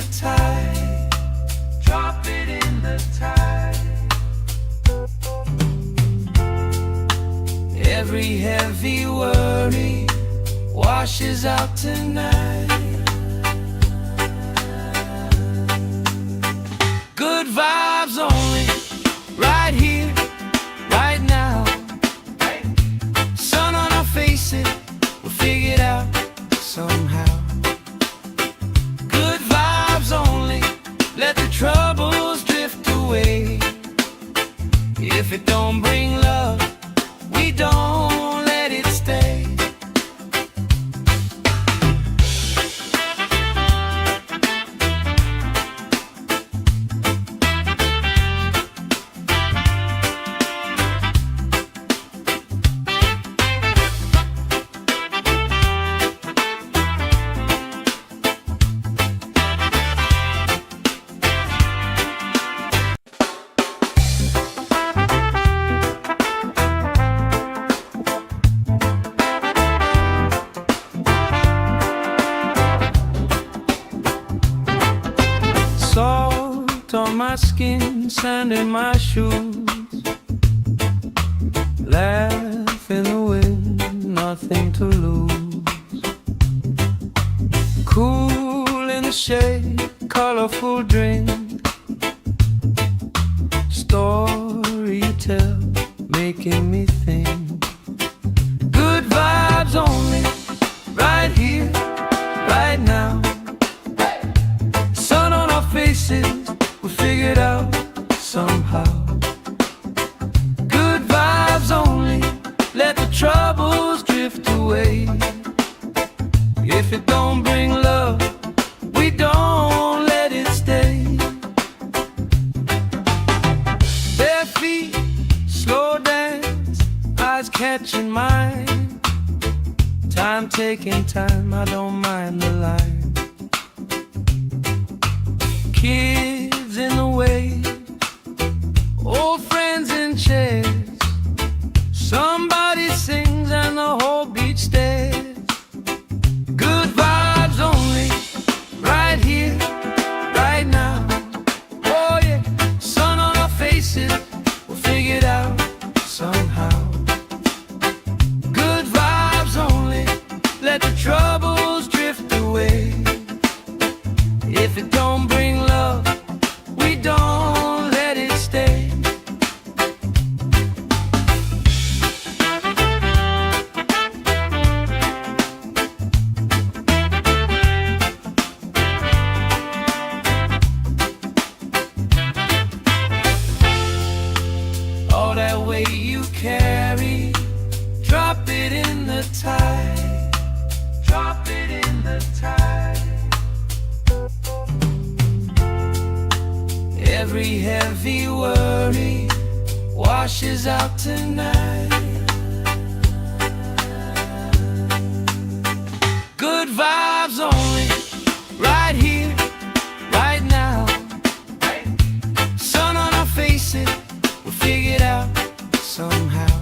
the tide. Drop it in the tide. Every heavy worry washes out tonight. Good vibes only, right here, right now. Sun on our faces, we'll figure it out somehow. Good vibes only, let the troubles drift away. If it don't bring love, we don't let it stay. Salt on my skin, sand in my shoes. Laugh in the wind, nothing to lose. Cool in the shade, colorful drink. Story you tell, making me think. Good vibes only, right here, right now. Sun on our faces, we'll figure it out somehow. Good vibes only, let the troubles drift away. If it don't bring love, we don't let it stay. Bare feet, slow dance, eyes catching mine. Time taking time, I don't mind the line. Kids in the way, old friends in chairs. Somebody sings and the whole beach stares. Good vibes only, right here, right now. Oh yeah, sun on our faces, we'll figure it out somehow. Good vibes only, let the troubles drift away. If it don't bring love, we don't let it stay. All that weight you carry, drop it in the tide. Drop it in the tide. Every heavy worry washes out tonight. Good vibes only, right here, right now. Sun on our faces, we'll figure it out somehow.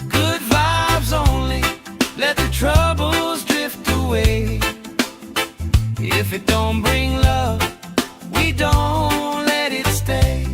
Good vibes only, let the troubles drift away. If it don't bring love, we don't let it stay.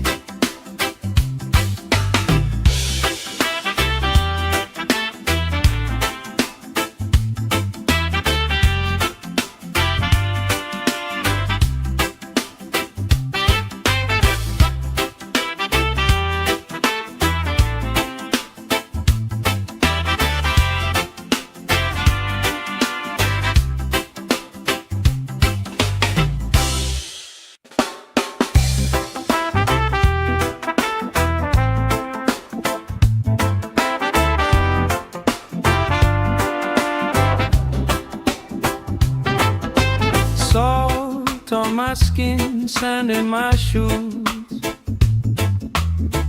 Salt on my skin, sand in my shoes.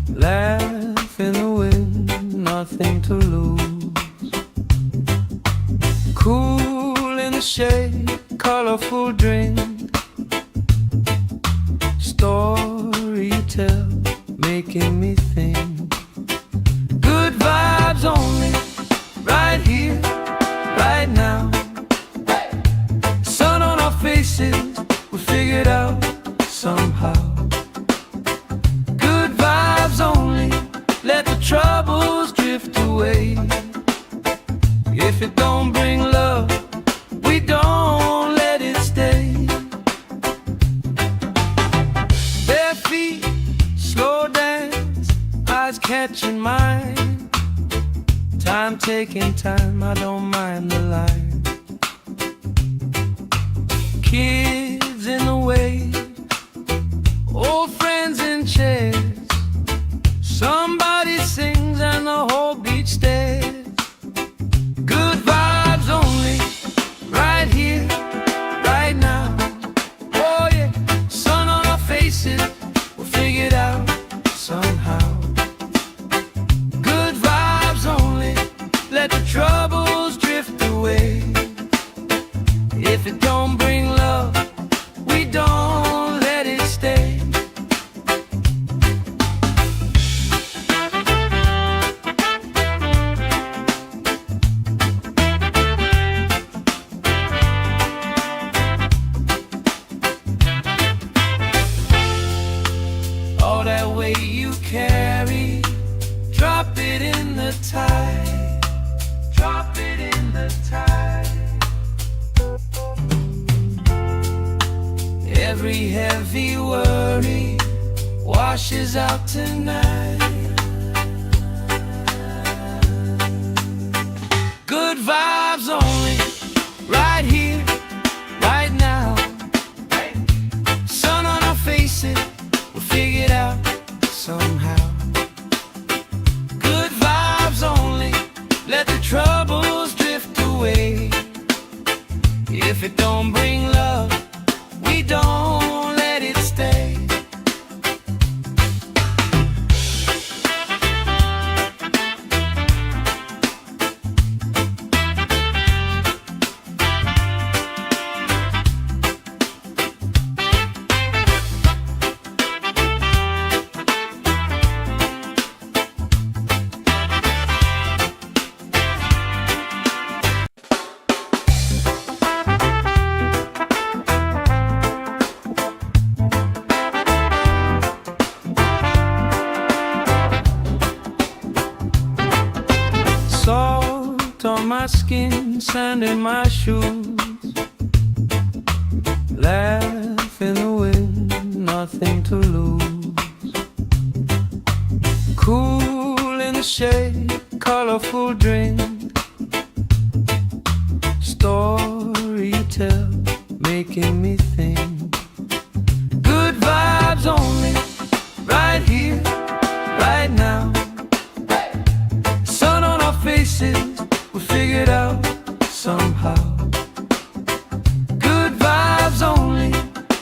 Laugh in the wind, nothing to lose. Cool in the shade, colorful drink. Story you tell, making me think. Good vibes only, right here, right now. Sun on our face, faces, we figured out somehow. Good vibes only, let the troubles drift away. If it don't bring love, we don't let it stay. Bare feet, slow dance, eyes catching mine. Time taking time, I don't mind the line. Kids in the wave, old friends in chairs. Somebody sings and the whole beach stares. Good vibes only, right here, right now. Oh yeah, sun on our faces, we'll figure it out somehow. Good vibes only, let the troubles drift away. If it don't bring love, we don't let it stay. All that weight you carry, drop it in the tide. Drop it in the tide. Every heavy worry washes out tonight. Good vibes only, right here, right now. Sun on our faces, we'll figure it out somehow. Good vibes only, let the troubles drift away. If it don't bring love, we don't let it stay. Salt on my skin, sand in my shoes. Laugh in the wind, nothing to lose. Cool in the shade, colorful drink. Story you tell, making me think. Good vibes only, right here, right now. Sun on our faces, we figured out somehow. Good vibes only,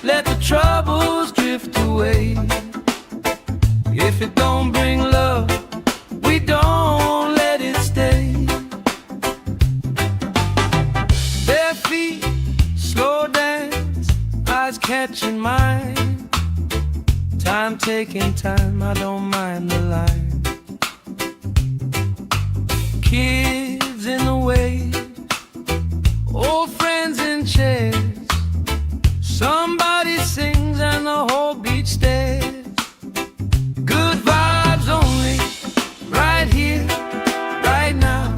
let the troubles drift away. If it don't bring love, we don't let it stay. Bare feet, slow dance, eyes catching mine. Time taking time, I don't mind the line. Kids in the wave, old friends in chairs. Somebody sings and the whole beach stares. Good vibes only, right here, right now.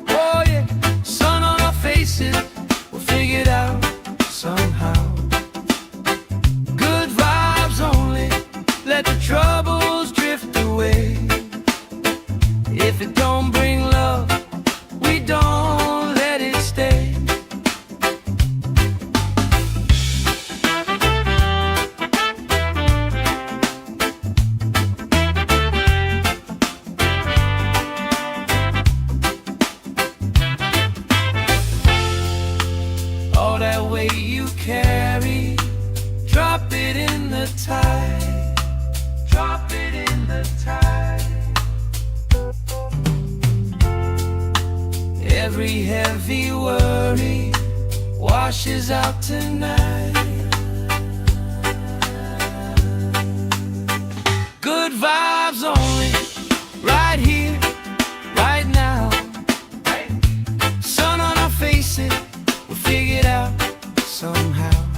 Oh yeah, sun on our faces, we'll figure it out somehow. Good vibes only, let the troubles drift away. If it don't bring love, we don't let it stay. All that weight you carry, drop it in the tide. Drop it in the tide. Every heavy worry washes out tonight. Good vibes only, right here, right now. Sun on our faces, we'll figure it out somehow.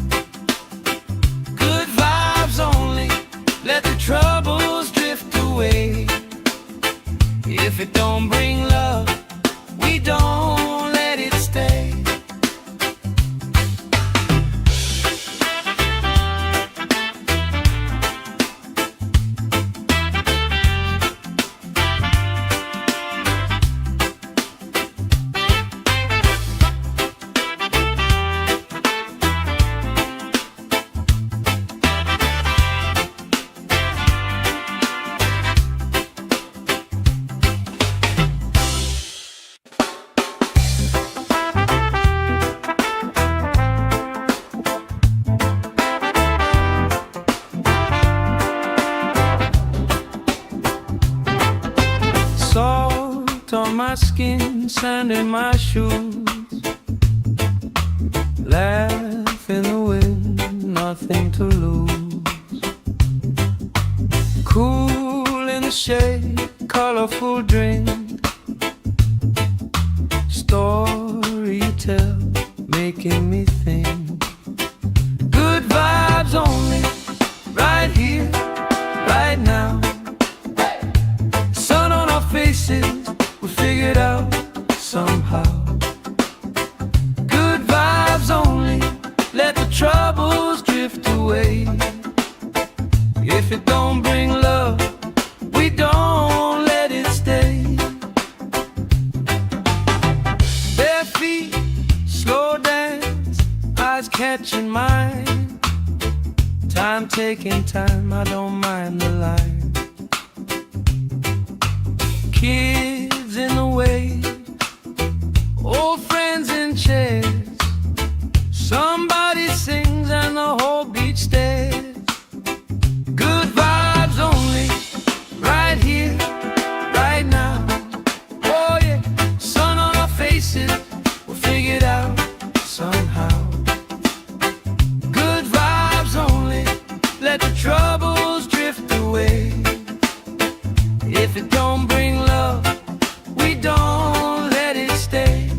my skin, sand in my shoes. Laugh in the wind, nothing to lose. Cool in the shade, colorful drink. Story you tell, making me think. Good vibes only, right here, right now. Sun on our faces, we figured out somehow. Good vibes only, let the troubles drift away. If it don't bring love, we don't let it stay. Bare feet, slow dance, eyes catching mine. Time taking time, I don't mind the line. Kids in the way, old friends in chairs. Somebody sings and the whole beach stares. Good vibes only, right here, right now. Oh yeah, sun on our faces, we'll figure it out somehow. Good vibes only, let the troubles drift away. If it don't bring love, we don't let it stay.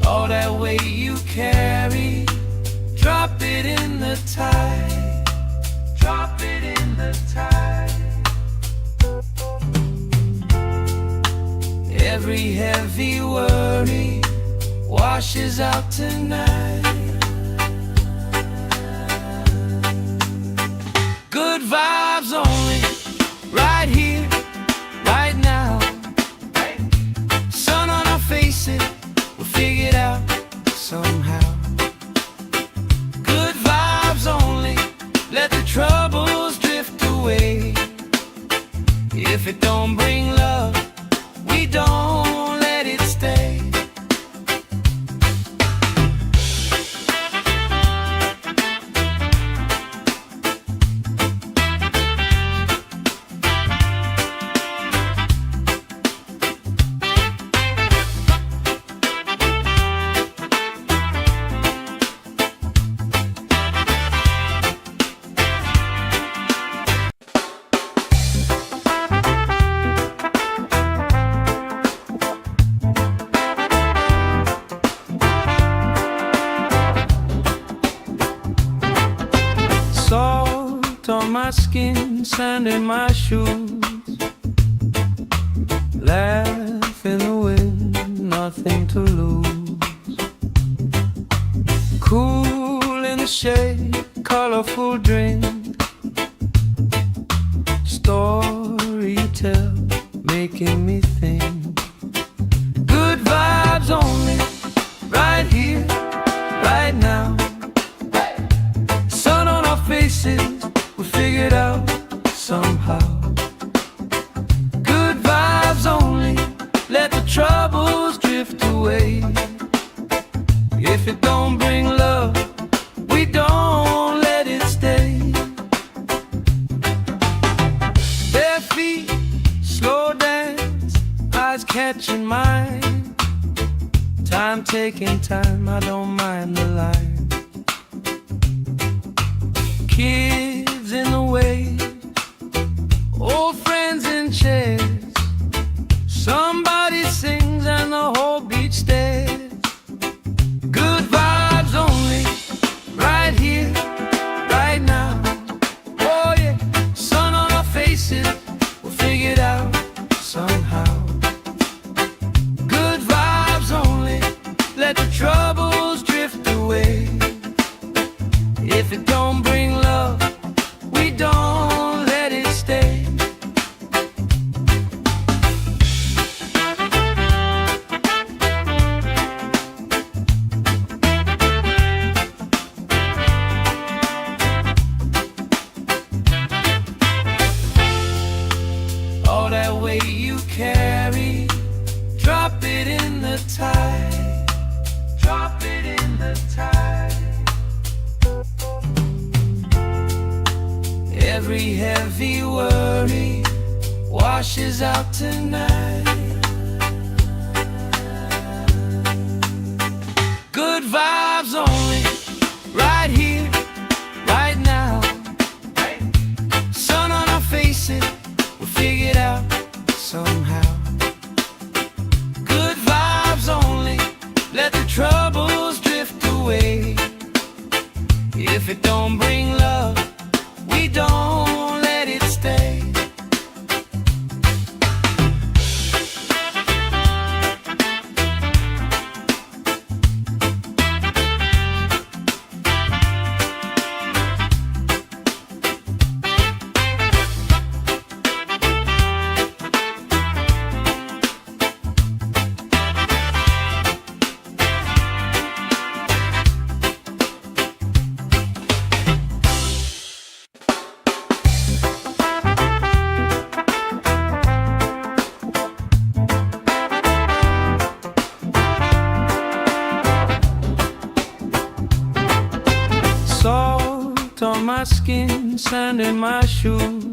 All that weight you carry, drop it in the tide. Drop it in the tide. Every heavy worry washes out tonight. Good vibes only, right here, right now. Sun on our faces, we'll figure it out somehow. Good vibes only, let the troubles drift away. If it don't bring love, we don't let it stay. Salt on my skin, sand in my shoes. Laugh in the wind, nothing to lose. Cool in the shade, colorful drink. Story you tell, making me think. Good vibes only, right here, right now. Sun on our faces, we figured out somehow. Good vibes only, let the troubles drift away. If it don't bring love, we don't let it stay. Bare feet, slow dance, eyes catching mine. Time taking time, I don't mind the line. Kids in the way, old friends in chairs. Somebody sings and the whole beach stares. Good vibes only, right here, right now. Oh yeah, sun on our faces, we'll figure it out somehow. Good vibes only, let the troubles drift away. If it don't bring love, we don't let it stay. All that weight you carry, Every heavy worry washes out tonight. Good vibes only, right here, right now. Sun on our faces, we'll figure it out somehow. Good vibes only, let the troubles drift away. If it don't bring love, we don't let it stay. Salt on my skin, sand in my shoes.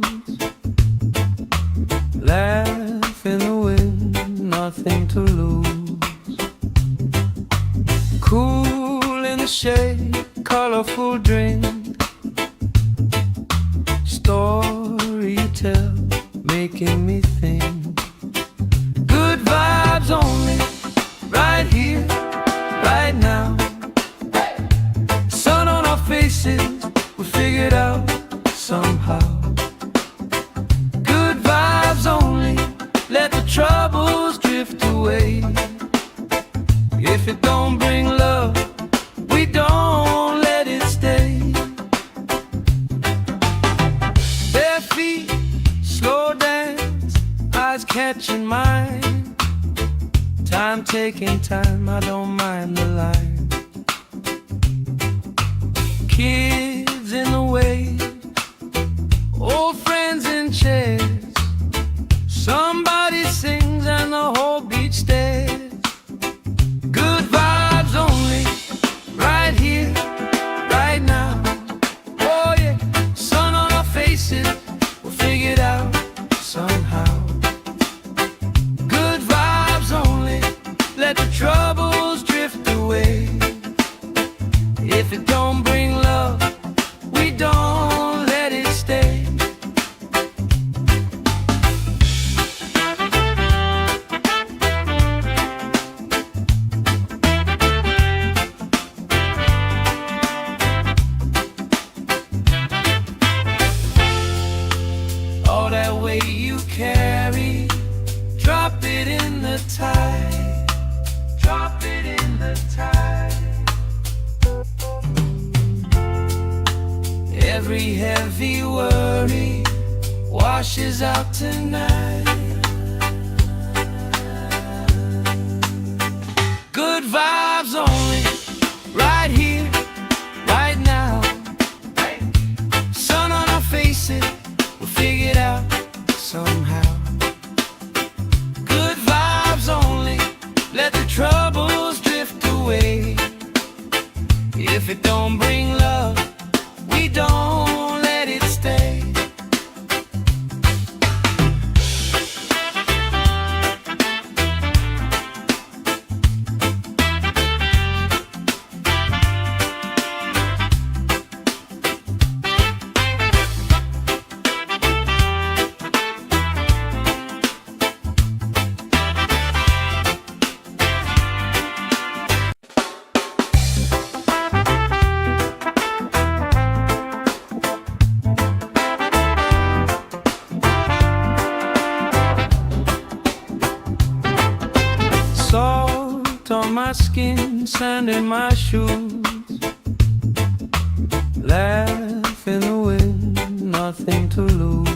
Laugh in the wind, nothing to lose. Cool in the shade, colorful drink. Story you tell, making me think. Good vibes only, right here, right now. Sun on our faces, we figured out somehow. Good vibes only, let the troubles drift away. If it don't bring love, we don't let it stay. Bare feet, slow dance, eyes catching mine. Time taking time, I don't mind the line. Kids in the wave, old friends in chairs. Somebody sings and the whole beach stares. Good vibes only, right here, right now. Oh yeah, sun on our faces, we'll figure it out somehow. Good vibes only, let the troubles drift away. If it don't bring love, we don't let it stay. All that weight you carry, drop it in the tide. Drop it in the tide. Every heavy worry washes out tonight. Good vibes only, right here, right now. Sun on our faces, we'll figure it out somehow. Good vibes only, let the troubles drift away. If it don't bring love, we don't let it stay. Salt on my skin, sand in my shoes. Laugh in the wind, nothing to lose.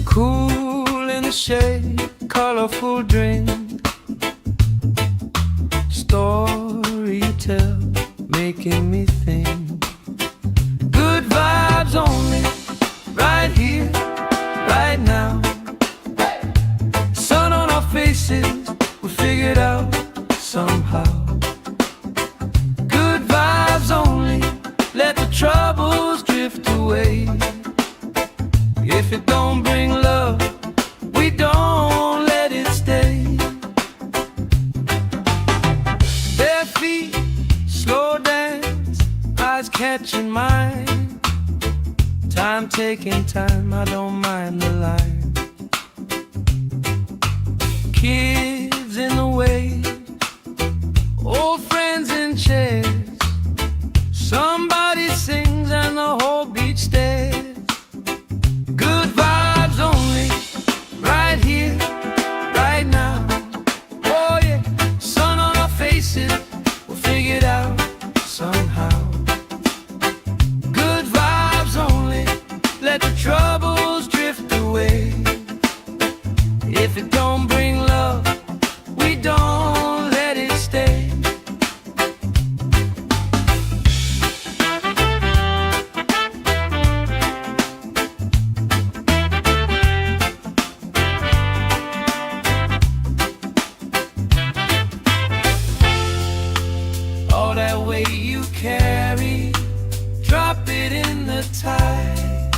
Cool in the shade, colorful drink. Story you tell, making me think. Good vibes only, right here, right now. Sun on our faces, we figured out somehow. Good vibes only, let the troubles drift away. away. If it don't bring love, we don't let it stay. Bare feet, slow dance, eyes catching mine. Time taking time, I don't mind the line. Kids in the way, old friends in chairs. Somebody sings and the whole beach stares. Good vibes only, right here, right now. Oh yeah, sun on our faces, we'll figure it out somehow. Good vibes only, let the troubles drift away. If it don't bring love, we don't let it stay. All that weight you carry, drop it in the tide.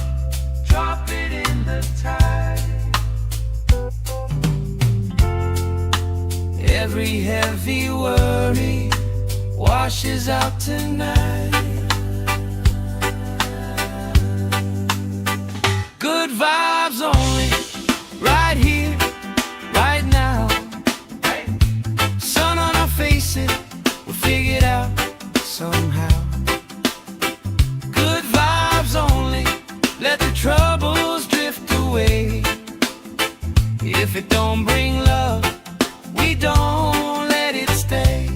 Drop it in the tide. Every heavy worry washes out tonight. Good vibes only, right here, right now. Sun on our faces, we'll figure it out somehow. Good vibes only, let the troubles drift away. If it don't bring love, we don't let it stay.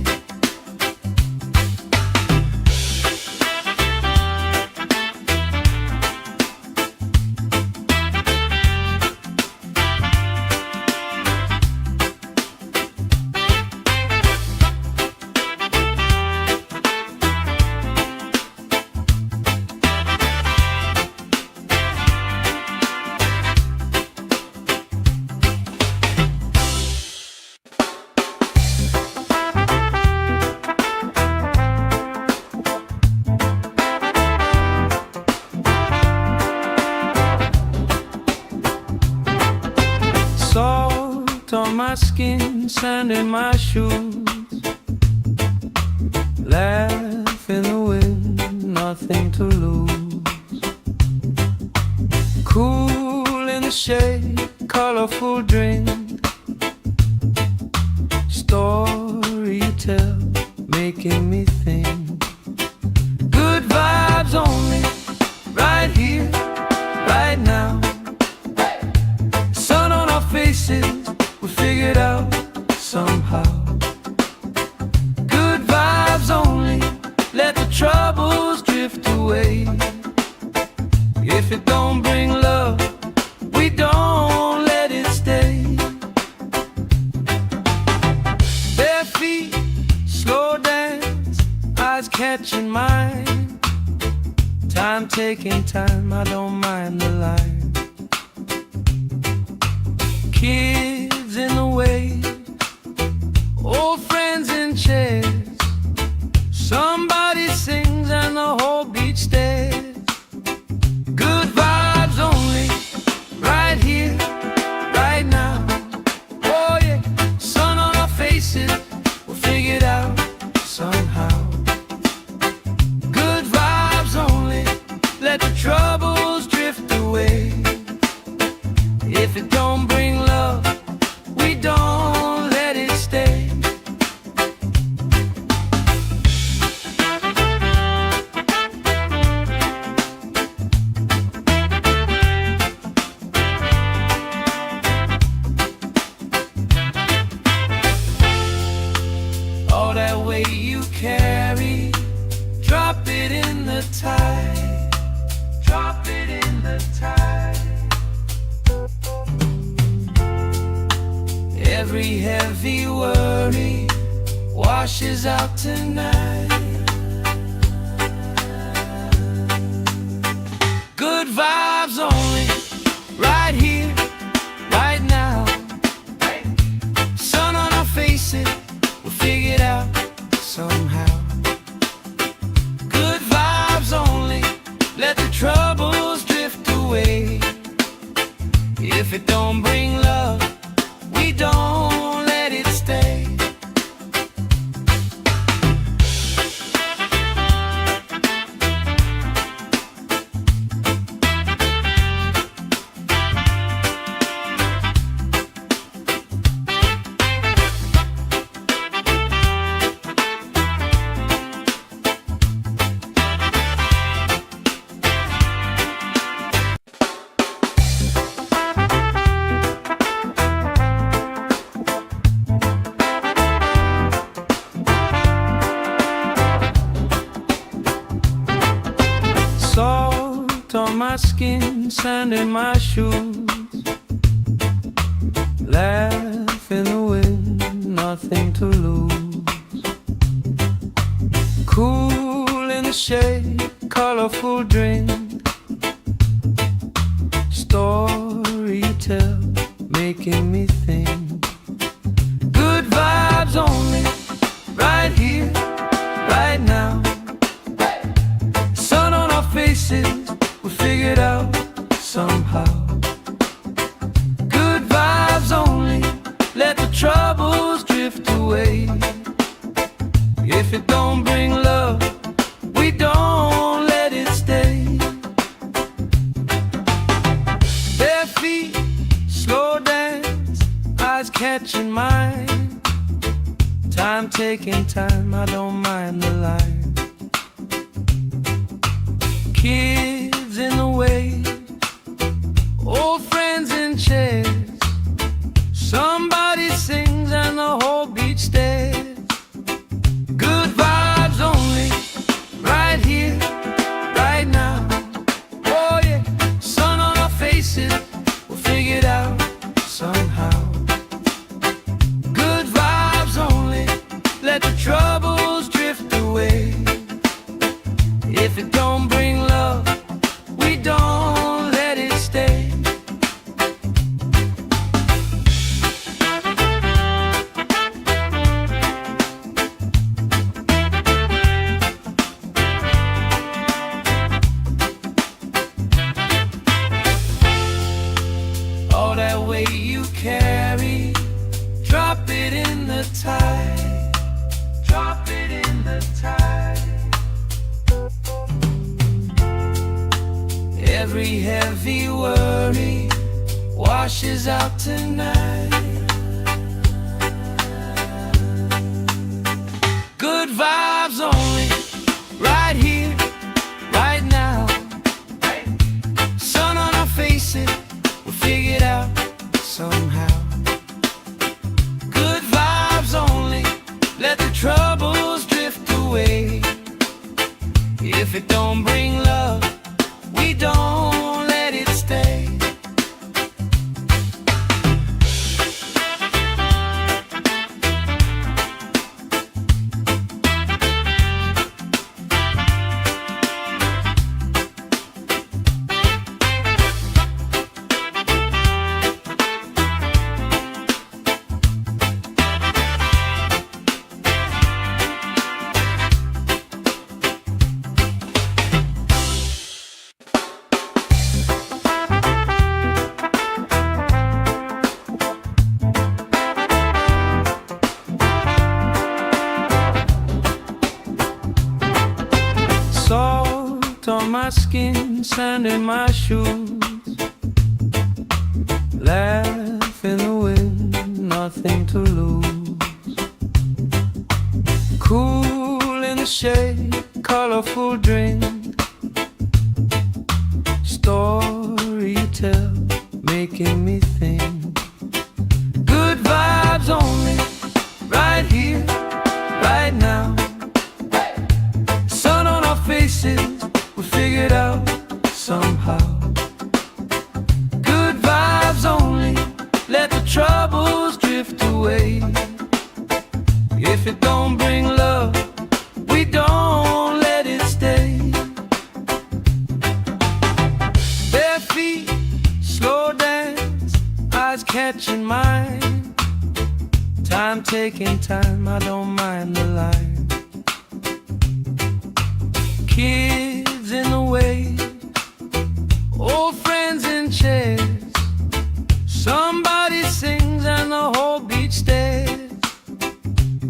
Salt on my skin, sand in my shoes. Laugh in the wind, nothing to lose. Cool in the shade, colorful drink. Story you tell, making me think. Good vibes only, right here, right now. Sun on our faces, we figure it out somehow. Good vibes only, let the troubles drift away. If it don't bring love, we don't let it stay. Bare feet, slow dance, eyes catching mine. Time taking time, I don't mind the line. Kids in the way, old friends in chairs. Somebody sings and the whole beach stares. Good vibes only, right here, right now. Oh yeah, sun on our faces, we'll figure it out somehow. Good vibes only, let the troubles drift away. If it don't bring love, we don't let it stay. All that weight you carry, drop it in the tide. Drop it in the tide. Every heavy worry washes out tonight. Good vibes only, right here, right now. Sun on our faces, we'll figure it out somehow. Good vibes only, let the trouble my skin, sand in my shoes. Laugh in the wind, nothing to lose. Cool in the shade, colorful drink. Story you tell, making me think. Good vibes only, right here, right now. Sun on our faces, we figured out somehow. Good vibes only, let the troubles drift away. If it don't bring love, we don't let it stay. Bare feet, slow dance, eyes catching mine. Time taking time, I don't mind the line. Kids in the way, old friends in chairs. Somebody sings and the whole beach stares. Good vibes only, right here, right now. Oh yeah, sun on our faces, we'll figure it out somehow. Good vibes only, let the troubles drift away. If it don't bring love, we don't let it stay. All that weight you carry, drop it in the tide. Drop it in the tide. Every heavy worry washes out tonight. Good vibes only, right here, right now. Sun on our faces, we'll figure it out somehow. Good vibes only, let the troubles drift away. If it don't bring love, we don't let it stay. Salt on my skin, sand in my shoes. Laugh in the wind, nothing to lose. Cool in the shade, colorful drink. Story you tell, making me think. Good vibes only, right here, right now. Sun on our faces, we figured out somehow. Good vibes only, let the troubles drift away. If it don't bring love, we don't let it stay. Bare feet, slow dance, eyes catching mine. Time taking time, I don't mind the line. Kids in the way, old friends in chairs. Somebody sings and the whole beach stares.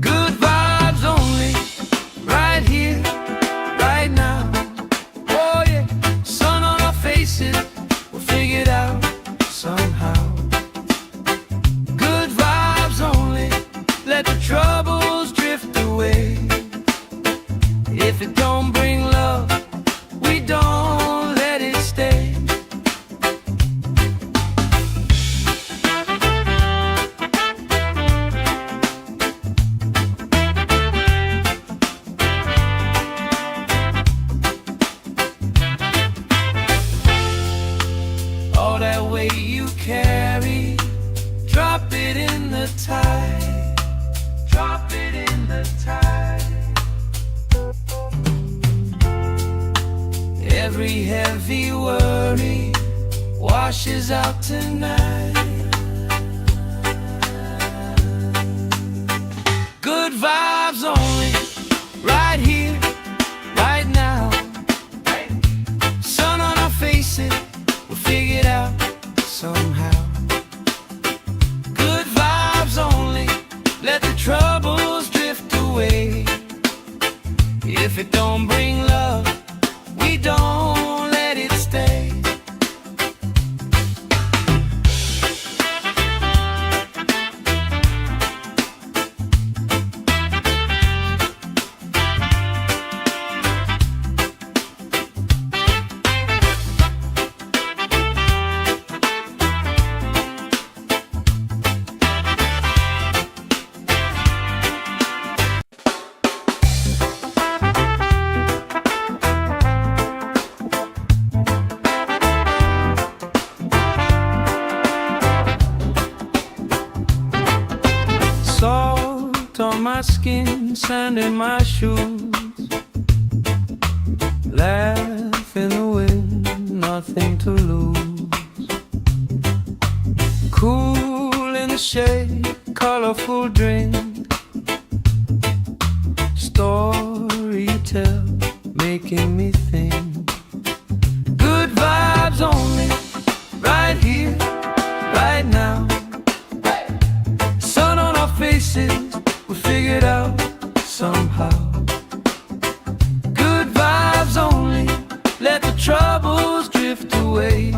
Good vibes only, right here, right now. Oh yeah, sun on our faces, we'll figure it out somehow. Good vibes only, let the troubles drift away. If it don't bring love, we don't let it stay. Every heavy worry washes out tonight. Good vibes only, right here, right now. Sun on our faces, we'll figure it out somehow. Good vibes only, let the troubles drift away. If it don't bring love, we don't let it stay. Salt on my skin, sand in my shoes. Laugh in the wind, nothing to lose. Cool in the shade, colorful drink. Story you tell, making me think. Good vibes only, right here, right now. Sun on our faces, we figured out somehow. Good vibes only, let the troubles drift away.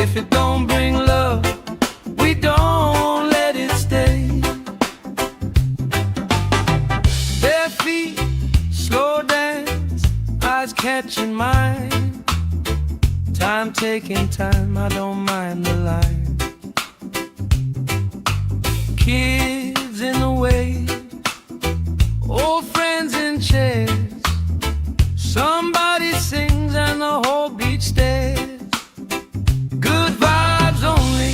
If it don't bring love, we don't let it stay. Bare feet, slow dance, eyes catching mine. Time taking time, I don't mind the line. Kids in the wave, old friends in chairs. Somebody sings and the whole beach stares. Good vibes only,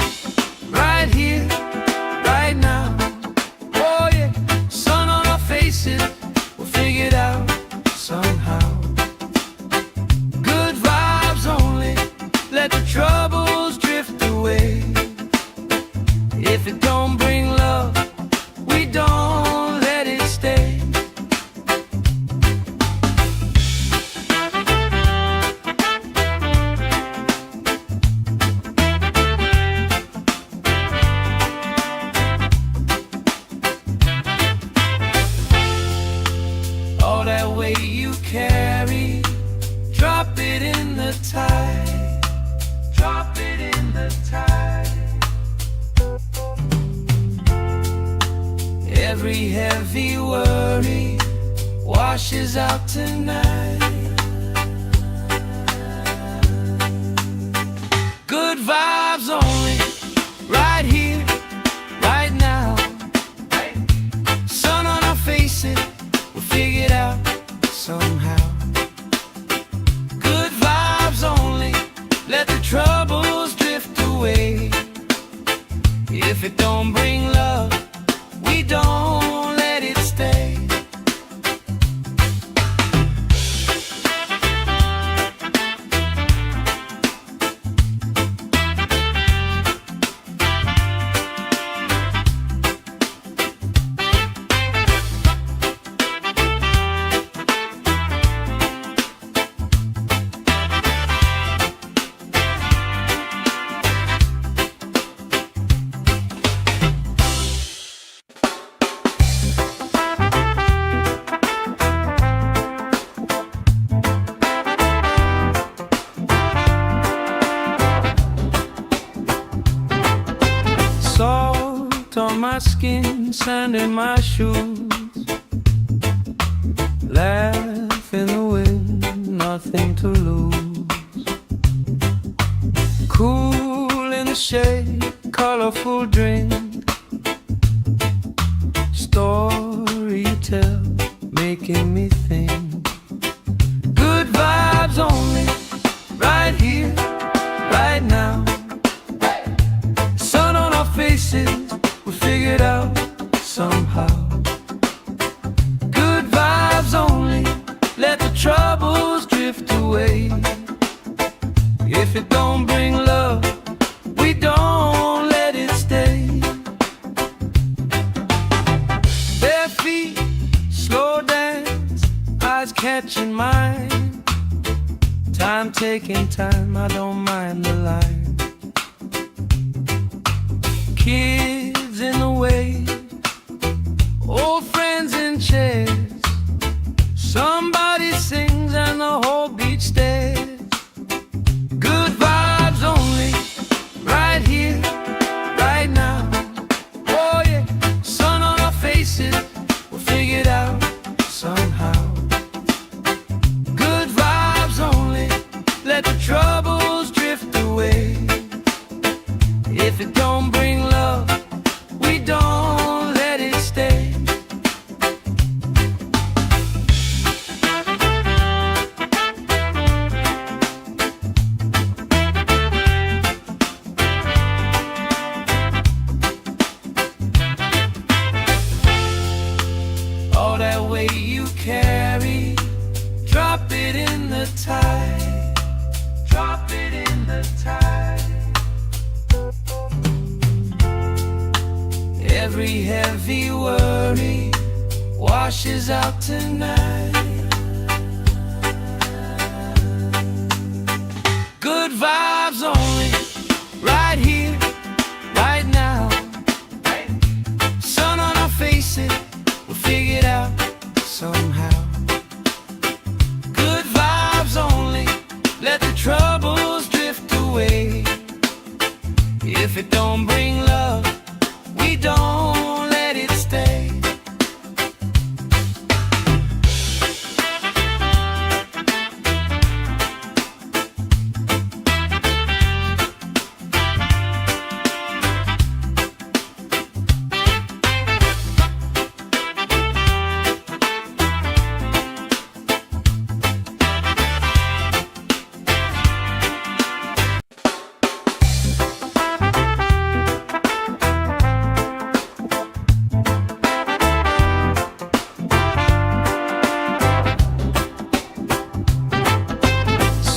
right here, right now. Oh yeah, sun on our faces, we'll figure it out somehow. Good vibes only, let the troubles drift away. If it don't bring love, we don't let it stay. All that weight you carry, drop it in the tide. Drop it in the tide. Every heavy worry washes out tonight. Good vibes only, right here, right now. Sun on our faces, we'll figure it out somehow. Good vibes only, let the troubles drift away. If it don't bring love, we don't let it stay. Salt on my skin, sand in my shoes. Laugh in the wind, nothing to lose. Cool in the shade, colorful drink. Story you tell, making me think. Good vibes only, right here, right now. Sun on our faces, we figured out somehow. Good vibes only, let the troubles drift away. away. If it don't bring love, we don't let it stay. Bare feet, slow dance, eyes catching mine. Time taking time, I don't mind the line. Kids in the way, old friends in chairs. Somebody sings and the whole beach stares. Good vibes only, right here, right now. Oh yeah, sun on our faces, we'll figure it out somehow. Good vibes only, let the troubles drift away. If it don't bring love, we don't let it stay. All that weight you carry, drop it in the tide. Drop it in the tide. Every heavy worry washes out tonight. Good vibes only, right here, right now. Sun on our faces, we'll figure it out somehow. Good vibes only, let the troubles drift away. If it don't bring love, we don't let it stay.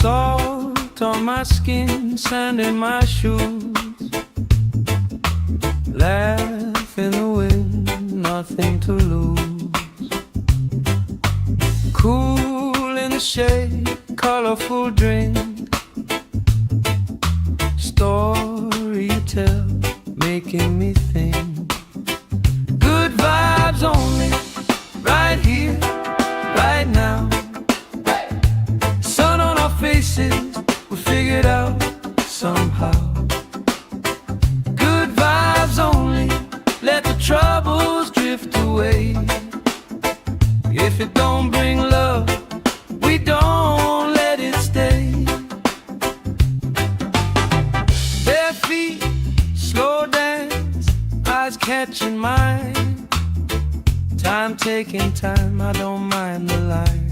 Salt on my skin, sand in my shoes. Laugh in the wind, nothing to lose. Cool in the shade, colorful drink. Story you tell, making me think. Good vibes only, right here, right now. Faces, we'll figure it out somehow. Good vibes only, let the troubles drift away. If it don't bring love, we don't let it stay. Bare feet, slow dance, eyes catching mine. Time taking time, I don't mind the line.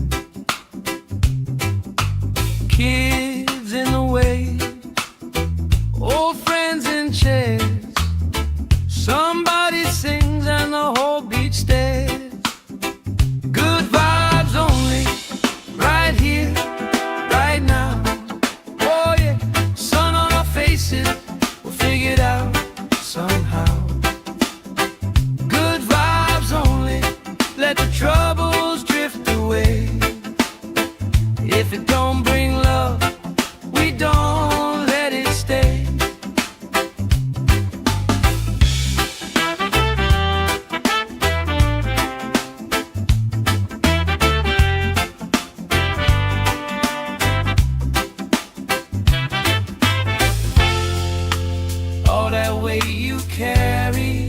Kids in the way, old friends in chairs. Somebody sings and the whole beach stares. Good vibes only, right here, right now. Oh yeah, sun on our faces, we'll figure it out somehow. Good vibes only, let the troubles drift away. If it don't bring love, we don't let it stay. All that weight you carry,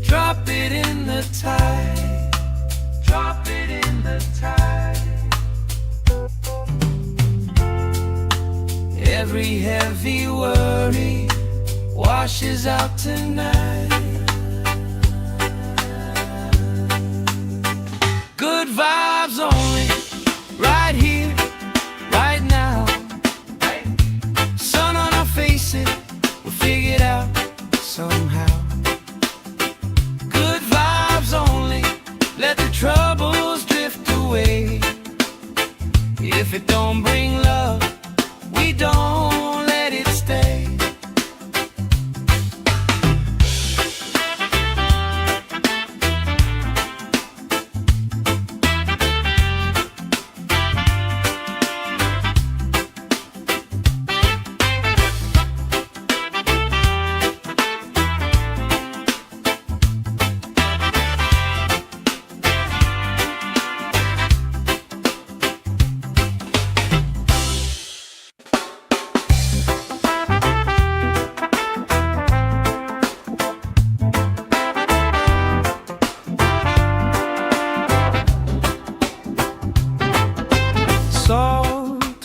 drop it in the tide. Drop it in the tide. Every heavy worry washes out tonight. Good vibes only, right here, right now. Sun on our faces, we'll figure it out somehow. Good vibes only, let the troubles drift away. If it don't bring love,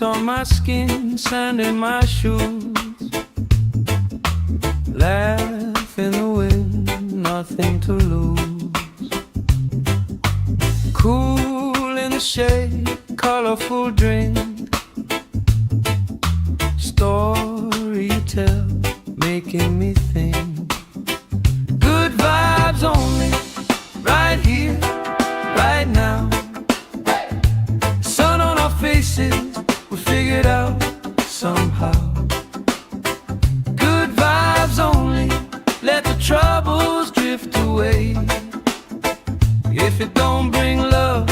on my skin, sand in my shoes. Laugh in the wind, nothing to lose. Cool in the shade, colorful drink. Story you tell, making me think. Good vibes only, right here, right now. Sun on our faces, we figured out somehow. Good vibes only, let the troubles drift away. If it don't bring love,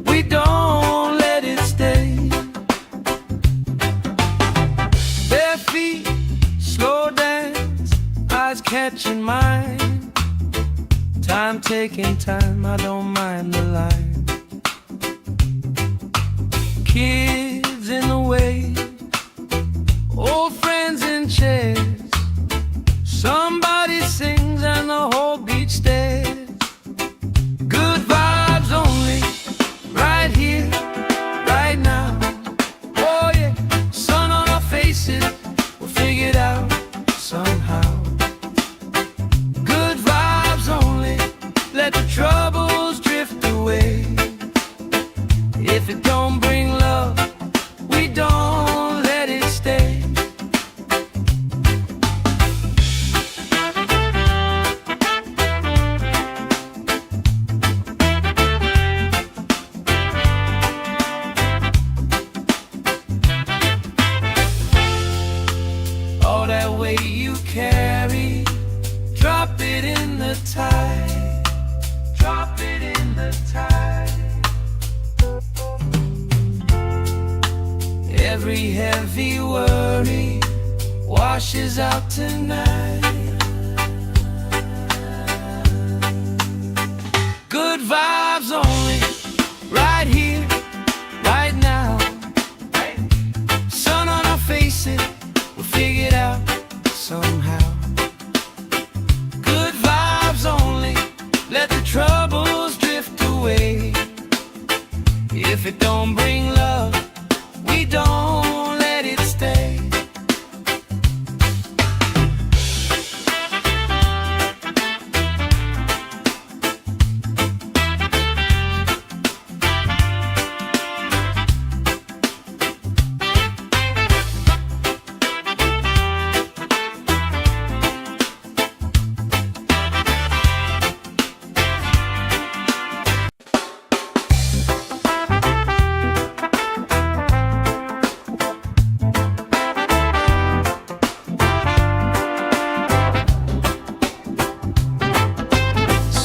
we don't let it stay. Bare feet, slow dance, eyes catching mine. Time taking time, I don't mind the line. Kids in the way, old friends in chairs. Somebody sings and the whole beach stares. Good vibes only, right here, right now. Oh yeah, sun on our faces, we'll figure it out somehow. Good vibes only, let the troubles drift away. If it don't bring love, we don't let it stay. All that weight you carry, drop it in the tide. Drop it in the tide. Every heavy worry washes out tonight. Good vibes only, right here, right now. Sun on our faces, we'll figure it out somehow. Good vibes only, let the troubles drift away. If it don't bring love, we don't let it stay.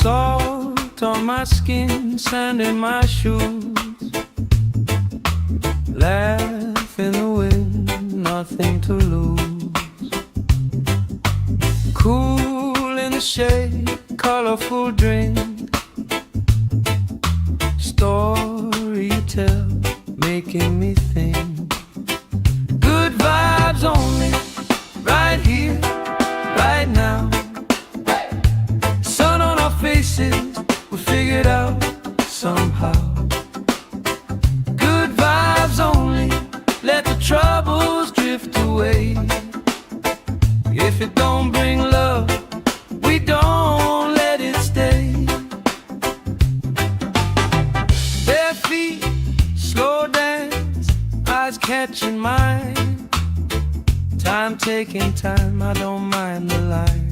Salt on my skin, sand in my shoes. Laugh in the wind, nothing to lose. Cool in the shade, colorful drink. Story you tell, making me think. Good vibes only, right here, right now. Sun on our faces, we figured out somehow. Good vibes only, let the troubles drift away. If it don't bring love, we don't let it stay. Bare feet, slow dance, eyes catching mine. Time taking time, I don't mind the line.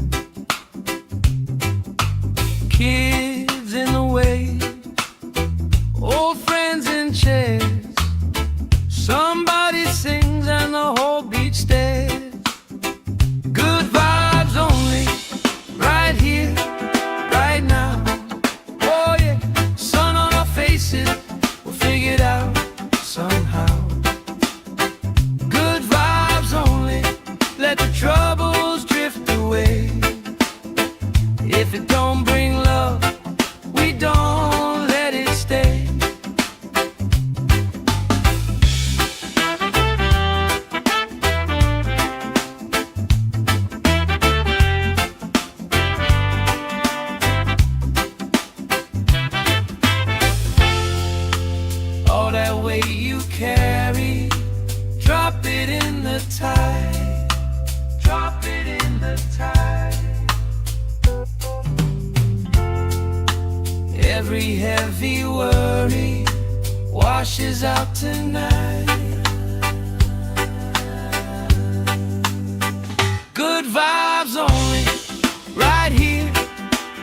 Kids in the way, old friends in chairs. Somebody sings and the whole beach stares. Good vibes only, right here, right now. Oh yeah, sun on our faces, we'll figure it out somehow. Good vibes only, let the troubles drift away. If it don't bring love, we don't let it stay. All that weight you carry, it in the tide. Drop it in the tide. Every heavy worry washes out tonight. Good vibes only, right here,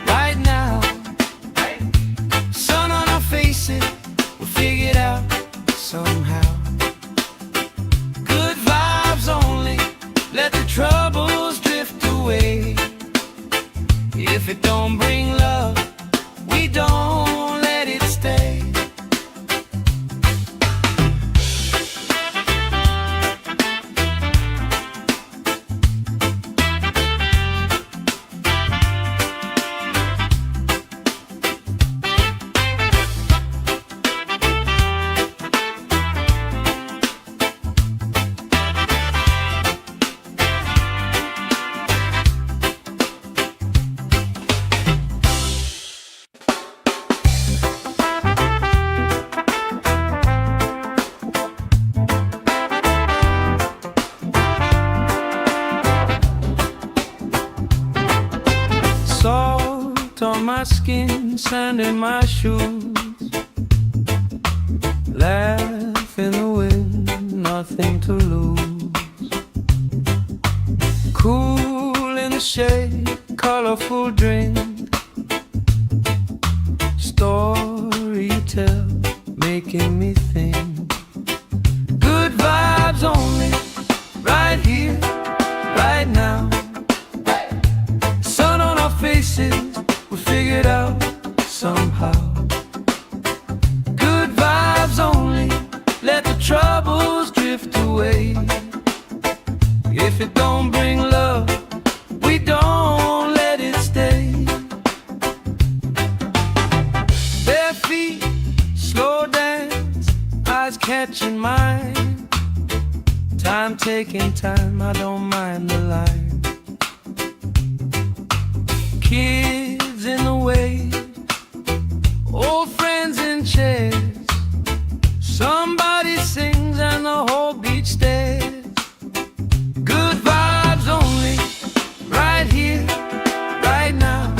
right now. Sun on our faces, we'll figure it out somehow. Good vibes only, let the troubles drift away. If it don't bring love, we don't let it stay. Salt on my skin, sand in my shoes. Laugh in the wind, nothing to lose. Cool in the shade, colorful drink. Story you tell, making me think. Good vibes only, right here, right now. Faces, we figured out somehow. Good vibes only, let the troubles drift away. If it don't bring love, we don't let it stay. Bare feet, slow dance, eyes catching mine. Time taking time, I don't mind the line. Kids in the way, old friends in chairs. Somebody sings and the whole beach stares. Good vibes only, right here, right now.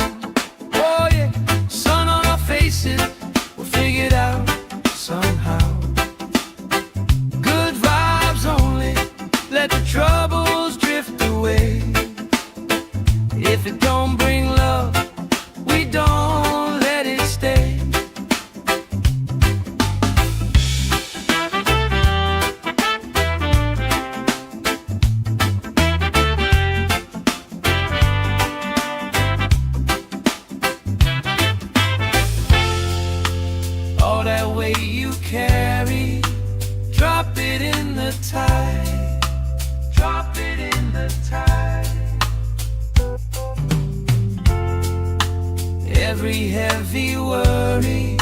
Oh yeah, sun on our faces, we'll figure it out somehow. Good vibes only, let the troubles drift away. If it don't bring love, we don't let it stay. All that weight you carry, drop it in the tide. Drop it in the tide. Every heavy worry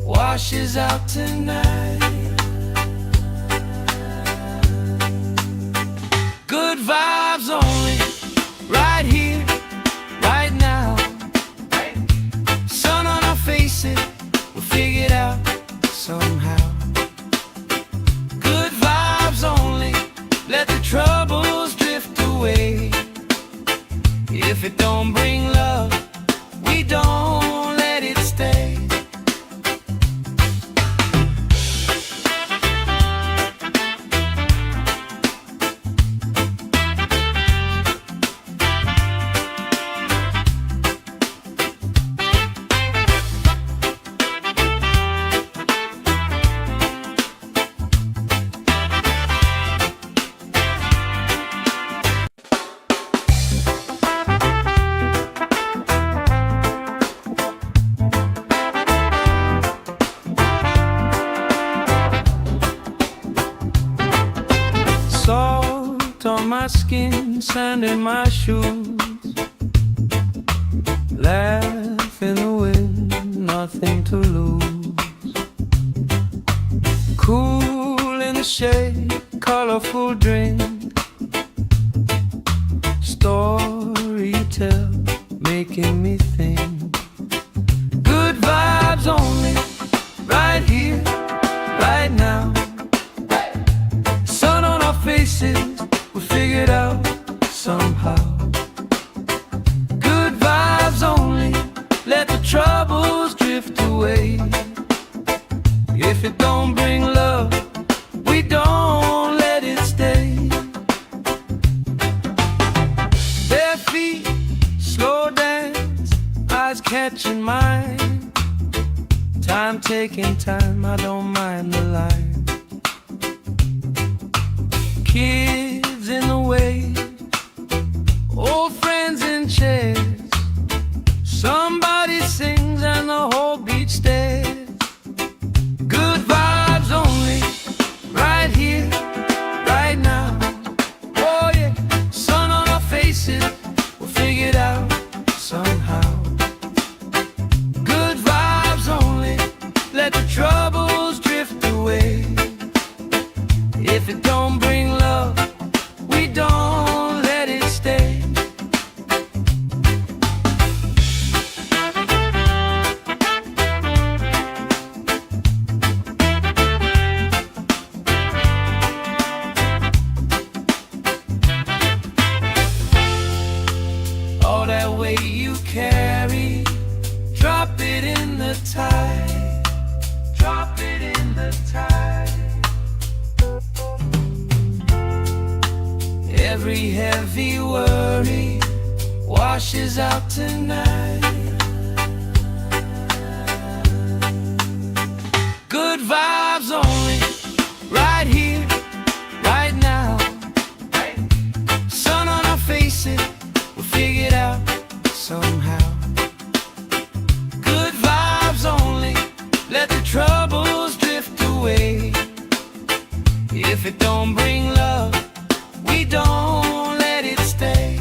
washes out tonight. Good vibes only, right here, right now. Sun on our faces, we'll figure it out somehow. Good vibes only, let the troubles drift away. If it don't bring love, we don't let it stay. Salt on my skin, sand in my shoes. Laugh in the wind, nothing to lose. Cool in the shade, colorful drink. Story you tell, making me think. Good vibes only, right here, right now. Sun on our faces, taking time, I don't mind the line. Kids in the way, old friends in chairs. Somebody sings and the whole beach stares. Good vibes only, right here, right now. Oh yeah, sun on our faces, we'll figure it out somehow. Good vibes only, let the troubles drift away. If it don't bring love, we don't let it stay. All that weight you carry, drop it in the tide. Drop it in the tide. Every heavy worry washes out tonight. Good vibes only, right here, right now. Sun on our faces, we'll figure it out somehow. Good vibes only, let the troubles drift away. If it don't bring love, we don't let it stay.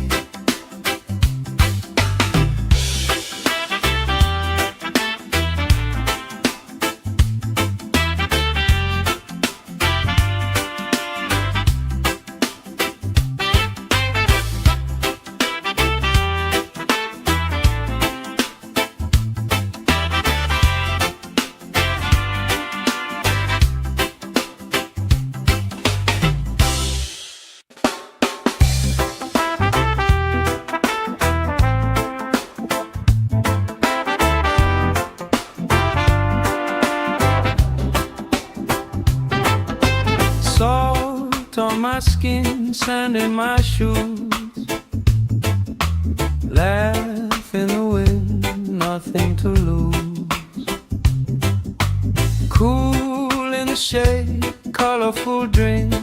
Salt on my skin, sand in my shoes. Laugh in the wind, nothing to lose. Cool in the shade, colorful drink.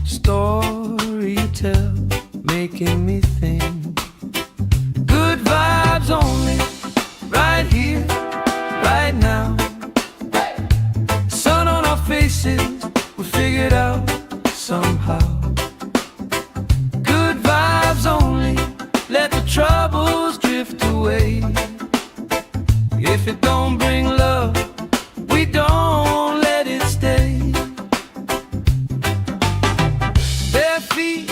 Story you tell, making me think. Good vibes only, right here, right now. Sun on our faces, we'll figure it out somehow. Good vibes only, let the troubles drift away. If it don't bring love, we don't let it stay. Bare feet,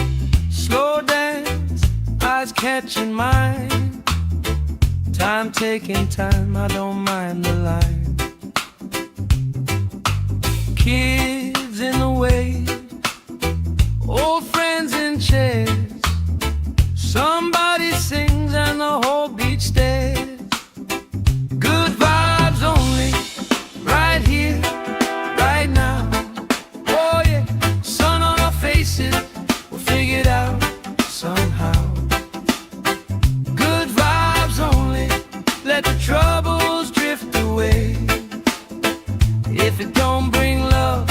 slow dance, eyes catching mine. Time taking time, I don't mind the line. Kids in the way, old friends in chairs. Somebody sings and the whole beach stares. Good vibes only, right here, right now. Oh yeah, sun on our faces, we'll figure it out somehow. Good vibes only, let the troubles drift away. If it don't bring love,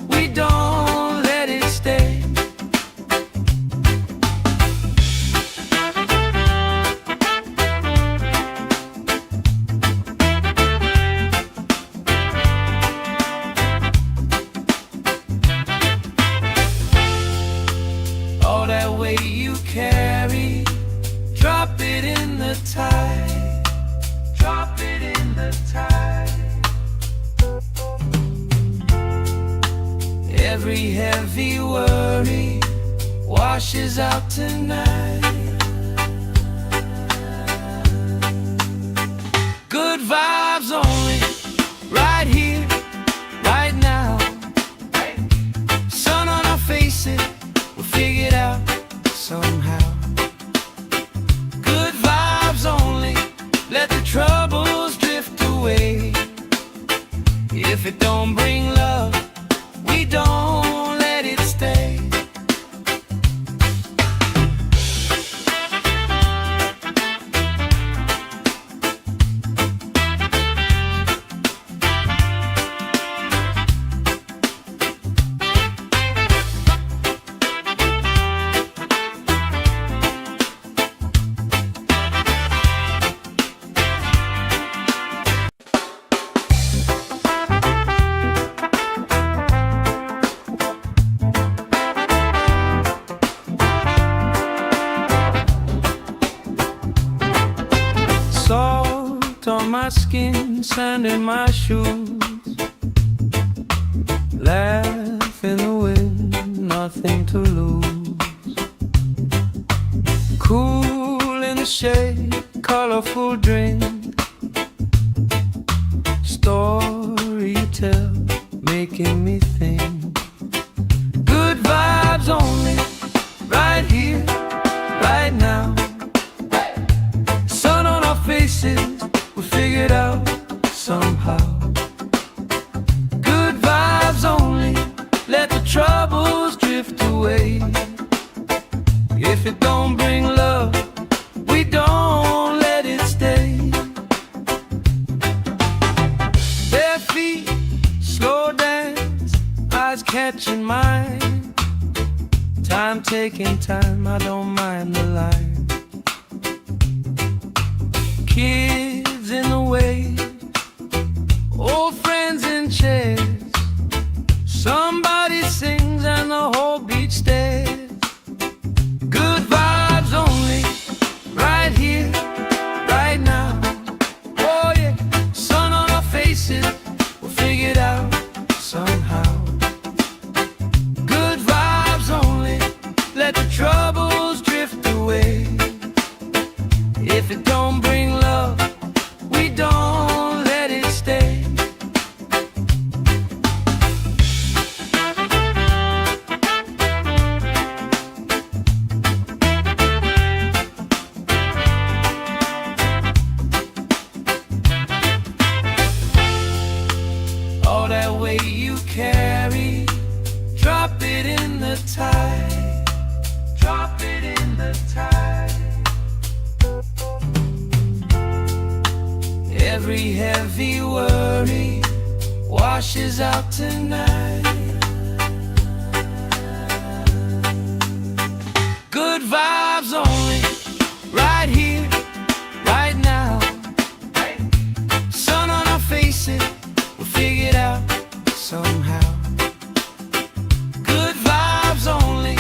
we don't let it stay. All that weight you carry, drop it in the tide. Drop it in the tide. Every heavy worry washes out tonight. Good vibes only, right here, right now. Sun on our faces, we'll figure it out somehow. Good vibes only, let the troubles drift away. If it don't bring love, we don't let it stay. sand in my shoes. Laugh in the wind, nothing to lose. Cool in the shade, colorful drink. Story you tell, making me think. Good vibes only, right here, right now. Sun on our faces, we figured out somehow. Good vibes only, let the troubles drift away. If it don't bring love, we don't let it stay. Bare feet, slow dance, eyes catching mine. Time taking time, I don't mind the line. Kids in the wave, old friends in chairs. Somebody sings and the whole beach stares. Good vibes only, right here, right now. Oh yeah, sun on our faces, we'll figure it out somehow. Good vibes only, let the troubles drift away. If it don't bring love, we don't let it stay. All that weight you carry, drop it in the tide. Drop it in the tide. Every heavy worry washes out tonight. Good vibes only, right here, right now. Sun on our faces, we'll figure it out somehow. Good vibes only,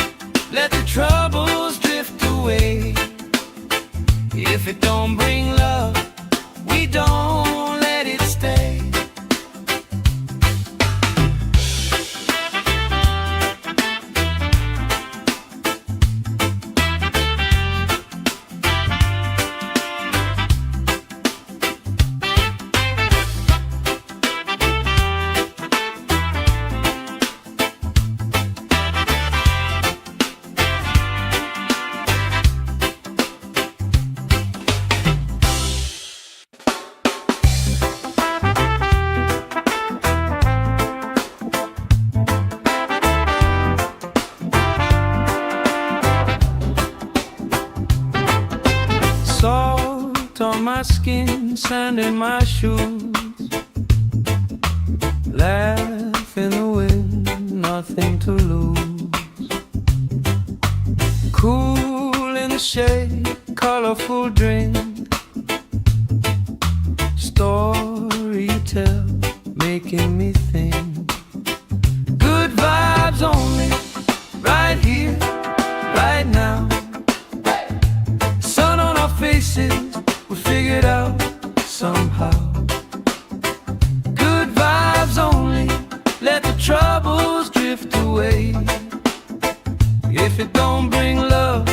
let the troubles drift away. If it don't bring love, we don't let it stay. Salt on my skin, sand in my shoes. Laugh in the wind, nothing to lose. Cool in the shade, colorful drink. Story you tell, making me think. Good vibes only, right here, right now. Sun on our faces, we figured out somehow. Good vibes only, let the troubles drift away. If it don't bring love,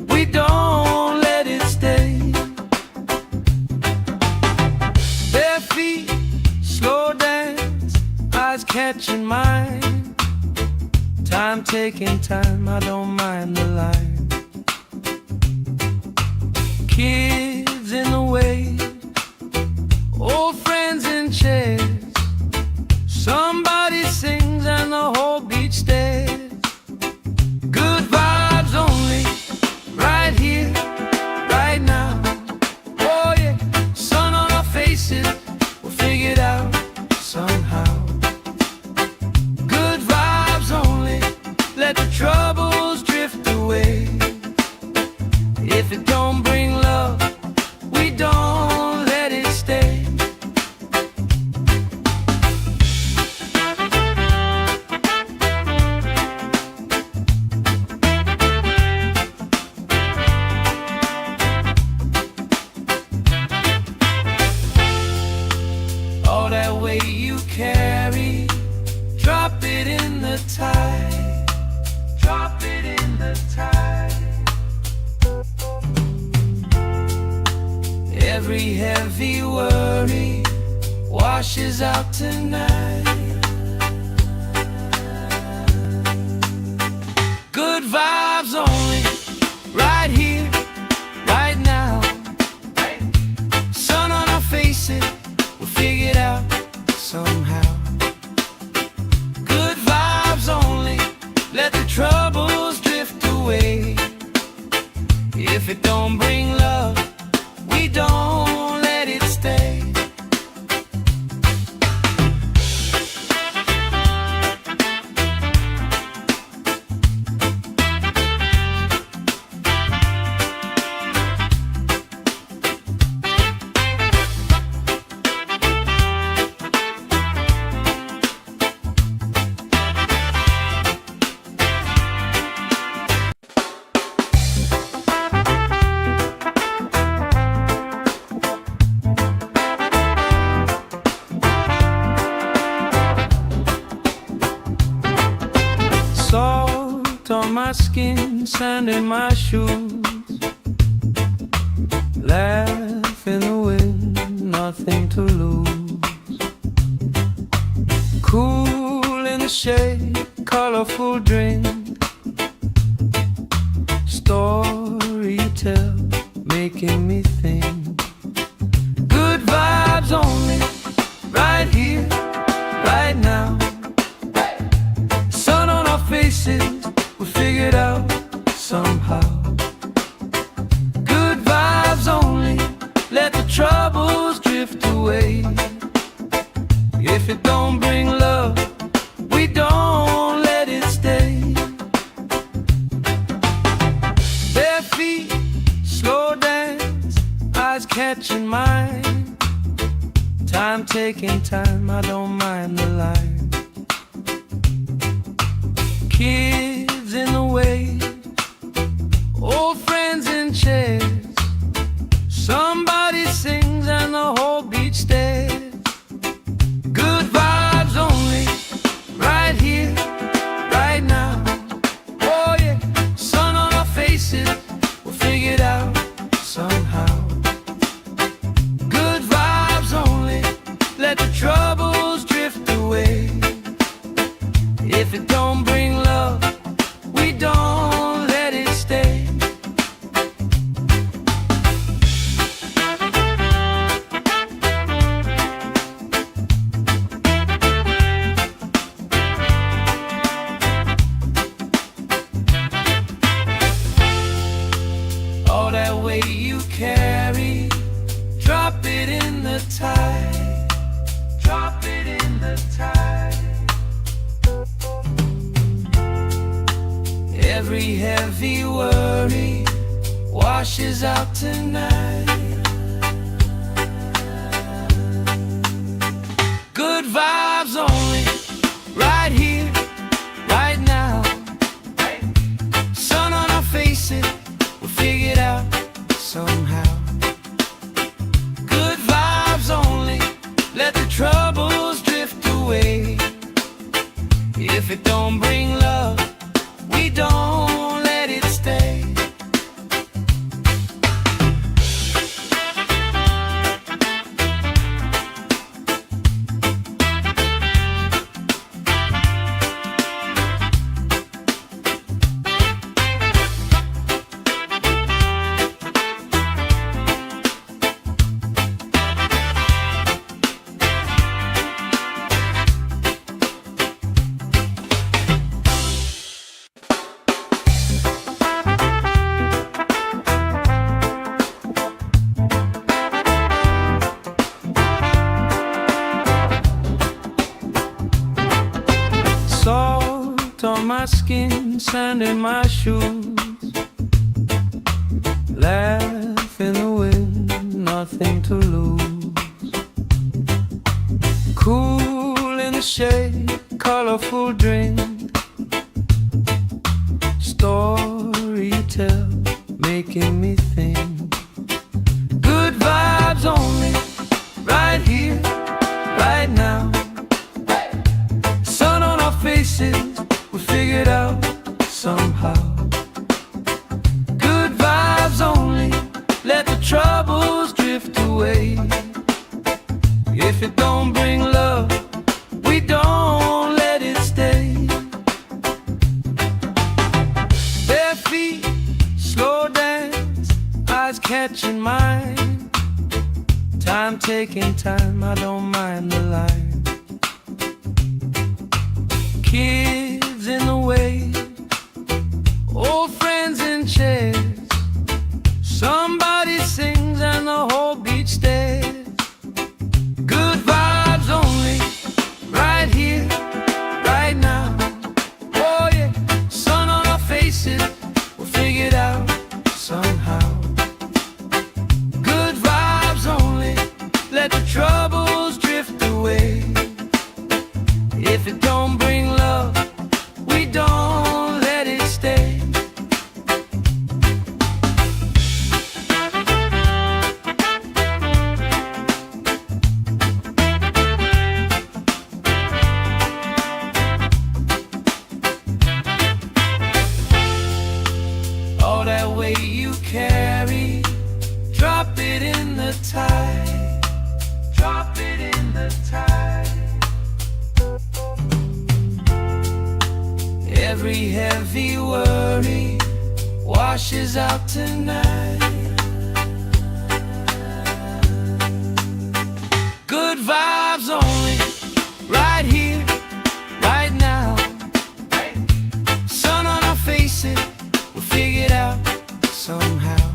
we don't let it stay. Bare feet, slow dance, eyes catching mine. Time taking time, I don't mind the line. Kids in the wave, old friends in chairs. Somebody sings and the whole beach stares. Good vibes only, right here, right now. Oh yeah, sun on our faces, we'll figure it out somehow. Good vibes only, let the troubles drift away. If it don't bring love, we don't let it stay. washes out tonight. Good vibes only, right here, right now. Sun on our faces, we'll figure it out somehow. Good vibes only, let the troubles drift away. If it don't bring love, we don't let it stay. Salt on my skin, sand in my shoes. Laugh in the wind, nothing to lose. Cool in the shade, colorful drink. Story you tell, making me think. Good vibes only, right here, right now. Faces, we'll figure it out somehow. Good vibes only, let the troubles drift away. If it don't bring love, we don't let it stay. Bare feet, slow dance, eyes catching mine. Time taking time, I don't mind the line. Kids in the way, old friends in chairs. Somebody sings and the whole beach stares. Good vibes only, right here, right now. Oh yeah, sun on our faces, we'll figure it out somehow. Good vibes only, let the troubles drift away. If it don't bring love, we don't let it stay. All that weight you carry, drop it in the tide. Drop it in the tide. Every heavy worry washes out tonight. Good vibes only, right here, right now. Sun on our faces, we'll figure it out somehow. Good vibes only, let the troubles drift away. If it don't bring love, we don't let it stay. Salt on my skin, sand in my shoes. Laugh in the wind, nothing to lose. Cool in the shade, colorful drink. Story you tell, making me think. Good vibes only, right here, right now. Sun on our faces, we'll figure it out somehow. Good vibes only, let the troubles drift away. If it don't bring love, taking time, I don't mind the line. Kids in the wave, old friends in chairs. Somebody sings and the whole beach stares. Good vibes only, right here, right now. Oh yeah, sun on our faces, we'll figure it out somehow. Good vibes only, let the troubles drift away. If it don't bring love, we don't let it stay. All that weight you carry, drop it in the tide. Drop it in the tide. Every heavy worry washes out tonight. Good vibes only, right here, right now. Sun on our faces, we'll figure it out somehow.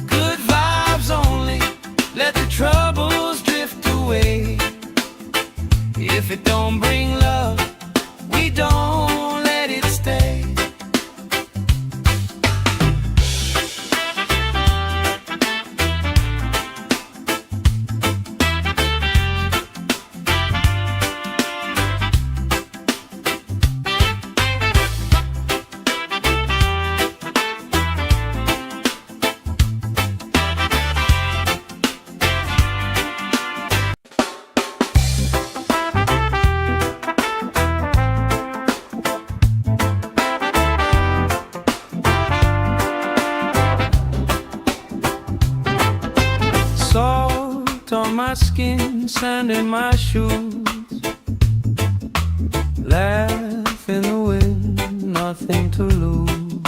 Good vibes only, let the troubles drift away. If it don't bring love, we don't let it stay. Salt on my skin, sand in my shoes. Laugh in the wind, nothing to lose.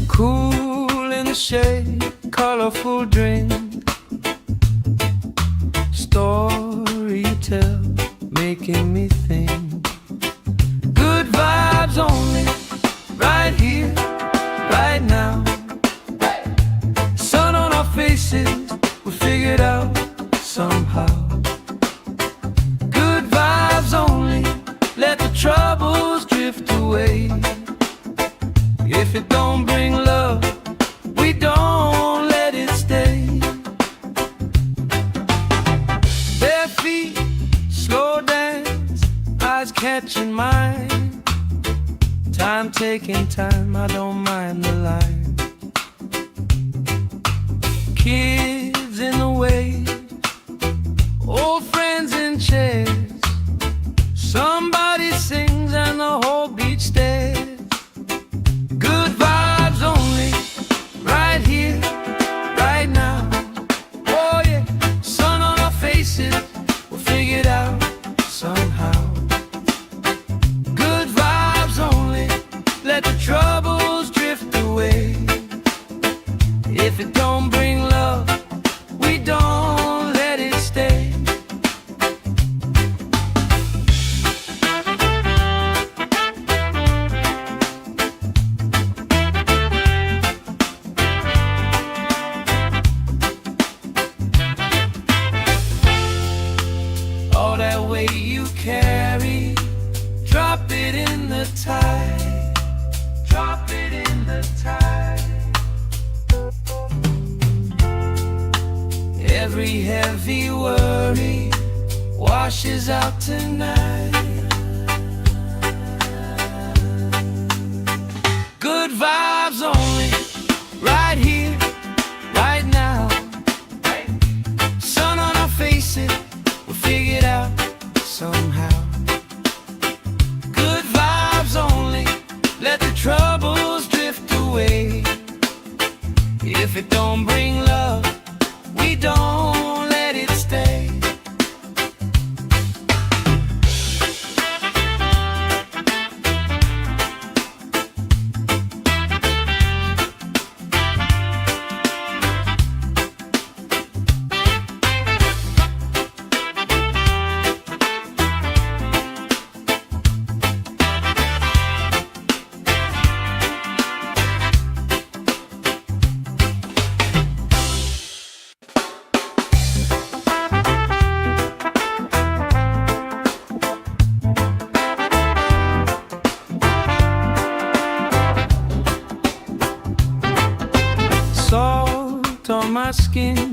Cool in the shade, colorful drink. Story you tell, making me think. Good vibes only, right here, right now. Sun on our faces, we'll figure it out somehow. Good vibes only, let the troubles drift away. If it don't bring love, we don't let it stay. Bare feet, slow dance, eyes catching mine. Time taking time, I don't mind the line. Kids in the wave, old friends in chairs. Somebody sings and the whole beach stares. Good vibes only, right here, right now. Oh yeah, sun on our faces, we'll figure it out somehow. Good vibes only, let the troubles drift away. If it don't bring love, we don't let it stay. All that weight you carry, drop it in the tide. Drop it in the tide. Every heavy worry washes out tonight. Good vibes only, right here, right now. Sun on our faces, we'll figure it out somehow. Good vibes only, let the troubles drift away. If it don't bring love, we don't let it stay.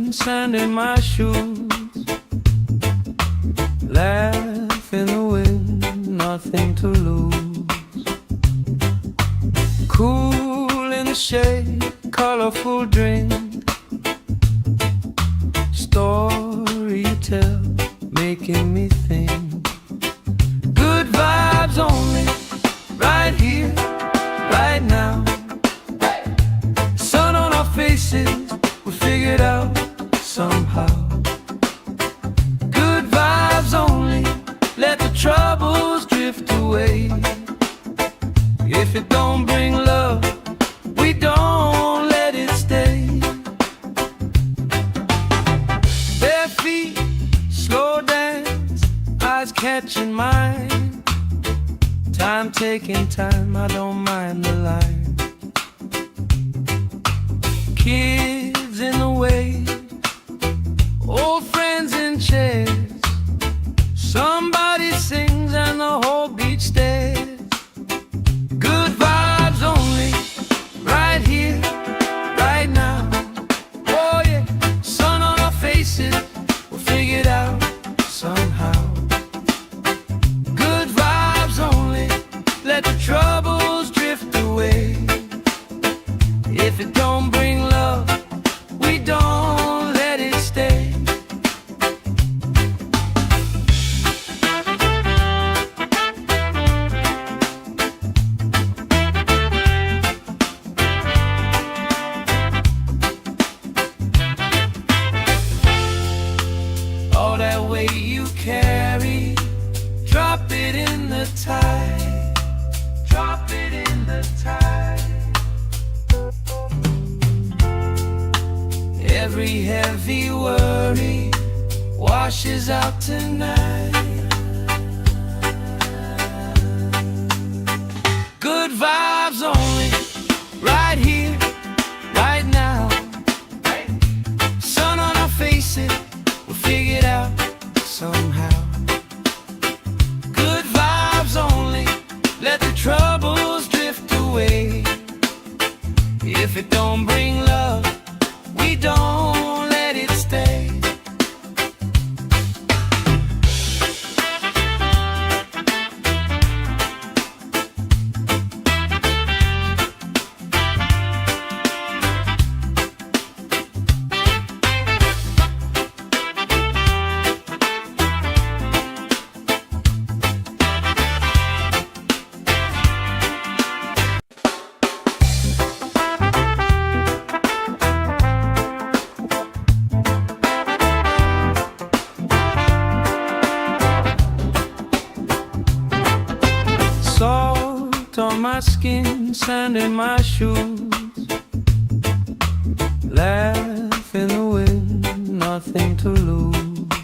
skin, sand in my shoes. Laugh in the wind, nothing to lose. Cool in the shade, colorful drink. Story you tell, making me think. Good vibes only, right here, right now. Sun on our faces, we figured out somehow. Good vibes only, let the troubles drift away. If it don't bring love, we don't let it stay. Bare feet, slow dance, eyes catching mine. Time taking time, I don't mind the line. Kids in the way, old friends in chairs. Somebody sings and the whole beach stares. Good vibes only, right here, right now. Oh yeah, sun on our faces, we'll figure it out somehow. Good vibes only, let the troubles drift away. If it don't bring love, we don't let it stay. All that weight you carry, drop it in the tide. Drop it in the tide. Every heavy worry washes out tonight. Good vibes only, right here, right now. Sun on our faces, we'll figure it out somehow. Good vibes only, let the troubles drift away. If it don't bring love, we don't let it stay. Salt on my skin, sand in my shoes. Laugh in the wind, nothing to lose.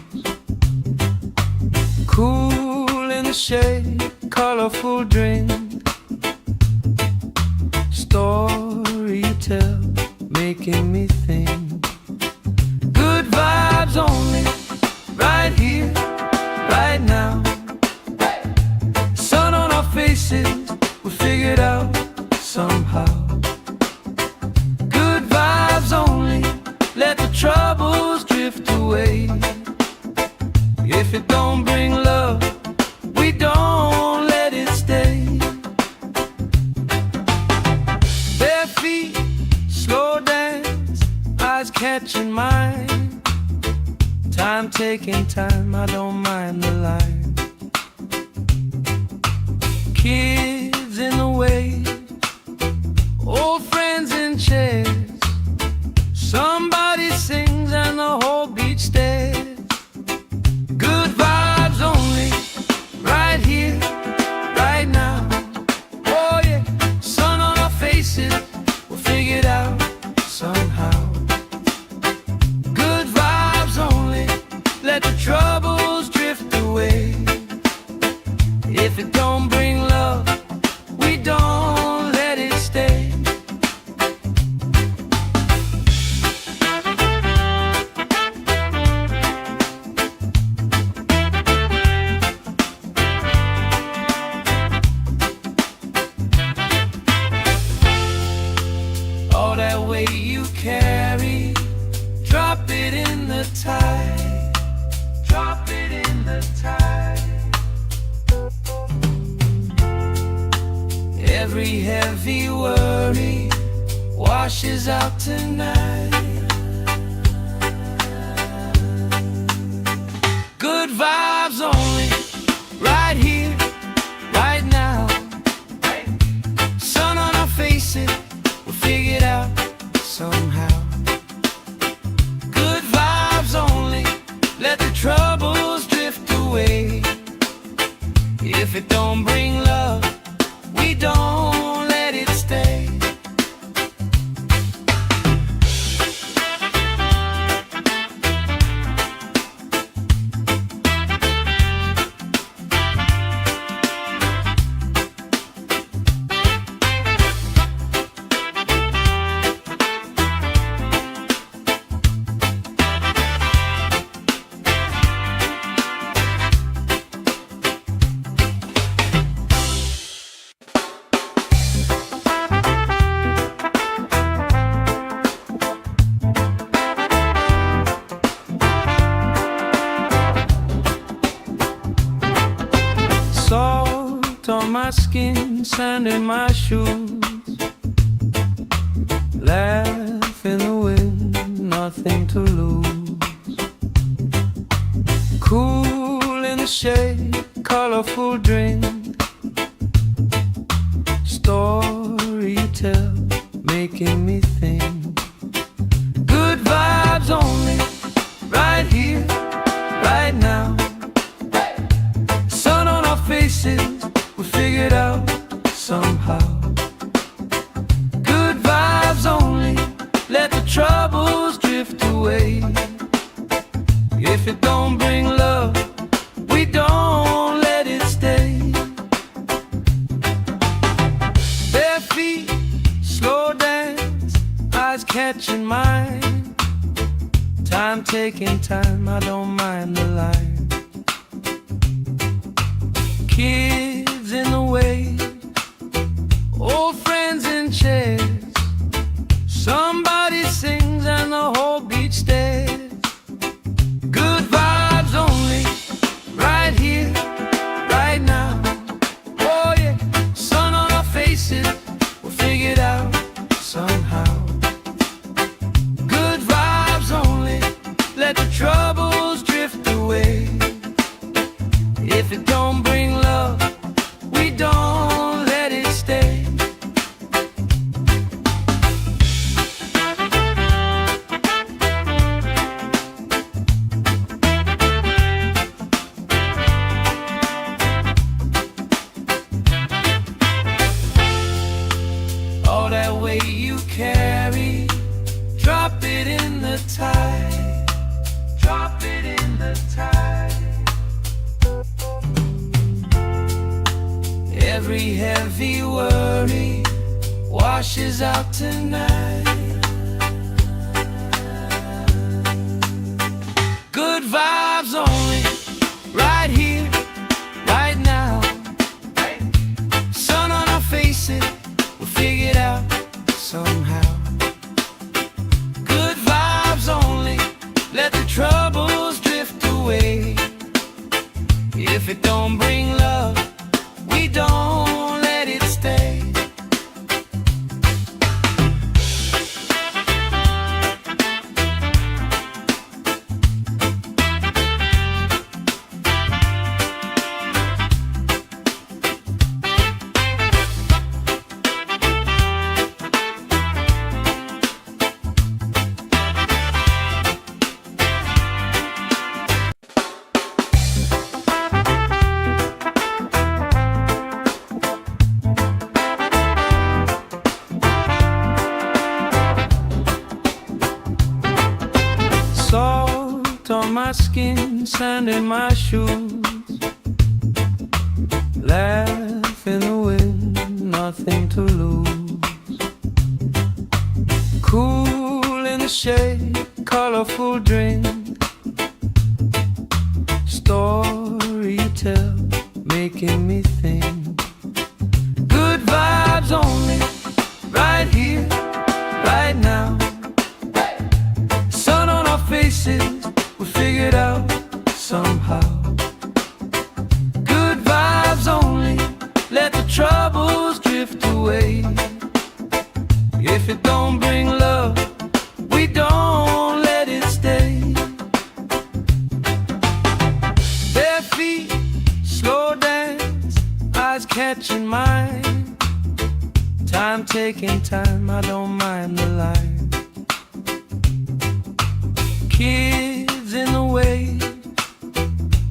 Cool in the shade, colorful drink. Story you tell, making me think. Good vibes only, right here, right now. Sun on our faces, we figured out somehow. Good vibes only, let the troubles drift away. If it don't bring love, we don't let it stay. Bare feet, slow dance, eyes catching mine. Time taking time, I don't mind the line. Kids in the way, old friends in chairs. Somebody sings and the whole beach stares. Good vibes only, right here, right now. Oh yeah, sun on our faces, we'll figure it out somehow. Good vibes only, let the troubles drift away. If it don't bring love, we don't let it stay. Every heavy worry washes out tonight. Good vibes only, right here, right now. Sun on our faces, we'll figure it out somehow. Good vibes only, let the troubles drift away. If it don't bring love, we don't let it stay. Salt on my skin, sand in my shoes. Laugh in the wind, nothing to lose. Cool in the shade, colorful drink. Story you tell, making me think. Good vibes only, right here, right now. Sun on our faces, we figured out somehow. Good vibes only, let the troubles drift away. If it don't bring love, we don't let it stay. Bare feet, slow dance, eyes catching mine. Time taking time, I don't mind the line. Kids in the way, old friends in chairs. Somebody sings and the whole beach stares. Good vibes only, right here, right now. Oh yeah, sun on our faces, we'll figure it out somehow. Good vibes only, let the troubles drift away. If it don't bring love, we don't let it stay. All that weight you carry, drop it in the tide. Drop it in the tide. Every heavy worry washes out tonight. Good vibes only, right here, right now. Sun on our faces, we'll figure it out somehow. Good vibes only, let the troubles drift away. If it don't bring love, we don't let it stay. Salt on my skin, sand in my shoes. Laugh in the wind, nothing to lose. Cool in the shade, colorful drink. Story you tell, making me think. Good vibes only, right here, right now. Sun on our faces, we figured out somehow. Good vibes only, let the troubles drift away. it don't bring love, we don't let it stay. Bare feet, slow dance, eyes catching mine. Time taking time, I don't mind the line. Kids in the way,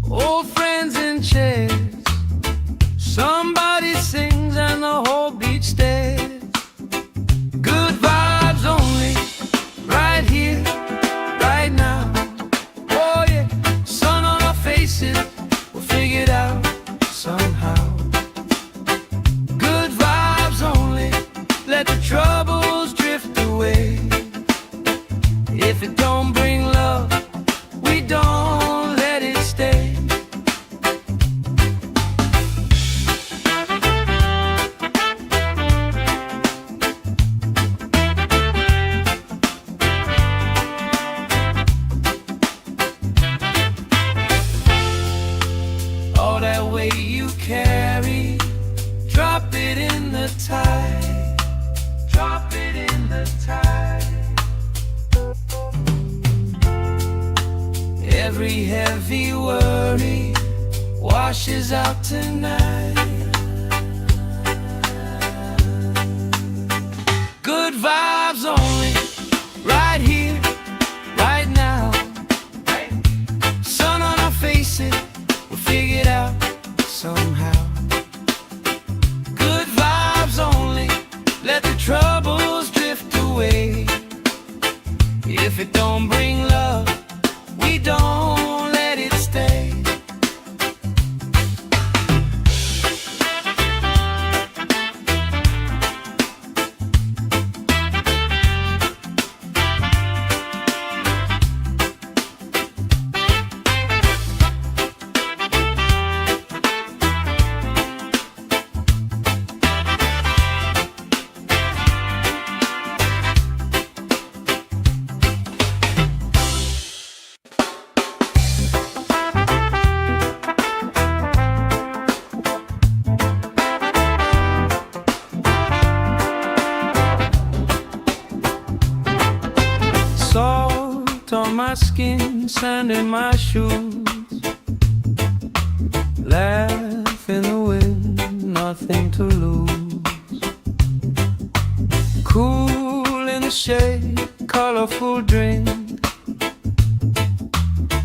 old friends in chairs. Somebody sings and the whole beach stares. Good vibes only, right here, right now. Oh yeah, sun on our faces, we'll figure it out somehow. Good vibes only, let the troubles drift away. If it don't bring love, we don't let it stay. All that weight you carry, drop it in the tide. Drop it in the tide. Every heavy worry washes out tonight. Good vibes only, right here, right now. Sun on our faces, we'll figure it out somehow. Good vibes only, let the troubles drift away. If it don't bring love, we don't let it stay. Salt on my skin, sand in my shoes. Laugh in the wind, nothing to lose. Cool in the shade, colorful drink.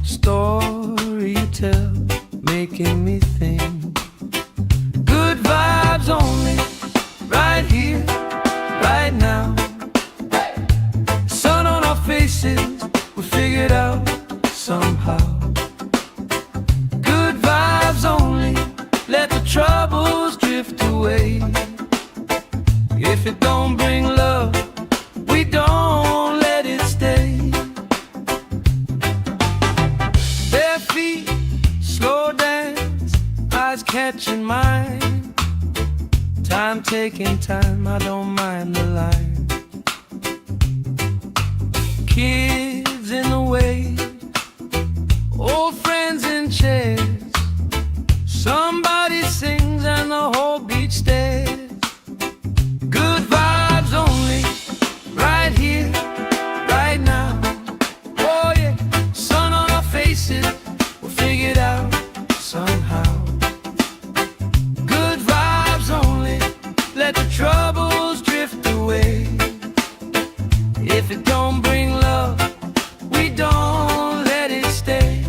Story you tell, making me think. Good vibes only, right here, right now. Sun on our faces, we figure it out somehow. Good vibes only, let the troubles drift away. If it don't bring love, we don't let it stay. Bare feet, slow dance, eyes catching mine. Time taking time, I don't mind the line. Kids in the way, old friends in chairs. Somebody sings and the whole beach stares. Good vibes only, right here, right now. Oh yeah, sun on our faces, we'll figure it out somehow. Good vibes only, let the troubles drift away. If it don't bring love, we don't let it stay.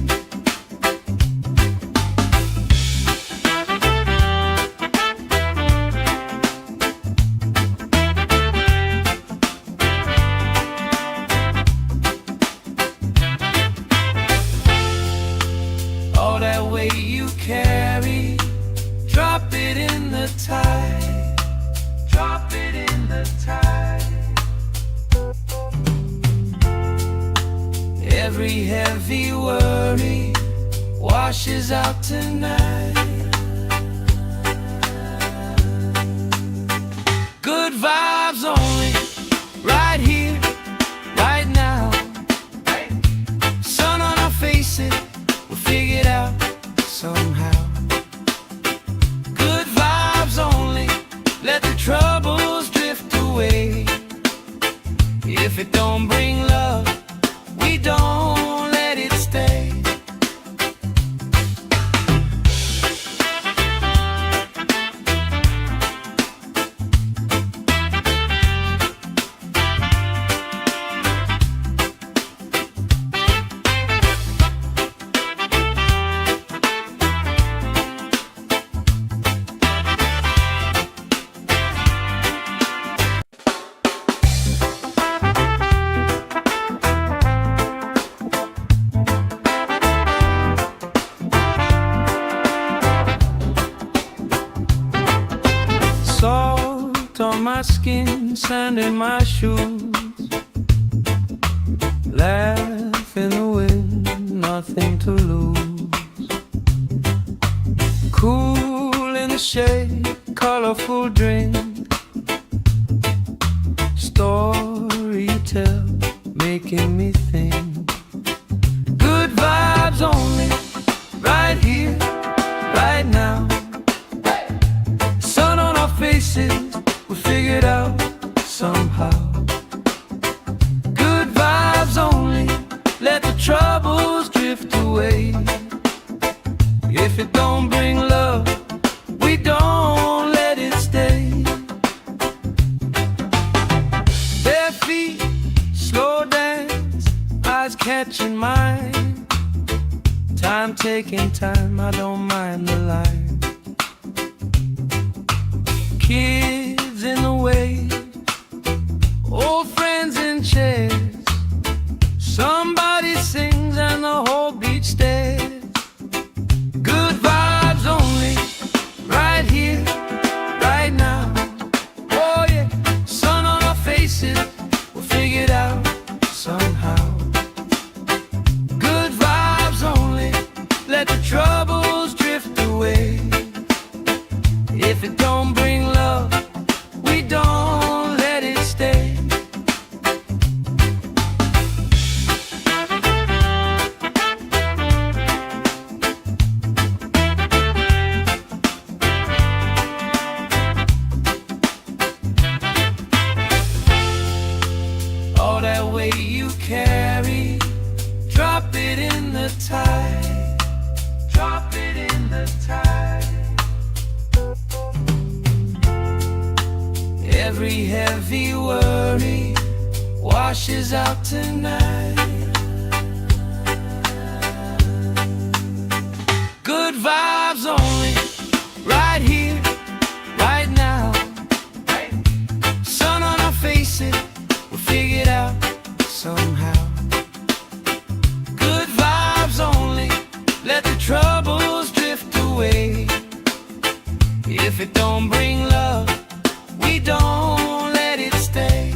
All that weight you carry, drop it in the tide. Drop it in the tide. Every heavy worry washes out tonight. Good vibes only, right here, right now. Sun on our faces, we'll figure it out somehow. Good vibes only, let the troubles drift away. If it don't bring love, we don't let it stay. Salt on my skin, sand in my shoes, laugh in the wind, nothing to lose. Cool in the shade, colorful drink, story you tell, making me think. Good vibes only, right here, right now. Sun on our faces, we figured out somehow. Good vibes only, let the troubles drift away. If it don't bring love, we don't let it stay. Bare feet, slow dance, eyes catching mine. Time taking time, I don't mind the line. Kids in the way, old friends in chairs. Somebody sings and the whole beach stares. Good vibes only, right here, right now. Oh yeah, sun on our faces, we'll figure it out somehow. Good vibes only, let the troubles drift away. If it don't bring love, we don't let it stay. All that weight you carry, drop it in the tide. Drop it in the tide. Every heavy worry washes out tonight. Good vibes only, right here, right now. Sun on our faces, we'll figure it out somehow. Good vibes only, let the troubles drift away. If it don't bring love, we don't let it stay.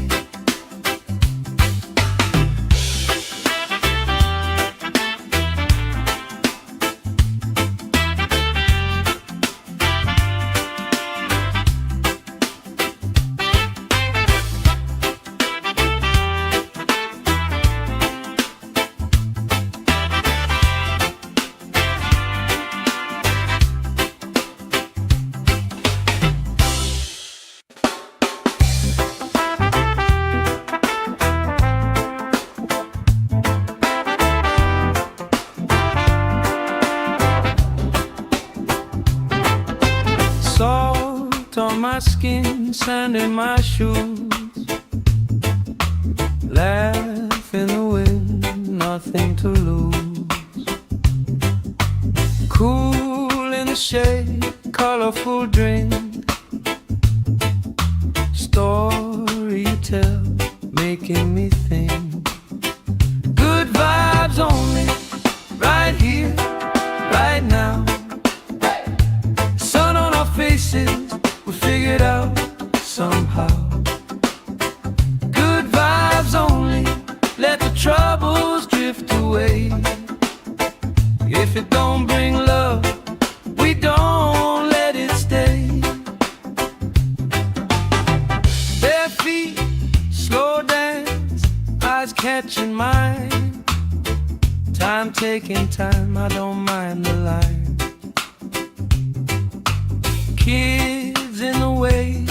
Salt on my skin, sand in my shoes, laugh in the wind, nothing to lose. Cool in the shade, colorful drink, story you tell, making me think. Good vibes only, right here, right now. Sun on our faces, we figured out somehow. Good vibes only, let the troubles drift away. If it don't bring love, we don't let it stay. Bare feet, slow dance, eyes catching mine. Time taking time, I don't mind the line. Kids in the way,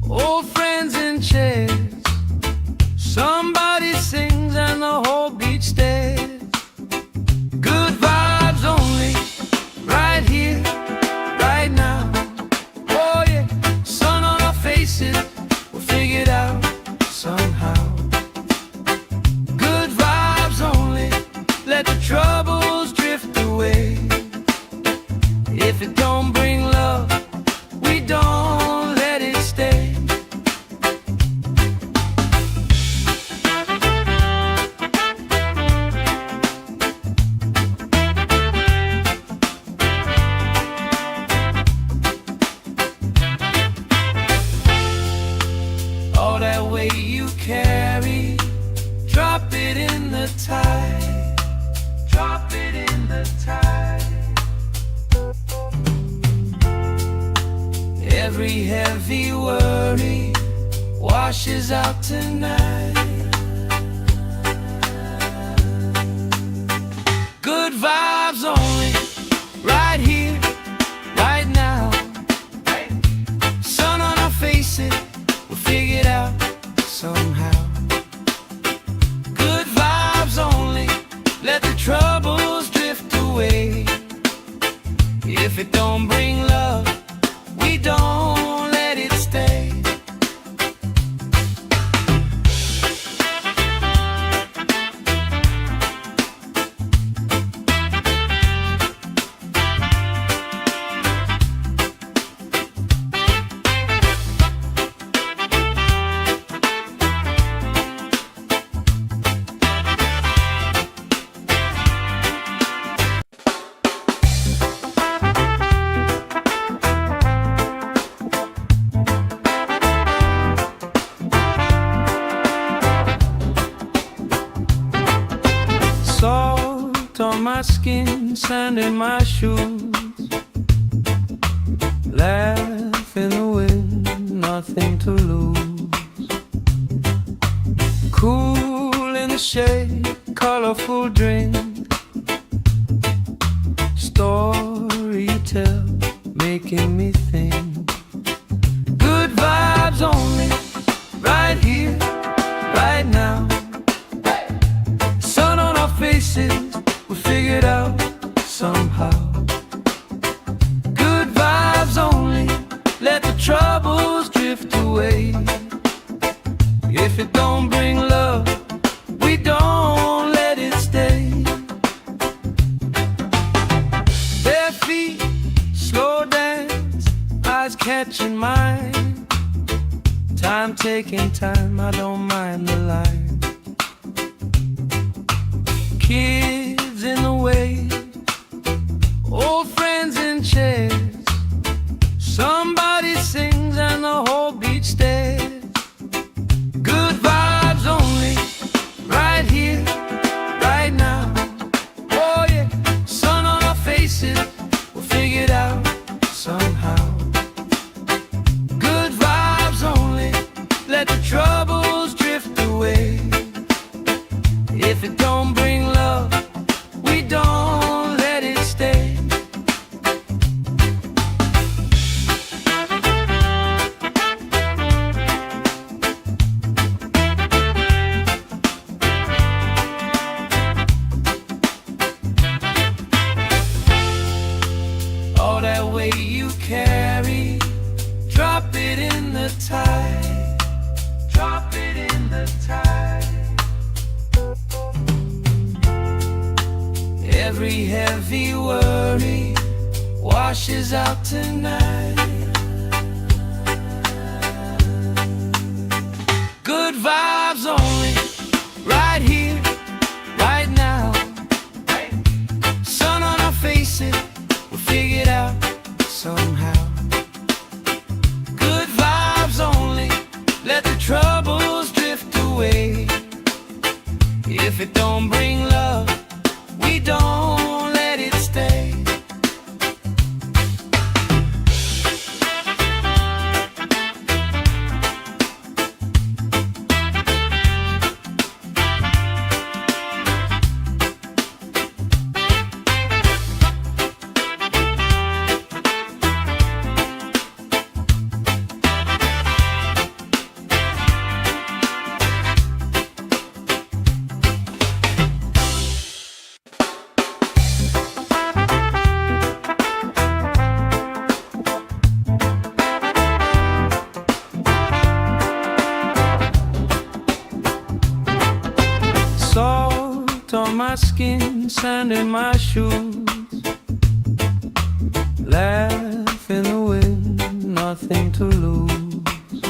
old friends in chairs. If it don't bring love, we don't let it stay. All that weight you carry, drop it in the tide. Drop it in the tide. Every heavy worry washes out tonight. Good vibes only, right here, right now. Sun on our faces, we'll figure it out somehow. Good vibes only, let the troubles drift away. If it don't bring love, we don't let it stay. Salt on my skin, sand in my shoes. Laugh in the wind, nothing to lose. Cool in the shade, colorful drink. Story you tell, making me think. Good vibes only, right here, right now. Sun on our faces, we figured out somehow. Good vibes only, let the troubles drift away. If it don't bring love, we don't let it stay. Bare feet, slow dance, eyes catching mine. Time taking time, I don't mind the line. Kids in the way, old friends in chairs. Somebody sings and the whole beach stares. Good vibes only, right here, right now. Oh yeah, sun on our faces, we'll figure it out somehow. Good vibes only, let the troubles drift away. If it don't bring love, we don't let it stay. All that weight you carry, drop it in the tide. Drop it in the tide. Every heavy worry washes out tonight. Good vibes only, right here, right now. Sun on our faces, we'll figure it out somehow. Good vibes only, let the troubles drift away. If it don't bring love, we don't let it stay. Salt on my skin, sand in my shoes. Laugh in the wind, nothing to lose.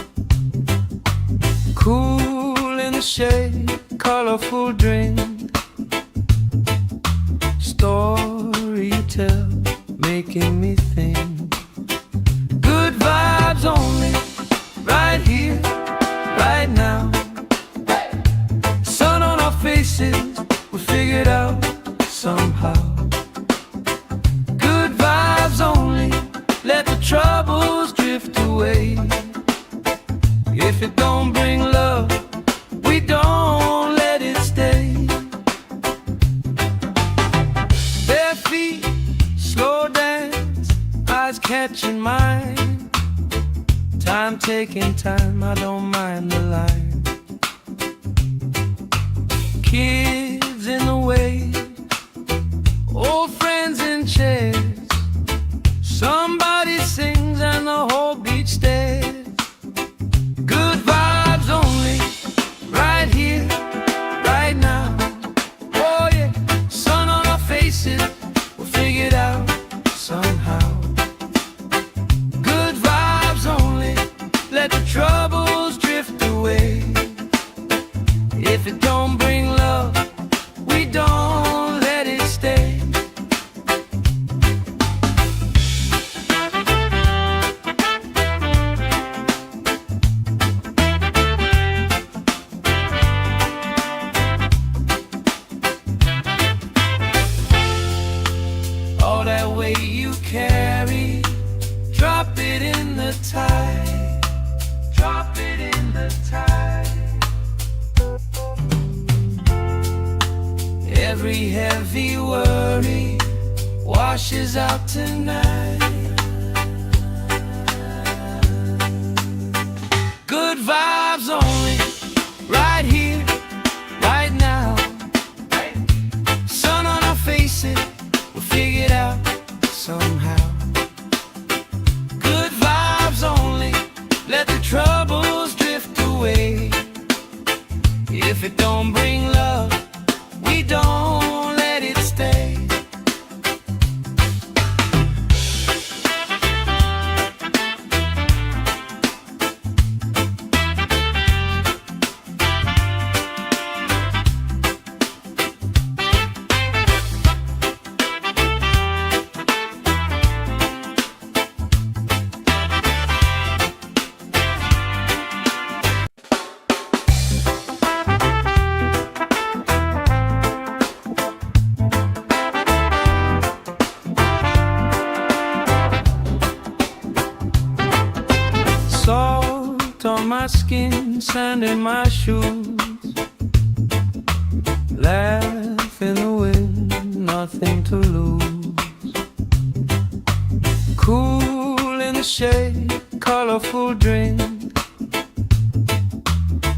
Cool in the shade, colorful drink. Story you tell, making me think. Good vibes only, right here, right now. Sun on our faces, we figured out somehow. Good vibes only, let the troubles drift away. If it don't bring love, we don't let it stay. Bare feet, slow dance, eyes catching mine. Time taking time, I don't mind the line. Kids in the way, old friends in chairs. Somebody sings and the whole beach stares. Good vibes only, right here, right now. Oh yeah, sun on our faces, we'll figure it out somehow. Good vibes only, let the troubles drift away. If it don't bring love, we don't let it stay. All that weight you carry, drop it in the tide. Drop it in the tide. Every heavy worry washes out tonight. Good vibes only, right here, right now. Sun on our faces, we'll figure it out somehow. Good vibes only, let the troubles drift away. If it don't bring love, we don't let it stay. Salt on my skin, sand in my shoes. Laugh in the wind, nothing to lose. Cool in the shade, colorful drink.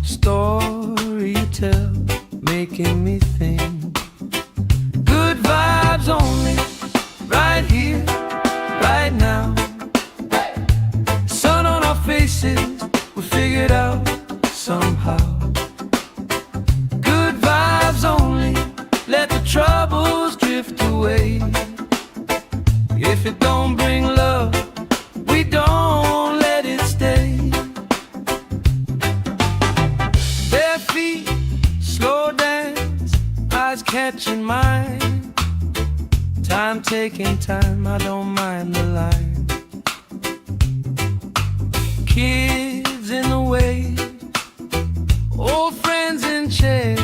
Story you tell, making me think. Good vibes only, right here, right now. Sun on our faces, we figured out somehow. Good vibes only, let the troubles drift away. If it don't bring love, we don't let it stay. Bare feet, slow dance, eyes catching mine. Time taking time, I don't mind the line. Kids in the way, old friends in chairs.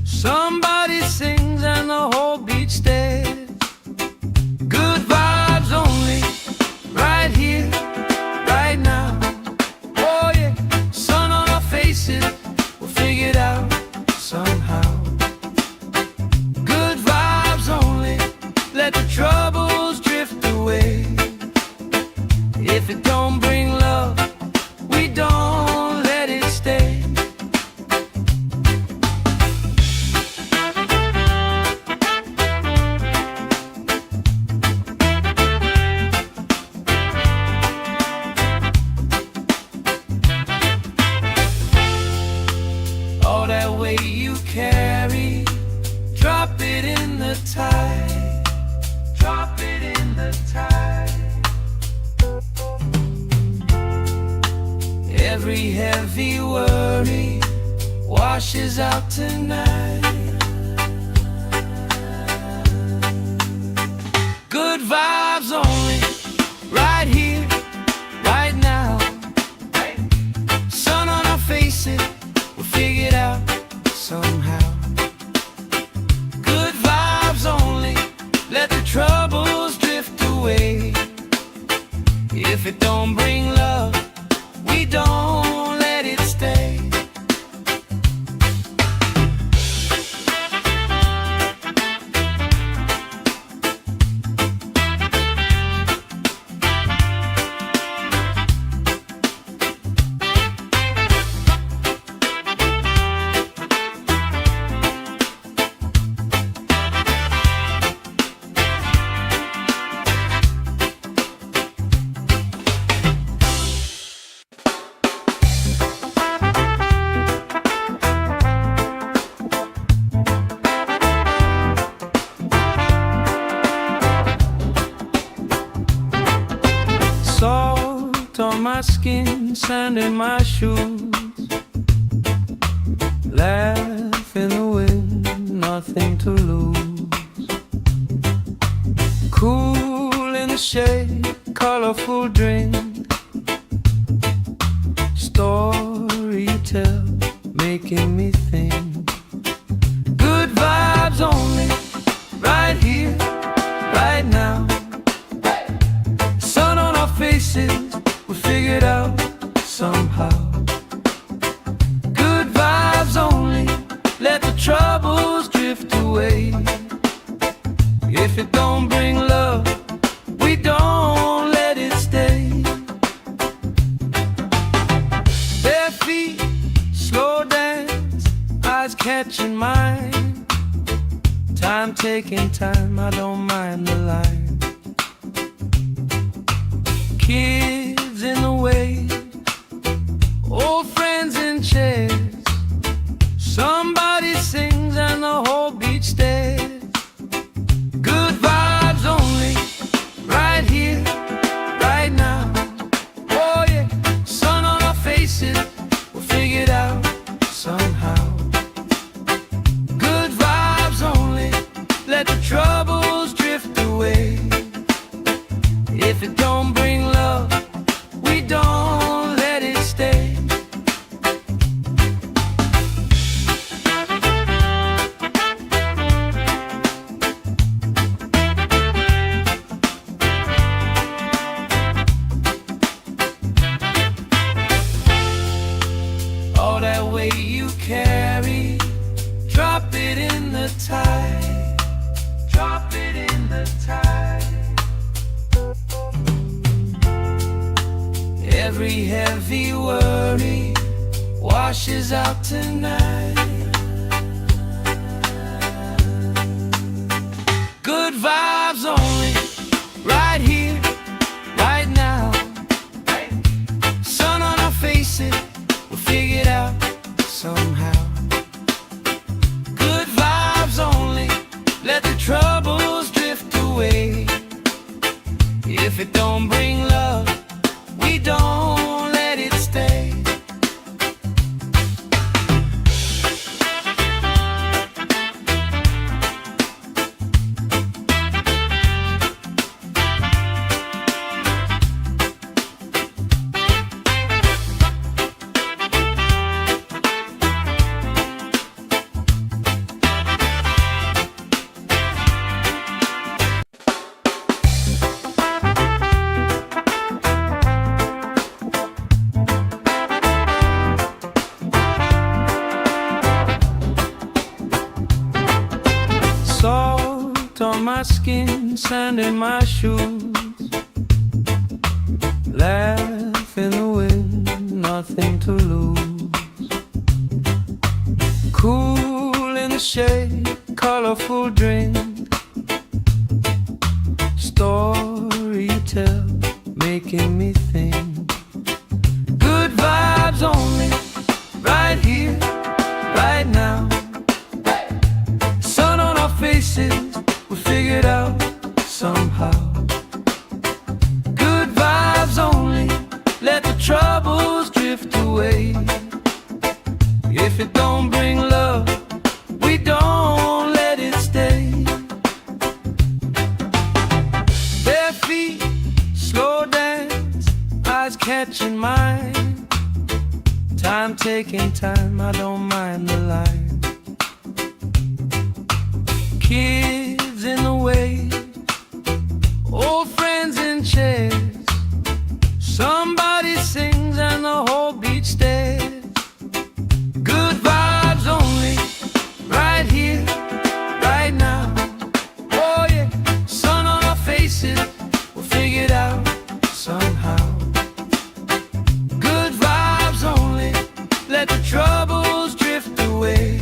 Somebody sings and the whole beach stares. Good vibes only, right here, right now. Oh yeah, sun on our faces, we'll figure it out somehow. Good vibes only, let the troubles drift away. Every heavy worry washes out tonight. Good vibes only, right here, right now. Sun on our faces, we'll figure it out somehow. Good vibes only, let the troubles drift away. If it don't bring love, we don't let it stay. Salt on my skin, sand in my shoes. Laugh in the wind, nothing to lose. Cool in the shade, colorful drink. Story you tell, making me think. Good vibes only, right here, right now. Sun on our faces, we figured out somehow. Good vibes only, let the troubles drift away. If it don't bring love, we don't let it stay. Bare feet, slow dance, eyes catching mine. Time taking time, I don't mind the line. Kids in the way, old friends in chairs. Somebody sings and the whole beach stares. Good vibes only, right here, right now. Oh yeah, sun on our faces, we'll figure it out somehow. Good vibes only, let the troubles drift away. If it don't bring love, we don't let it stay. All that weight you carry, drop it in the tide. Drop it in the tide. Every heavy worry washes out tonight. Good vibes only, right here, right now. Sun on our faces, we'll figure it out somehow. Good vibes only, let the troubles drift away. If it don't bring love, we don't let it stay. Salt on my skin, sand in my shoes. Laugh in the wind, nothing to lose. Cool in the shade, colorful drink. Story you tell, making me think. Good vibes only, right here, right now. Sun on our faces, we figured out somehow. Good vibes only, let the troubles drift away. catching mine. Time taking time, I don't mind the line. Kids in the wave, old friends in chairs. Somebody sings and the whole beach stares. Good vibes only, right here, right now. Oh yeah, sun on our faces, we'll figure it out somehow. Good vibes only, let the troubles drift away.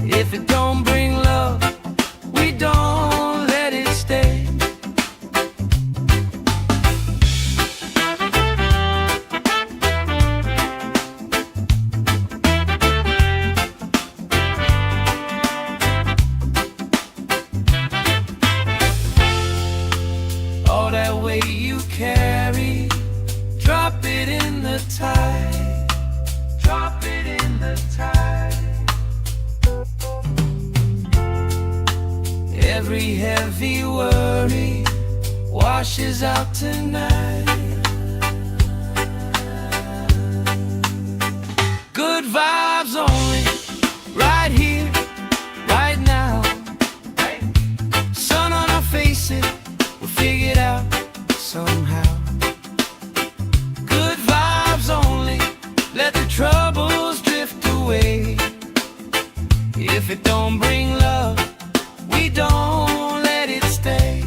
If it don't bring love, we don't let it stay. All that weight you carry, drop it in the tide. Drop it in the tide. Every heavy worry washes out tonight. Good vibes only, right here, right now. Sun on our faces, we'll figure it out somehow. Good vibes only, let the troubles drift away. If it don't bring love, we don't let it stay.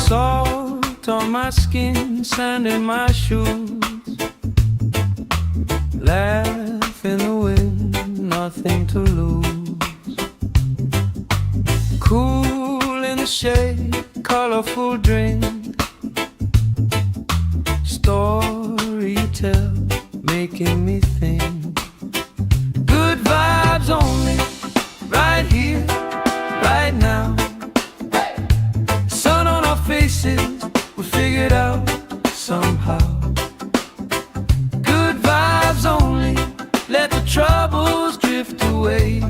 Salt on my skin, sand in my shoes. Laugh in the wind, nothing to lose. Cool in the shade, colorful drink. Story you tell, making me think. Good vibes only, right here, right now. Sun on our faces, we figure it out somehow. Good vibes only, let the troubles drift away.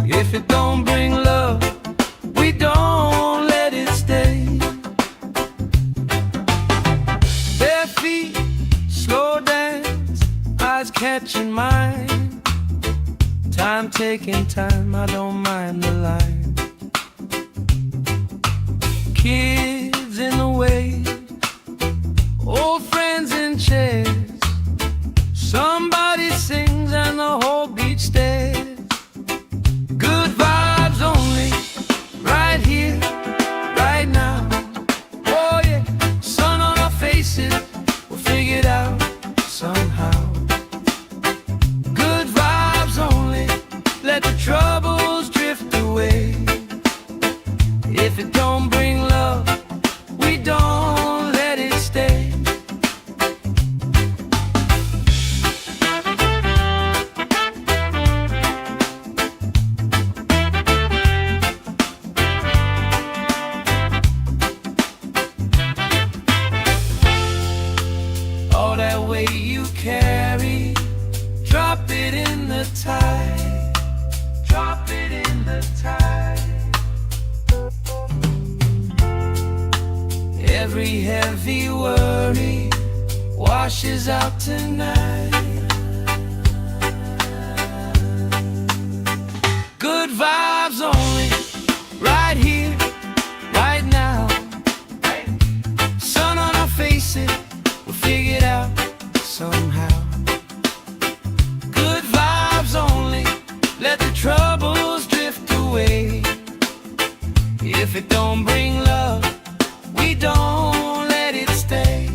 If it don't bring love, we don't let it stay. Bare feet, slow dance, eyes catching mine. Time taking time, I don't mind the line. Kids in the wave, old friends in chairs. Somebody sings and the whole beach stares. Good vibes only, right here, right now. Oh yeah, sun on our faces, we'll figure it out somehow. Good vibes only, let the troubles drift away. If it don't bring love, we don't let it stay. All that weight you carry, drop it in the tide. Drop it in the tide. Every heavy worry washes out tonight. Good vibes only, right here, right now. Sun on our faces, we'll figure it out somehow. Good vibes only, let the troubles drift away. If it don't bring love, we don't let it stay.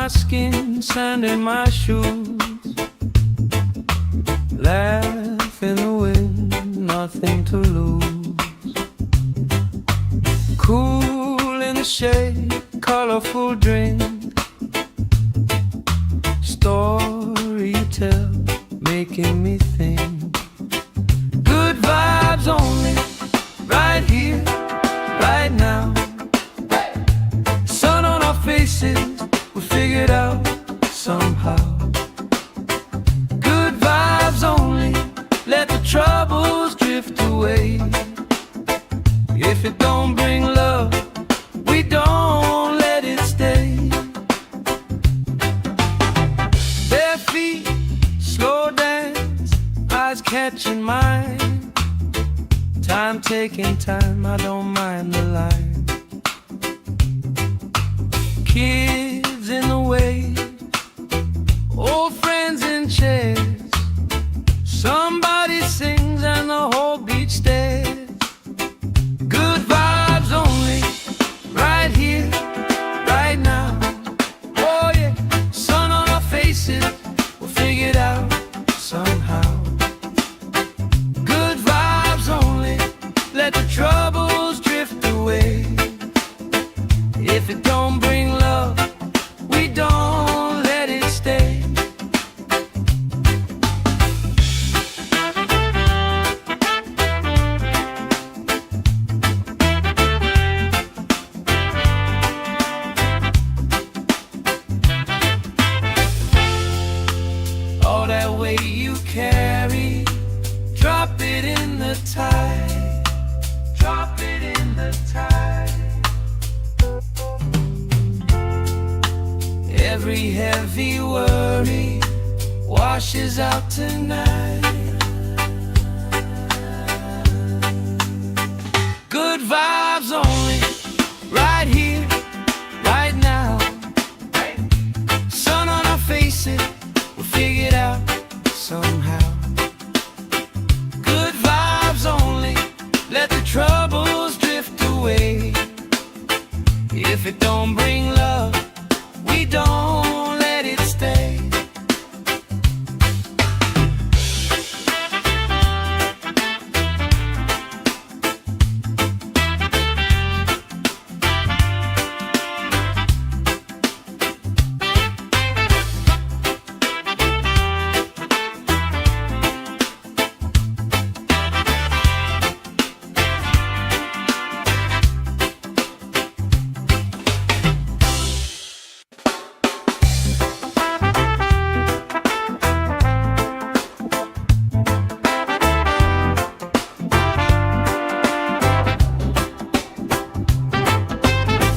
my skin, sand in my shoes. Laugh in the wind, nothing to lose. Cool in the shade, colorful drink. Story you tell, making me think. Good vibes only, right here, right now. Sun on our faces, we figured out somehow. Good vibes only, let the troubles drift away. If it don't bring love, we don't let it stay. Bare feet, slow dance, eyes catching mine. Time taking time, I don't mind the line. Kids in the way, old friends in chairs. Somebody sings and the whole beach stares. Good vibes only, right here, right now. Oh yeah, sun on our faces, we'll figure it out somehow. Good vibes only, let the troubles drift away. If it don't bring love, we don't let it stay. All that weight you carry, drop it in the tide. Drop it in the tide. Every heavy worry washes out tonight. Good vibes only, right here, right now. Sun on our faces, we'll figure it out somehow. Good vibes only, let the troubles drift away. If it don't bring love, we don't let it stay.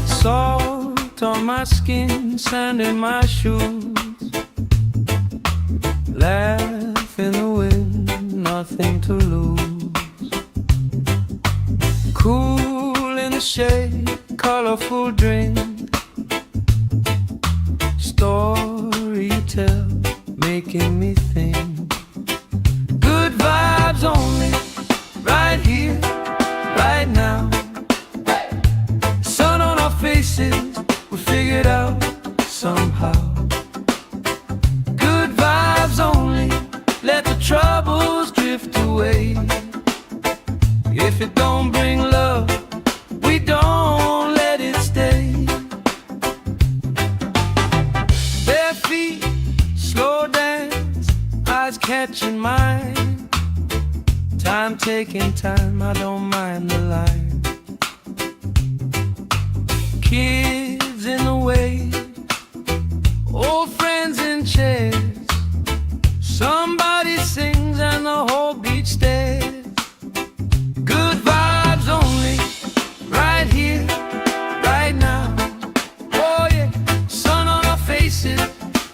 Salt on my skin, sand in my shoes. Laugh in the wind, nothing to lose. Cool in the shade, colorful drink. Story you tell, making me think. Good vibes only, right here, right now. Sun on our faces, we figured out somehow. Good vibes only, let the troubles drift away. If it don't bring love, we don't let it stay. Bare feet, slow dance, eyes catching mine. Time taking time, I don't mind the line. Kids in the way, old friends in chairs. Somebody sings and the whole beach stares. Good vibes only, right here, right now. Oh yeah, sun on our faces,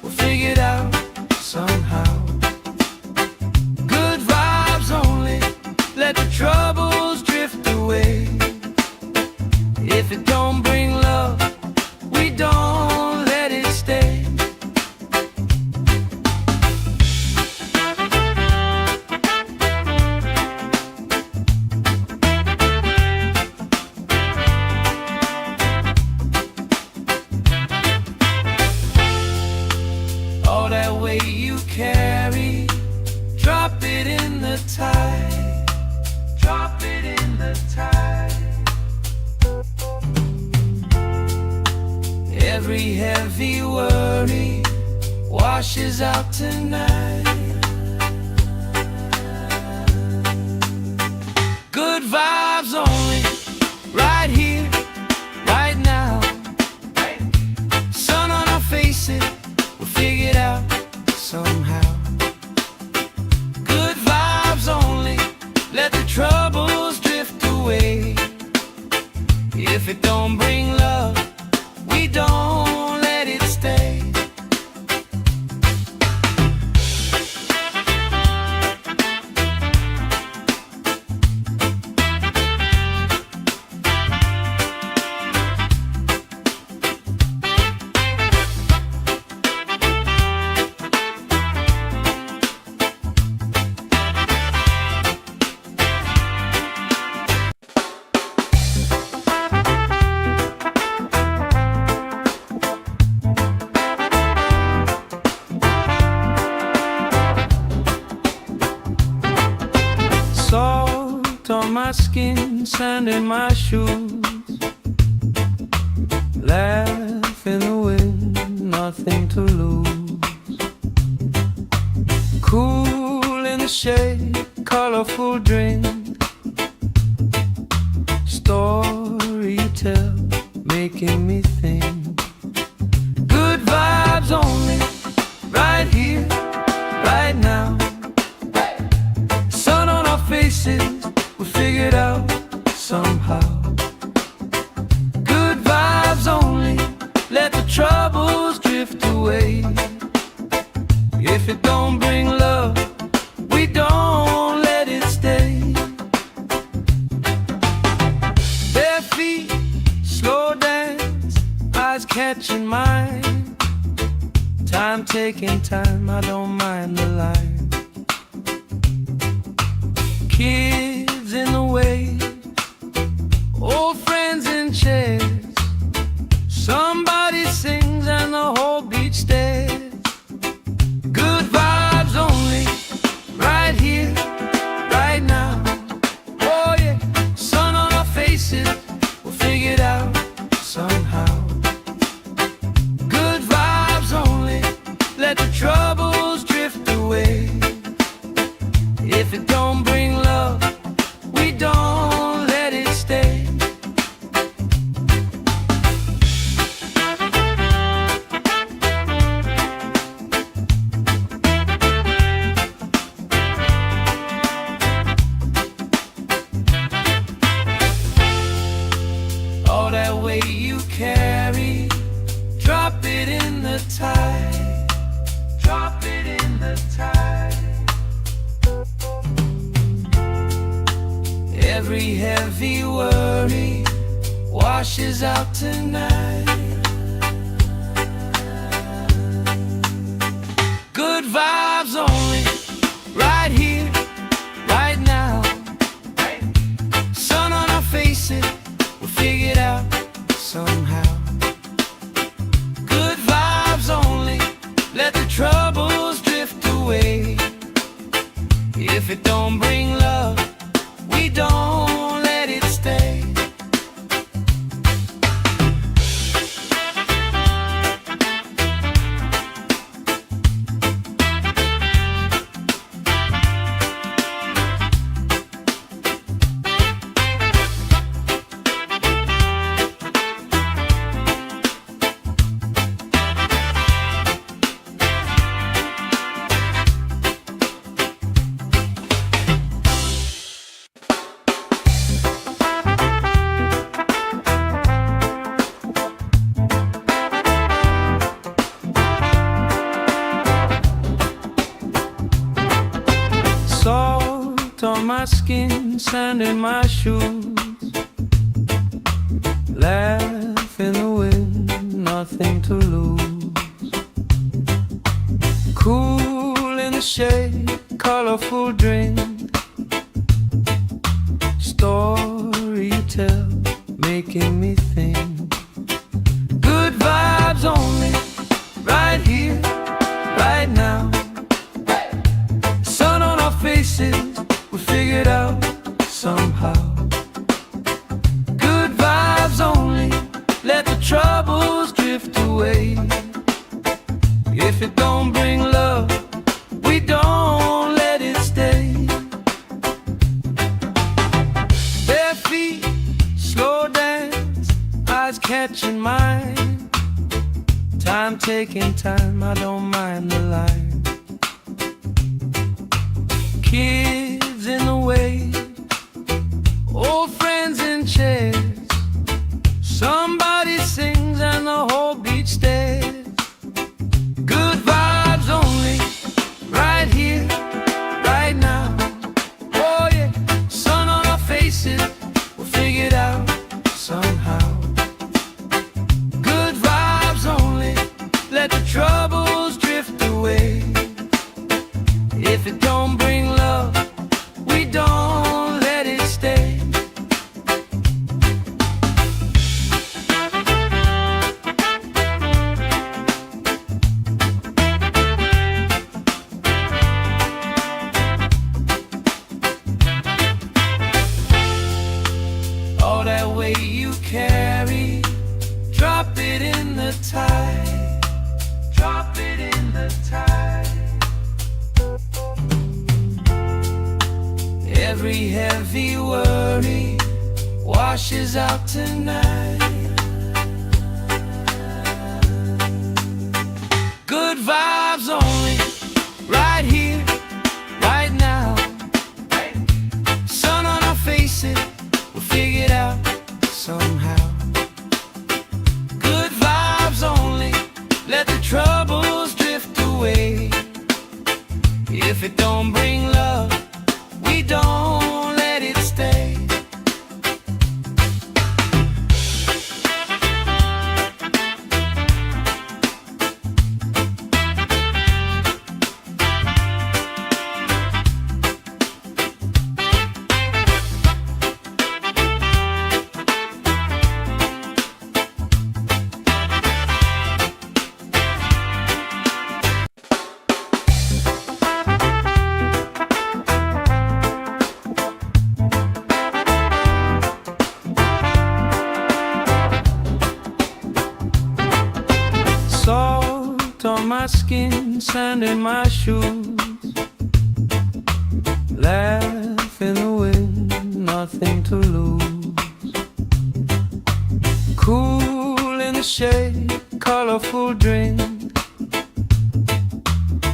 we'll figure it out somehow. Good vibes only, let the troubles drift away. If it don't bring love, we don't let it stay. Every heavy worry washes out tonight. Good vibes only, right here, right now. Sun on our faces, we'll figure it out somehow. Good vibes only, let the troubles drift away. If it don't bring love, we don't let it stay. Salt on my skin, sand in my shoes. Laugh in the wind, nothing to lose. Cool in the shade, colorful drink. Story you tell, making me think. Good vibes only, right here, right now. Sun on our faces, we figured out somehow. Good vibes only, let the troubles drift away. If it don't bring love, we don't let it stay. Bare feet, slow dance, eyes catching mine. Time taking time, I don't mind the line. Kids in the wave, old friends in chairs. Somebody sings and the whole beach stares. Good vibes only, right here, right now. Oh yeah, sun on our faces, we'll figure it out somehow. Good vibes only, let the troubles drift away. If it don't bring love, we don't let it stay. All that weight you carry, drop it in the tide. Drop it in the tide. Every heavy worry washes out tonight. Good vibes only, right here, right now. Sun on our faces, we'll figure it out somehow. Good vibes only, let the troubles drift away. If it don't bring love, we don't let it stay. Salt on my skin, sand in my shoes. Laugh in the wind, nothing to lose. Cool in the shade, colorful drink. Story you tell, making me think. Good vibes only, right here, right now. Sun on our faces, we figured out somehow. Good vibes only, let the troubles drift away. away. If it don't bring love, we don't let it stay. Bare feet, slow dance, eyes catching mine. Time taking time, I don't mind the line. Kids in the way, old friends in chairs. Somebody sings and the whole beach stares. Good vibes only, right here, right now. Oh yeah, sun on our faces, we'll figure it out somehow. Good vibes only, let the troubles drift away. If it don't bring love, we don't let it stay. All that weight you carry, drop it in the tide. Drop it in the tide. Every heavy worry washes out tonight. Good vibes only, right here, right now. Sun on our faces, we'll figure it out somehow. Good vibes only, let the troubles drift away. If it don't bring love, we don't let it stay. Salt on my skin, sand in my shoes. Laugh in the wind, nothing to lose. Cool in the shade, colorful drink.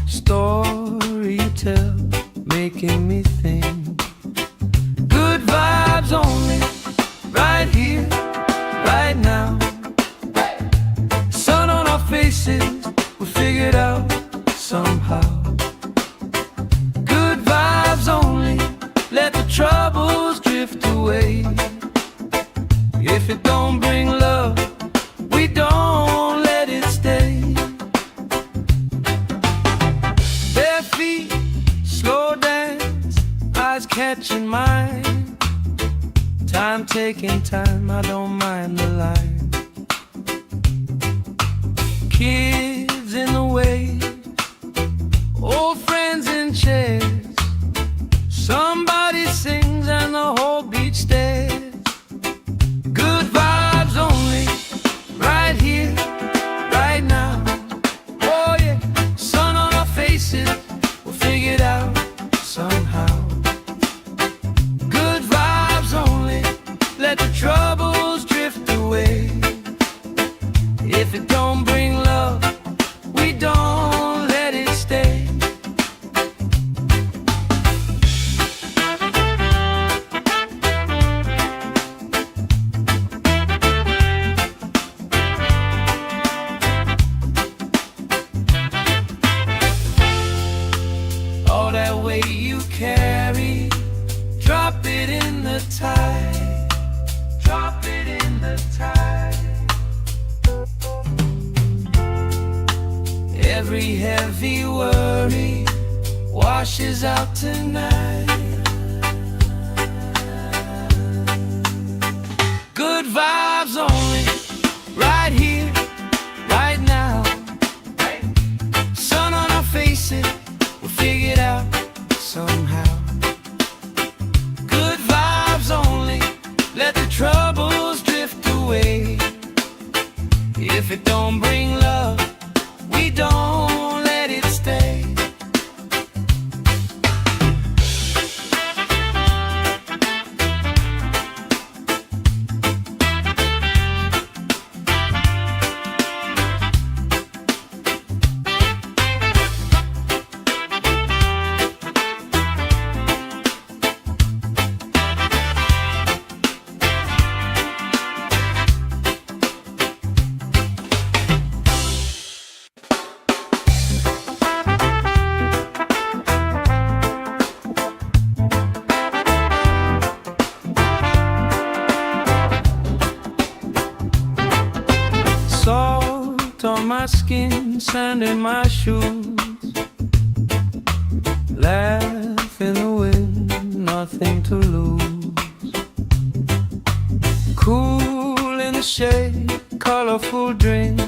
Story you tell, making me think. Good vibes only, right here, right now. Sun on our faces, we'll figure it out somehow. Good vibes only, let the troubles drift away. If it don't bring love, we don't let it stay. Bare feet, slow dance, eyes catching mine. Time taking time, I don't mind the line. Kids in the way, old friends in chairs. Somebody sings and the whole beach stares. Good vibes only, right here, right now. Oh yeah, sun on our faces, we'll figure it out somehow. Good vibes only, let the troubles drift away. If it don't bring love, we don't let it stay. All that weight you carry, drop it in the tide. Drop it in the tide. Every heavy worry washes out tonight. Good vibes only, right here, right now. Sun on our faces, we'll figure it out somehow. Good vibes only, let the troubles drift away. If it don't bring love, on my skin, sand in my shoes. Laugh in the wind, nothing to lose. Cool in the shade, colorful drink.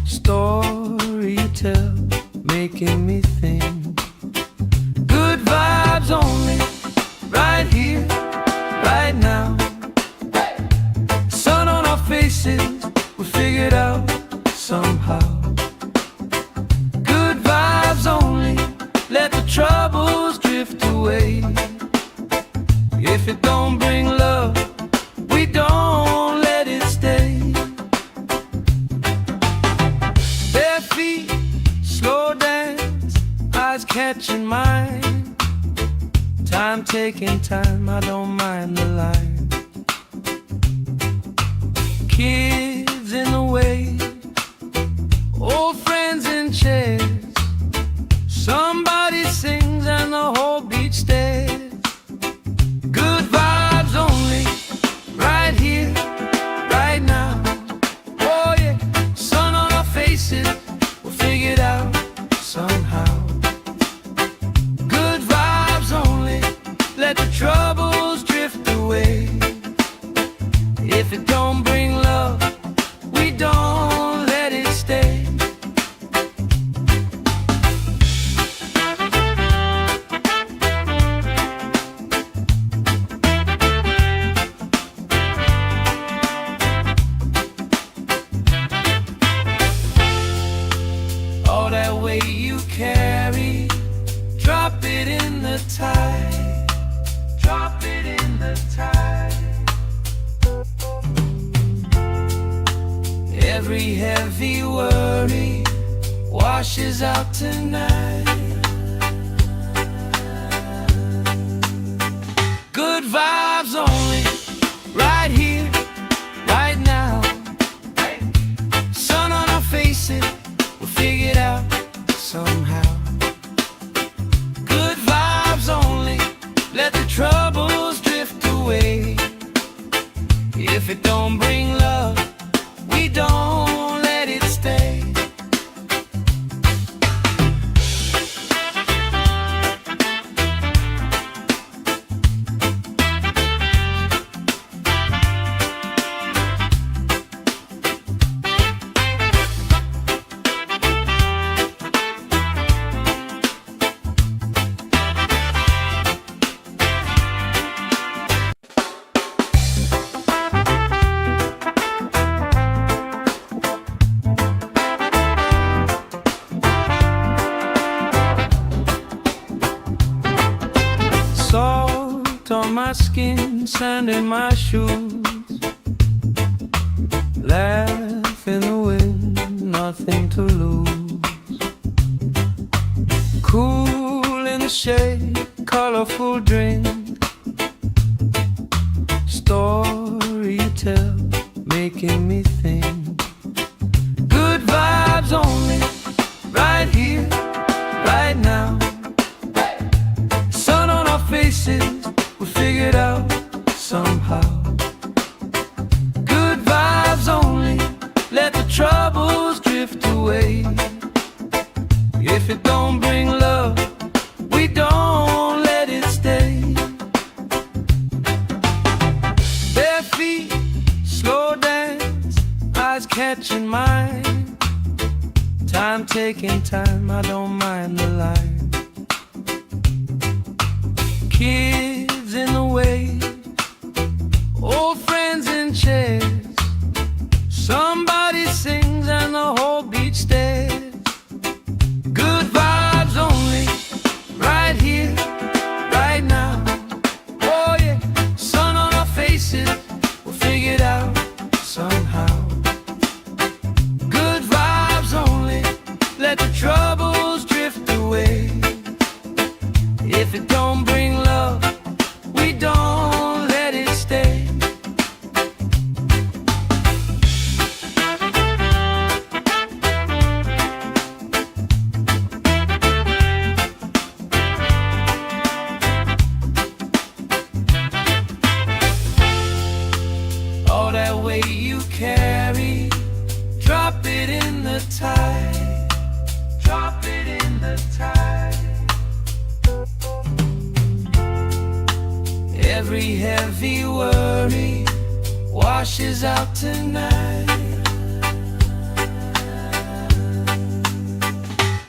Story you tell, making me think. Good vibes only, right here, right now. Sun on our faces, we figured out somehow. Good vibes only, let the troubles drift away. If it don't bring love, we don't let it stay. Bare feet, slow dance, eyes catching mine. Time taking time, I don't mind the line. Kids in the way, old friends in chairs. Somebody sings and the whole beach stares. Good vibes only, right here, right now. Oh yeah, sun on our faces, we'll figure it out somehow. Good vibes only, let the troubles drift away. If it don't bring love, we don't let it stay. All that weight you carry, drop it in the tide. Drop it in the tide. Every heavy worry washes out tonight. Good vibes only, right here, right now. Sun on our faces, we'll figure it out somehow. Good vibes only, let the troubles drift away. If it don't bring love, we don't let it stay. Salt on my skin, sand in my shoes. Laugh in the wind, nothing to lose. Cool in the shade, colorful drink. Story you tell, making me think. Good vibes only, right here, right now. Sun on our faces, we figured out somehow. Good vibes only, let the troubles drift away. If it don't bring love, we don't let it stay. Bare feet, slow dance, eyes catching mine. Time taking time, I don't mind the line. Kids in the way, old friends in chairs. Somebody sings and the whole beach stares. Good vibes only, right here, right now. Oh yeah, sun on our faces, we'll figure it out somehow. Good vibes only, let the troubles drift away. If it don't bring love, we don't let it stay. All that weight you carry, Drop it in the tide. Drop it in the tide. Every heavy worry washes out tonight.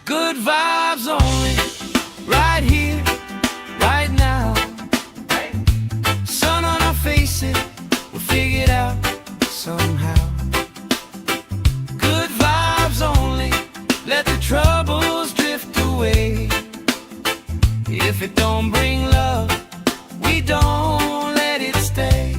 Good vibes only, right here, right now. Sun on our faces, we'll figure it out somehow. Good vibes only, let the troubles drift away. If it don't bring love, we don't let it stay.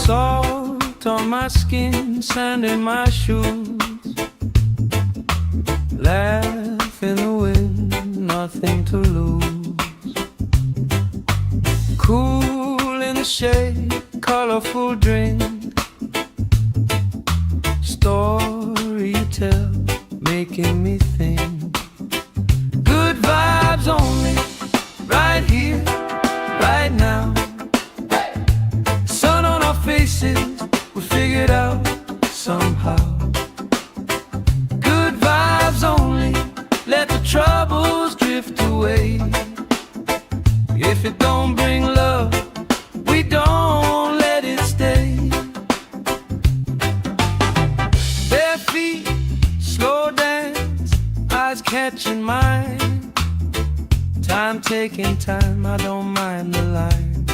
Salt on my skin, sand in my shoes. Laugh in the wind, nothing to lose. Cool in the shade, colorful drink. Story you tell, making me think. Good vibes only, right here, right now. Sun on our faces, we figured out somehow. Good vibes only, let the troubles drift away. If it don't bring love, we don't let it stay. Bare feet, slow dance, eyes catching mine. Time taking time, I don't mind the line.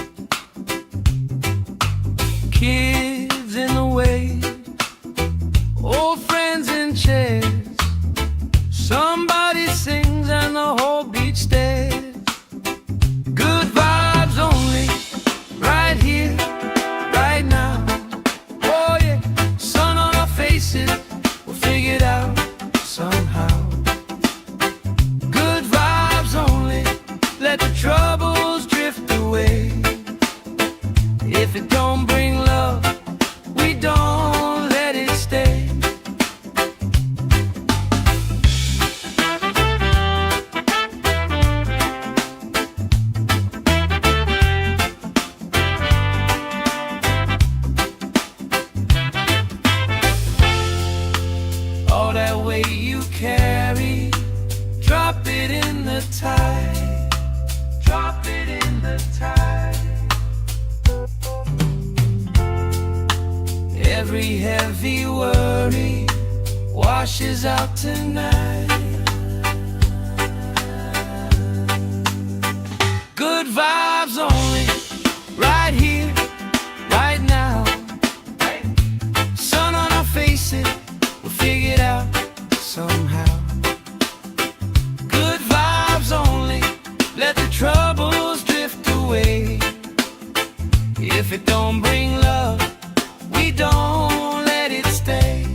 Kids in the way, old friends in chairs. Somebody sings and the whole beach stares. Good vibes only, right here, right now. Oh yeah, sun on our faces, we'll figure it out somehow. Good vibes only, let the troubles drift away. If it don't bring love, we don't let it stay. All that weight you carry, drop it in the tide. Drop it in the tide. Every heavy worry washes out tonight. Good vibes only, right here, right now. Sun on our faces, we'll figure it out somehow. Good vibes only, let the troubles drift away. If it don't bring love, we don't let it stay.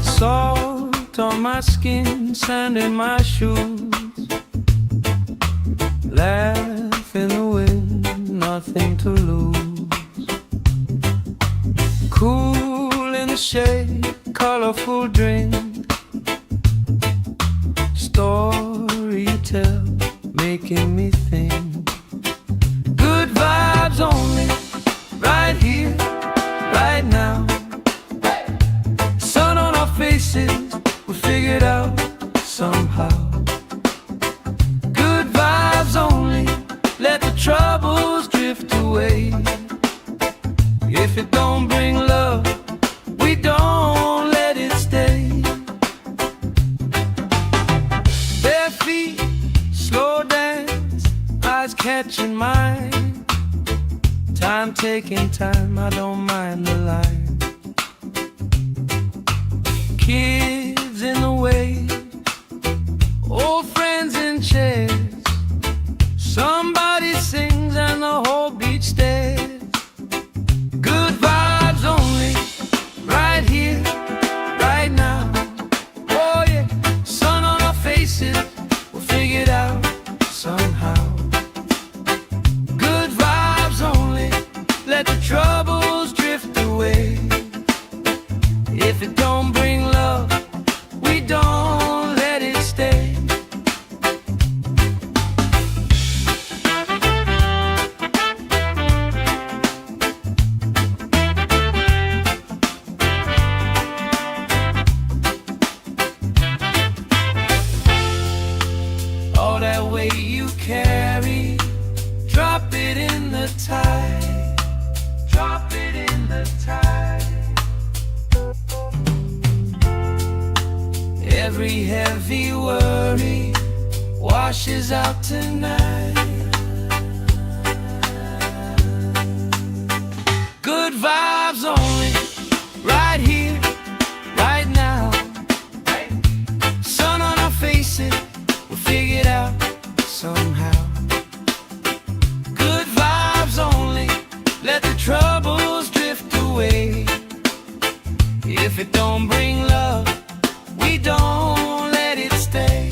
Salt on my skin, sand in my shoes. Laugh in the wind, nothing to lose. Cool in the shade, colorful drink. Story you tell, making me think. Good vibes only, right here, right now. Sun on our don't bring love, we don't let it stay. Bare feet, slow dance, eyes catching mine. Time taking time, I don't mind the line. Kids in the way, old friends in chairs. Somebody sings and the whole beach stares. Good vibes only, right here, right now. Oh yeah, sun on our faces, we'll figure it out somehow. Good vibes only, let the troubles drift away. If it don't bring love, we don't let it stay. All that weight you carry, drop it in the tide. Drop it in the tide. Every heavy worry washes out tonight. Good vibes only, right here, right now. Sun on our faces, we'll figure it out somehow. Good vibes only, let the troubles drift away. If it don't bring love, we don't let it stay.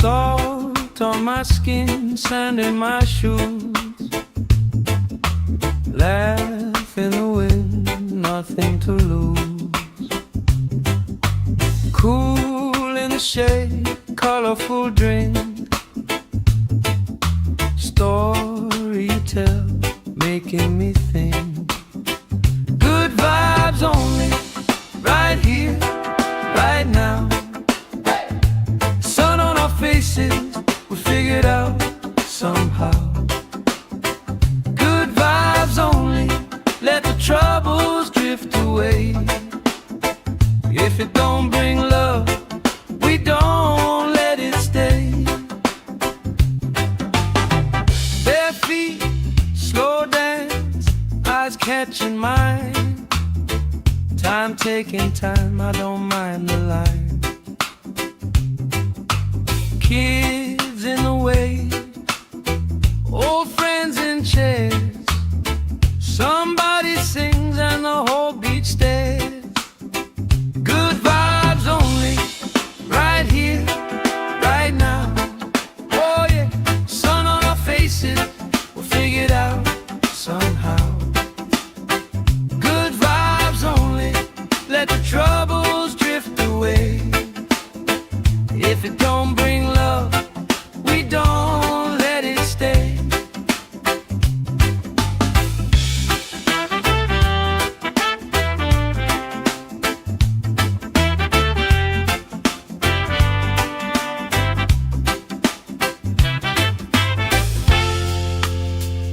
Salt on my skin, sand in my shoes. Laugh in the wind, nothing to lose. Cool in the shade, colorful drink. Story you tell, making me think. Good vibes only, right here, right now. Sun on our faces, we figure it out somehow. Good vibes only, let the troubles drift away. If it don't bring love, we don't let it stay. Bare feet, slow dance, eyes catching mine. Time taking time, I don't mind the line. Kids in the way, old friends in chairs. Somebody sings and the whole beach stares. Good vibes only, right here, right now. Oh yeah, sun on our faces, we'll figure it out somehow. Good vibes only, let the troubles drift away. If it don't bring love, we don't let it stay.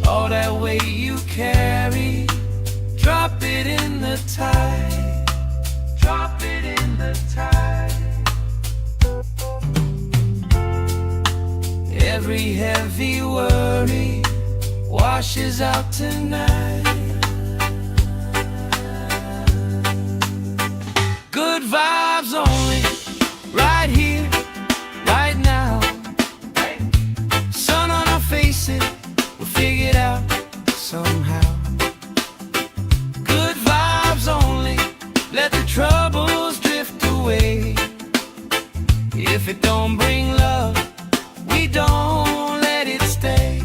All that weight you carry, drop it in the tide. Drop it in the tide. Every heavy worry washes out tonight. Good vibes only, right here, right now. Sun on our faces, we'll figure it out somehow. Good vibes only, let the troubles drift away. If it don't bring love, we don't let it stay.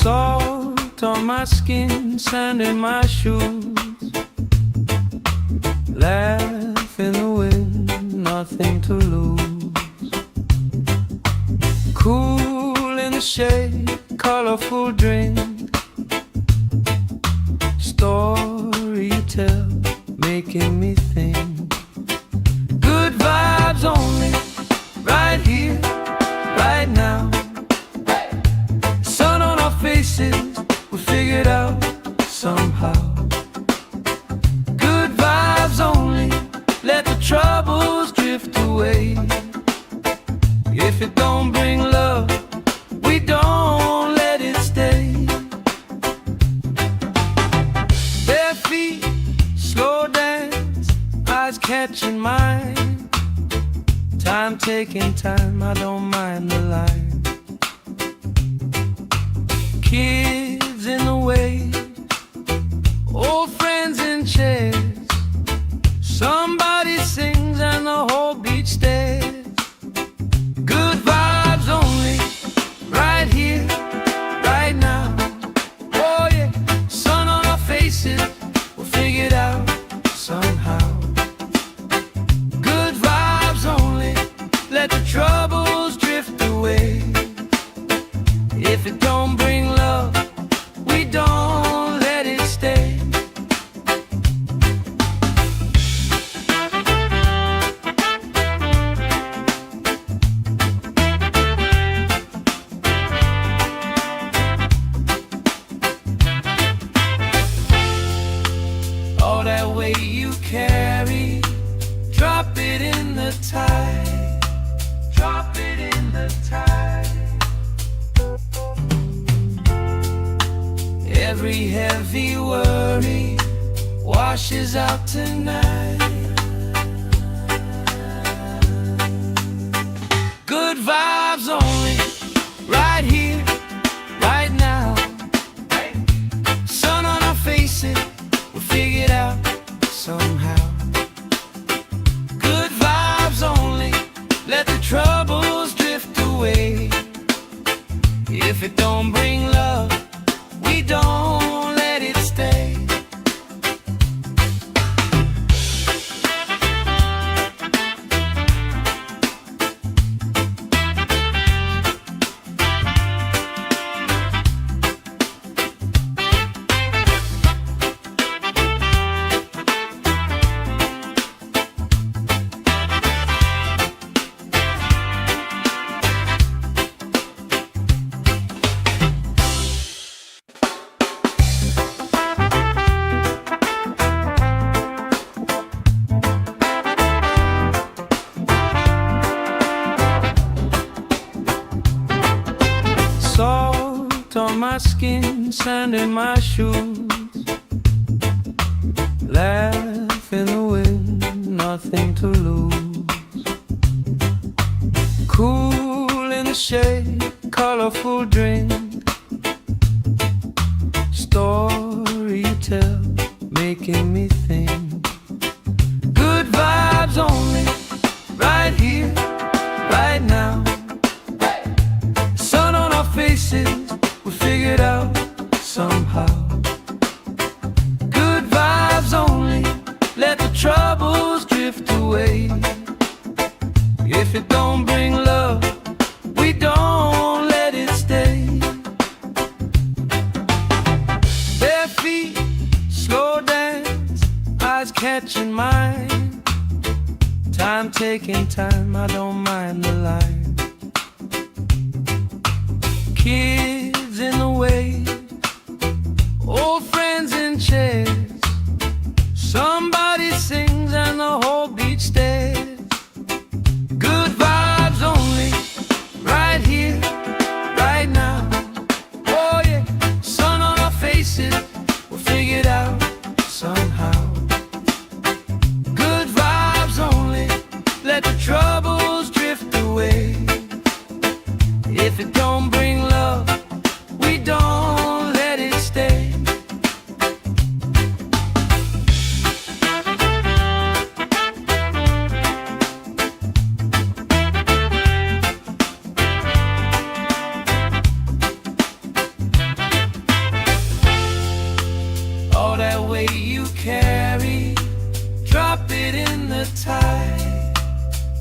Salt on my skin, sand in my shoes, laugh in the wind, nothing to lose. Cool in the shade, colorful drink, story you tell, making me think. Good vibes only, right here, right now. Sun on our faces, we figured out somehow. Good vibes only, let the troubles drift away. If it don't bring love, we don't let it stay. Bare feet, slow dance, eyes catching mine. Time taking time, I don't mind the line. Kids in the way, old friends in chairs. Somebody sings and the whole beach stares. Good vibes only, right here, right now. Oh yeah, sun on our faces, we'll figure it out somehow. Good vibes only, let the troubles drift away. If it don't bring love, we don't let it stay. All that weight you carry, drop it in the tide. Drop it in the tide. Every heavy worry washes out tonight. Good vibes only, right here, right now. Sun on our faces, we'll figure it out somehow. Good vibes only, let the troubles drift away. If it don't bring love, we don't let it stay. Salt on my skin, sand in my shoes, laugh in the wind, nothing to lose. Cool in the shade, colorful drink, story you tell, making me think. Good vibes only, right here, right now. Sun on our faces, we figured out somehow. Good vibes only, let the troubles drift away. If it don't bring love, we don't let it stay. Bare feet, slow dance, eyes catching mine. Time taking time, I don't mind the line. Kids in the way, old friends in chairs. carry, drop it in the tide,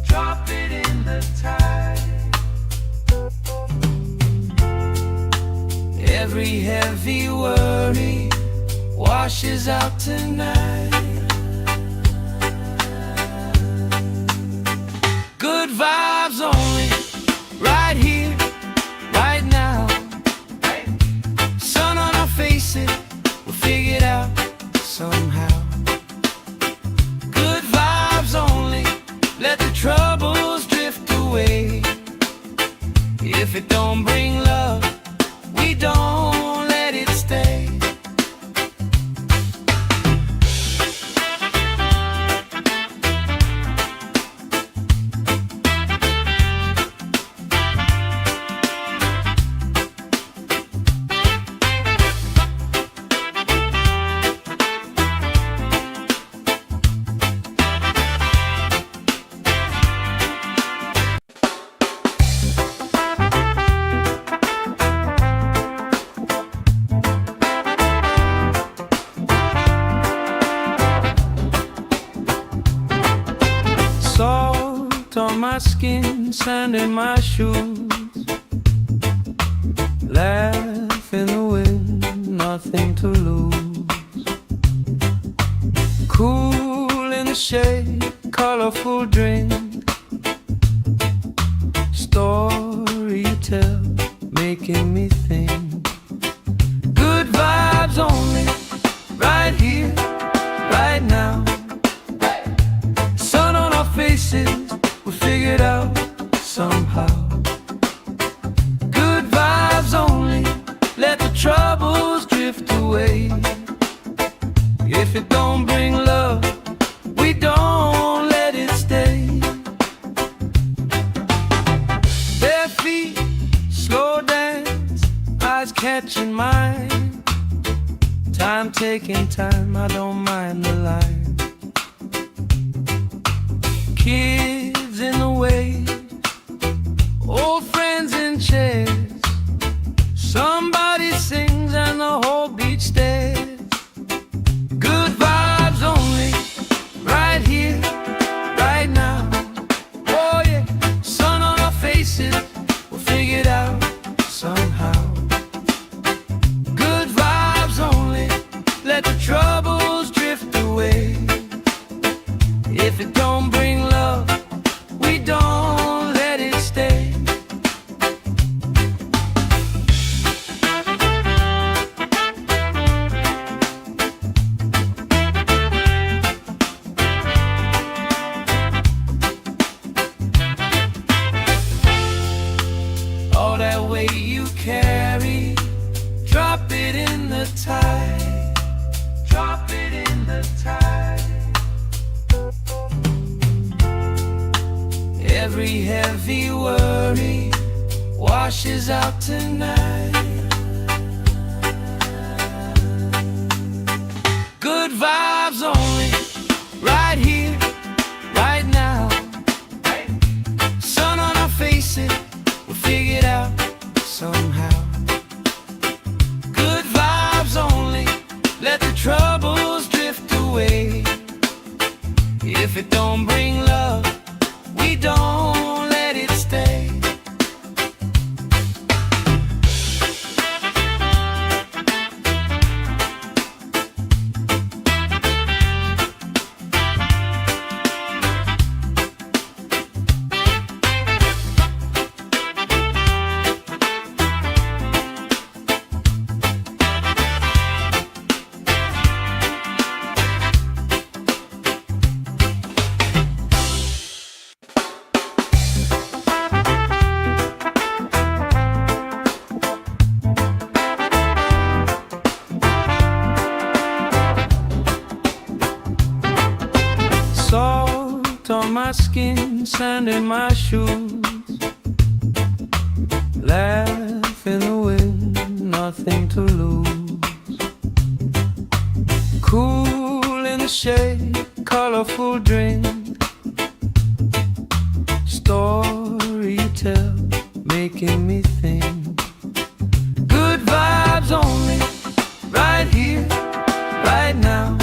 drop it in the tide. Every heavy worry washes out tonight. Good vibes only, right here, right now. Sun on our faces, we'll figure it out somehow. Good vibes only, let the troubles drift away. If it don't bring love, we don't let it stay. Salt on my skin, sand in my shoes. Laugh in the wind, nothing to lose. Cool in the shade, colorful drink. Story you tell, making me think. Good vibes only, right here, right now. Sun on our faces, we'll figure it out somehow. Good vibes only, let the troubles drift away. If it don't bring love, we don't let it stay. Bare feet, slow dance, eyes catching mine. Time taking time, I don't mind the line. Kids in the way, old friends in chairs. Somebody sings and the whole beach stares. Good vibes only, right here, right now. Oh yeah, sun on our faces, we'll figure it out somehow. Good vibes only, let the troubles drift away. If it don't bring love, we don't let it stay. All that weight you carry, drop it in the tide, drop it in the tide. Every heavy worry washes out tonight. Good vibes only, right here, right now. Sun on our faces, we'll figure it out somehow. Good vibes only, let the troubles drift away. If it don't bring love, we don't let it stay. Salt on my skin, sand in my shoes. Laugh in the wind, nothing to lose. Cool in the shade, colorful drink. Story you tell, making me think. Good vibes only, right here, right now.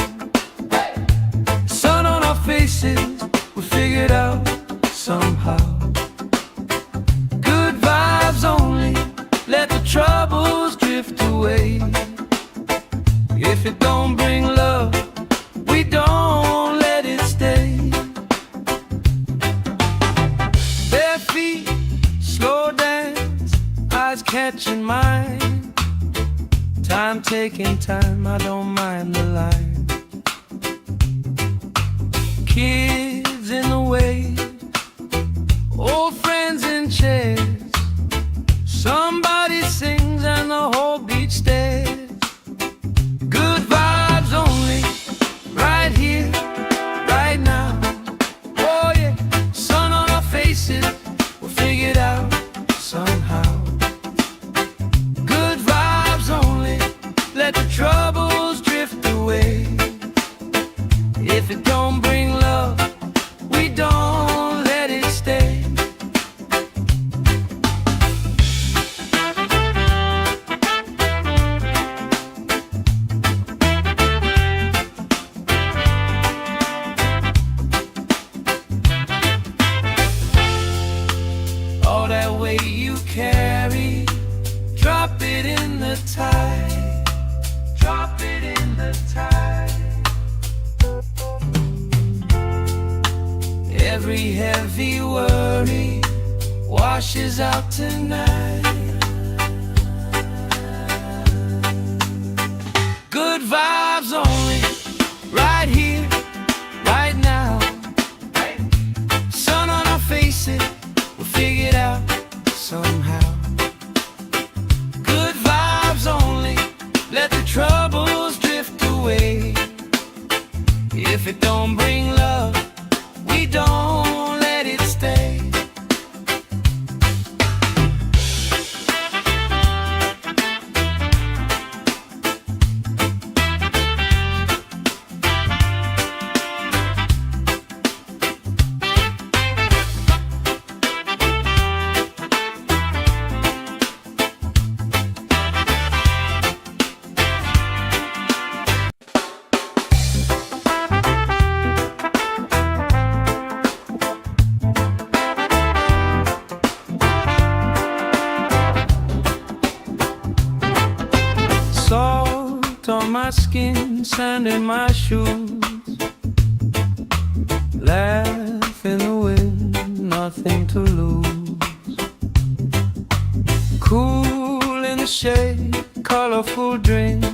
taking time, I don't mind the line. Kids in the way, old friends in chairs. Somebody sings and the whole beach stares. Good vibes only, right here, right now. Oh yeah, sun on our faces, we'll figure it out somehow. Good vibes only, let the troubles drift away. If it don't bring love, we don't let it stay. All that weight you carry, drop it in the tide. Drop it in the tide. Every heavy worry washes out tonight. Good vibes only, right here, right now. Sun on our faces, we'll figure it out somehow. Good vibes only, let the troubles drift away. If it don't bring love, we don't let it stay. Salt on my skin, sand in my shoes. Laugh in the wind, nothing to lose. Cool in the shade, colorful drink.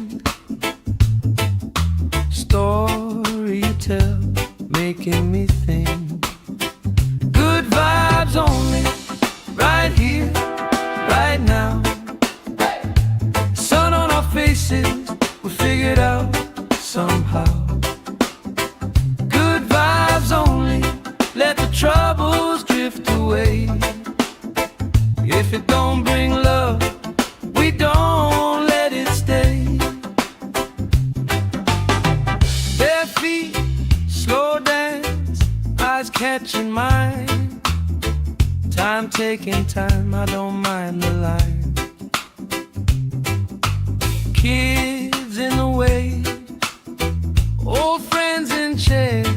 Story you tell, making me think. Good vibes only, right here, right now. Sun on our faces, we'll figure it out somehow. Good vibes only, let the troubles drift away. If it don't bring love, we don't let it stay. Bare feet, slow dance, eyes catching mine. Time taking time, I don't mind the line. Kids in the way, old friends in chairs.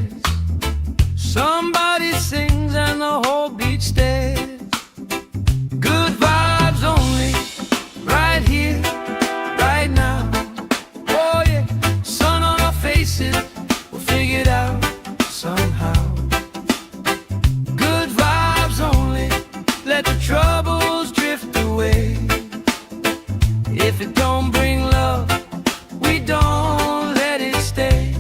Somebody sings and the whole beach stares. Good vibes only, right here, right now. Oh yeah, sun on our faces, we'll figure it out somehow. Good vibes only, let the troubles drift away. If it don't bring love, we don't let it stay.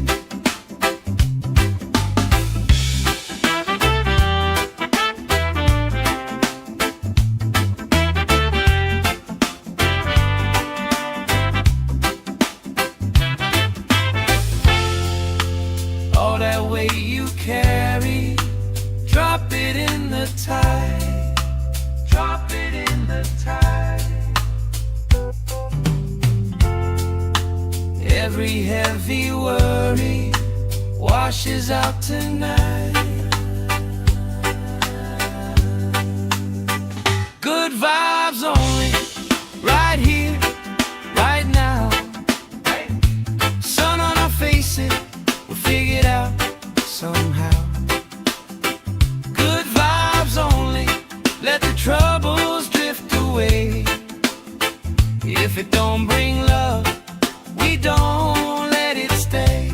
All that weight you carry, drop it in the tide. Drop it in the tide. Every heavy worry washes out tonight. Good vibes only, right here, right now. Sun on our faces, we'll figure it out somehow. Good vibes only, let the troubles drift away. If it don't bring love, we don't let it stay.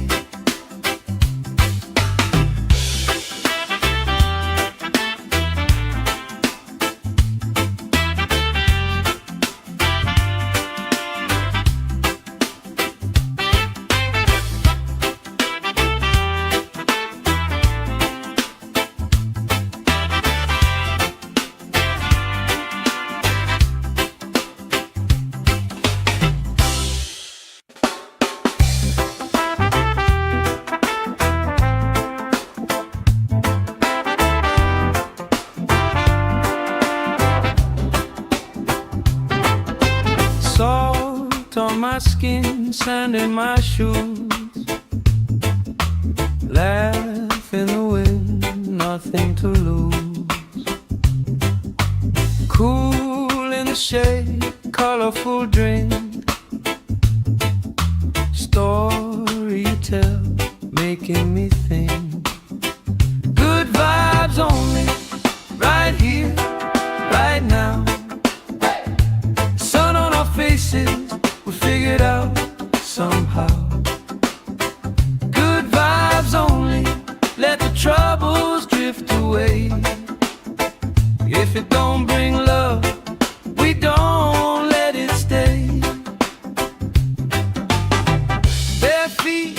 sand in my shoes. Laugh in the wind, nothing to lose. Cool in the shade, colorful drink. Story you tell, making me think. Good vibes only, right here, right now. Sun on our faces, we figured out somehow. Good vibes only, let the troubles drift away. If it don't bring love, we don't let it stay. Bare feet,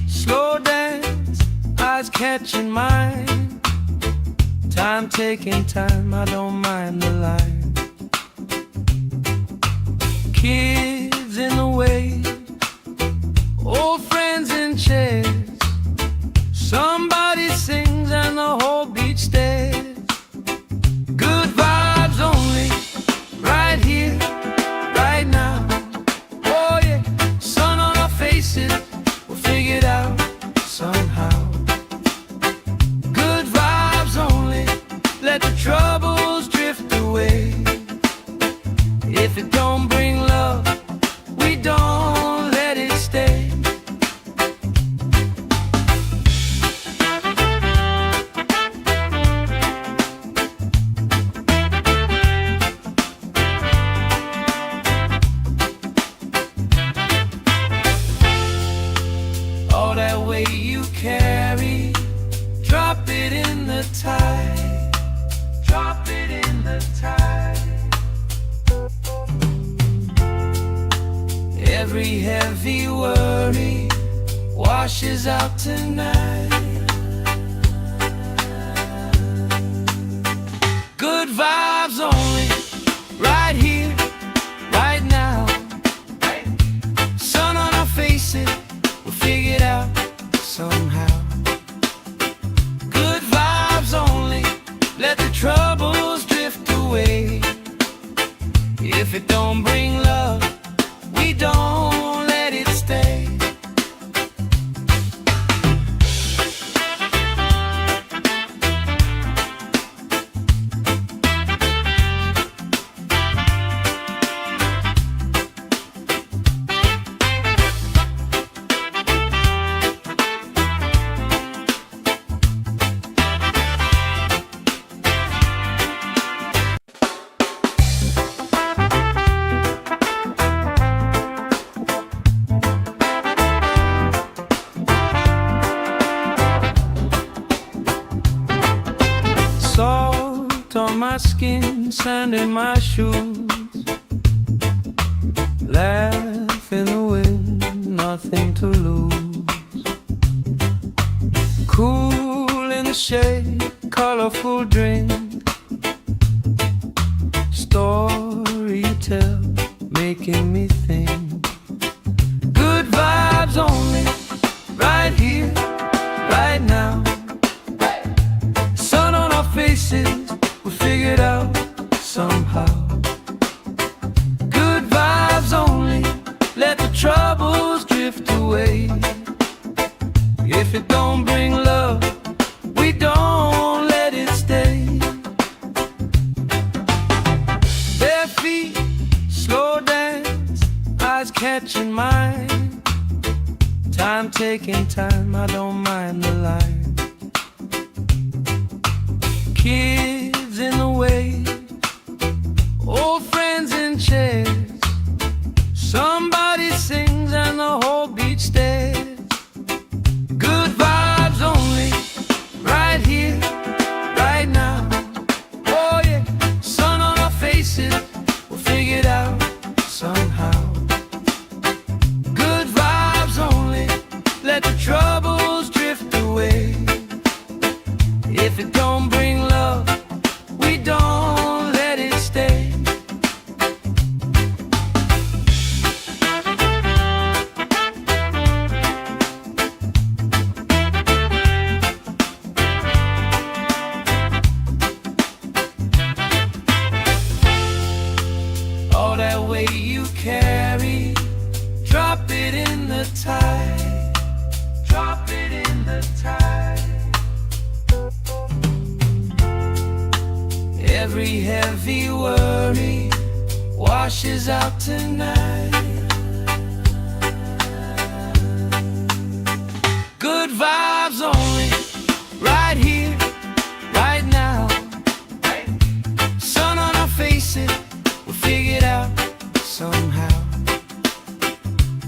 slow dance, eyes catching mine. Time taking time, I don't mind the line. Kids in the way, old friends in chairs. Somebody sings and the whole beach stares. Good vibes only, right here, right now. Oh yeah, sun on our faces, we'll figure it out somehow. Good vibes only, let the troubles drift away. If it don't bring love, we don't let it stay. All that weight you carry, drop it in the tide. Drop it in the tide. Every heavy worry washes out tonight. Good vibes only, right here, right now. Sun on our faces, we'll figure it out somehow. Good vibes only, let the troubles drift away. If it don't bring love, we don't let it stay. Salt on my skin, sand in my shoes. Laugh in the wind, nothing to lose. Cool in the shade, colorful drink. Story you tell, making me think. Good vibes only, right here, right now. Sun on our faces, we figured out somehow. Good vibes only, let the troubles drift away. If it don't bring love, we don't let it stay. Bare feet, slow dance, eyes catching mine. Time taking time, I don't mind the line. Kids in the way, old friends in chairs. Somebody sings and the whole beach stares. Good vibes only, right here, right now. Oh yeah, sun on our faces, we'll figure it out somehow. Good vibes only, let the troubles drift away. If it don't bring love, we don't let it stay. Every heavy worry washes out tonight. Good vibes only, right here, right now. Sun on our faces, we'll figure it out somehow.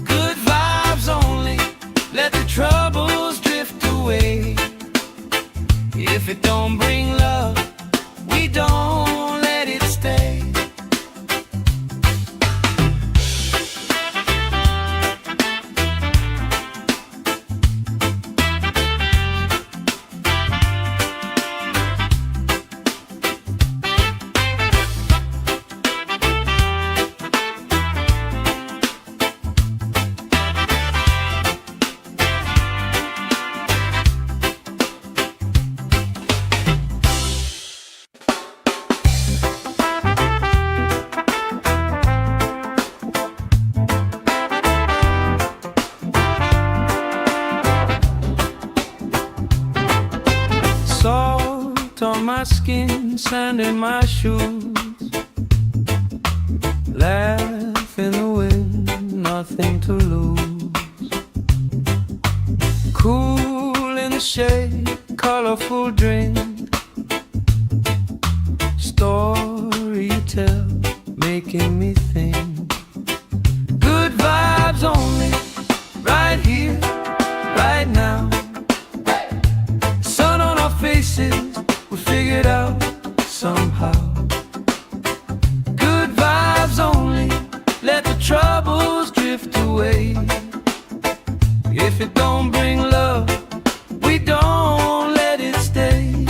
Good vibes only, let the troubles drift away. If it don't bring love, we don't let it stay. Salt on my skin, sand in my shoes. Laugh in the wind, nothing to lose. Cool in the shade, colorful drink. Story you tell, making me think. Good vibes only, right here, right now. Sun on our faces, we figured out somehow. Good vibes only, let the troubles drift away. If it don't bring love, we don't let it stay.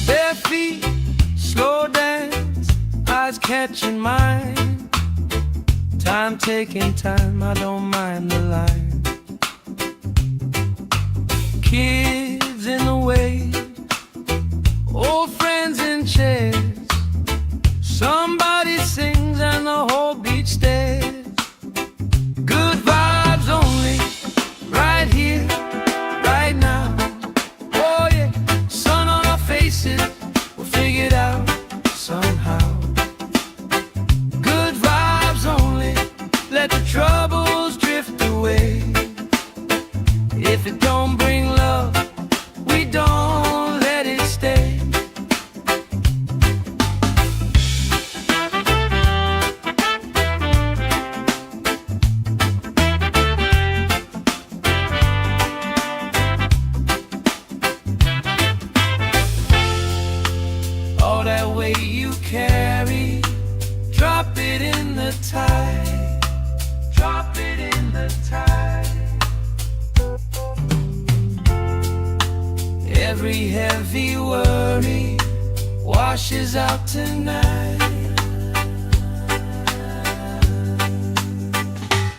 Bare feet, slow dance, eyes catching mine. Time taking time, I don't mind the line. Kids in the way, old friends in chairs. Somebody sings and the whole beach stares. Good vibes only, right here, right now. Oh yeah, sun on our faces, we'll figure it out somehow. Good vibes only, let the troubles drift away. If it don't bring love, we don't let it stay. All that weight you carry, drop it in the tide. Drop it in the tide. Every heavy worry washes out tonight.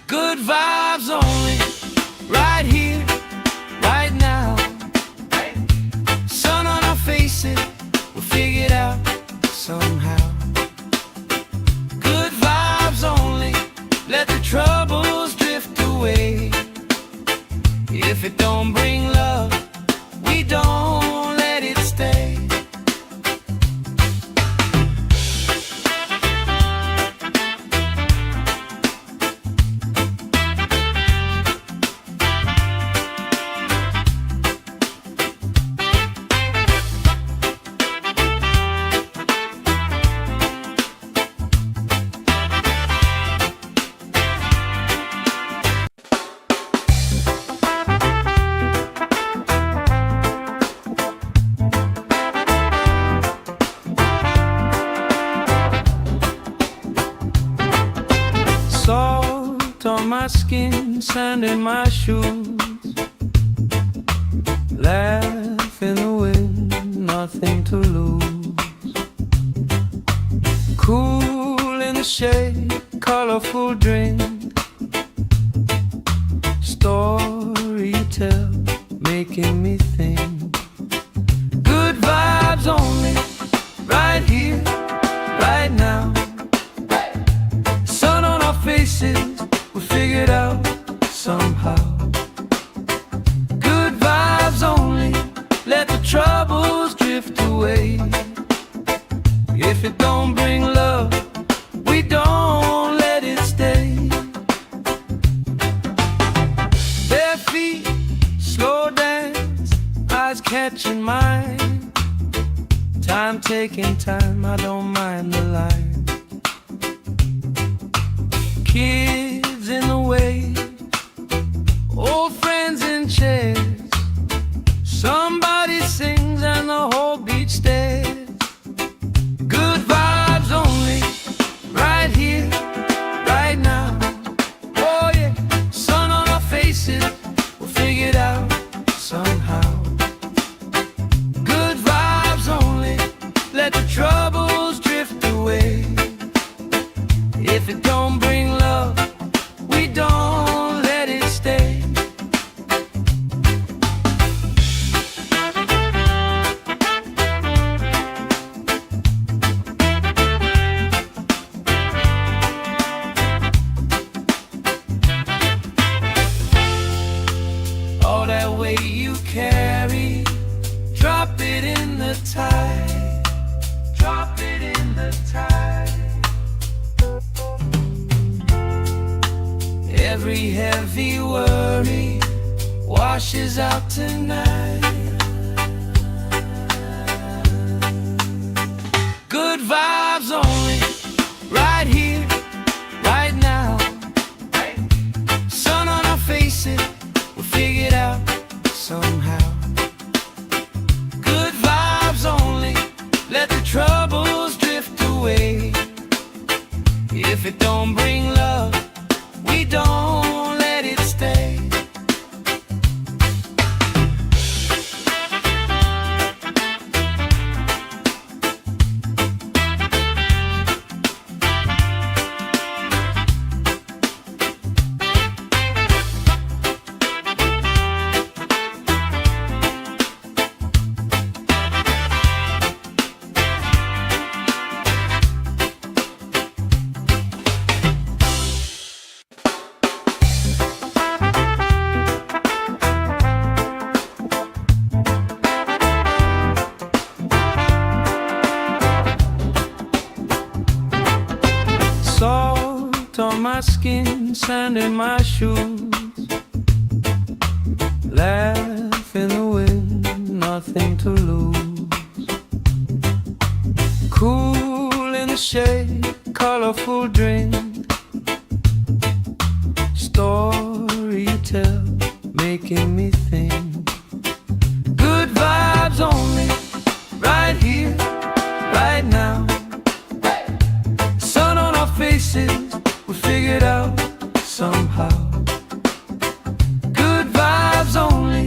Good vibes only, right here, right now. Sun on our faces, we'll figure it out somehow. Good vibes only, let the troubles drift away. If it don't bring love, we don't let it stay. Salt on my skin, sand in my shoes. Laugh in the wind, nothing to lose. Cool in the shade, colorful drink. Story you tell, making me think. Good vibes only, right here, right now. Sun on our faces, we figured out somehow. Good vibes only, let the troubles drift away. away. If it don't bring love, we don't let it stay. Bare feet, slow dance, eyes catching mine. Time taking time, I don't mind the line. Kids in the way, old friends in chairs. Somebody sings and the whole beach stares. Good vibes only, right here, right now. Oh yeah, sun on our faces, we'll figure it out somehow. Good vibes only, let the troubles drift away. If it don't bring love, we don't let it stay. All that weight you carry, drop it in the tide. Drop it in the tide. Every heavy worry washes out tonight. Good vibes only, right here, right now. Sun on our faces, we'll figure it out somehow. Good vibes only, let the troubles drift away. If it don't bring love, we don't let it stay. Salt on my skin, sand in my shoes. Laugh in the wind, nothing to lose. Cool in the shade, colorful drink. Story you tell, making me think. Good vibes only, right here, right now. Faces, we figure it out somehow. Good vibes only,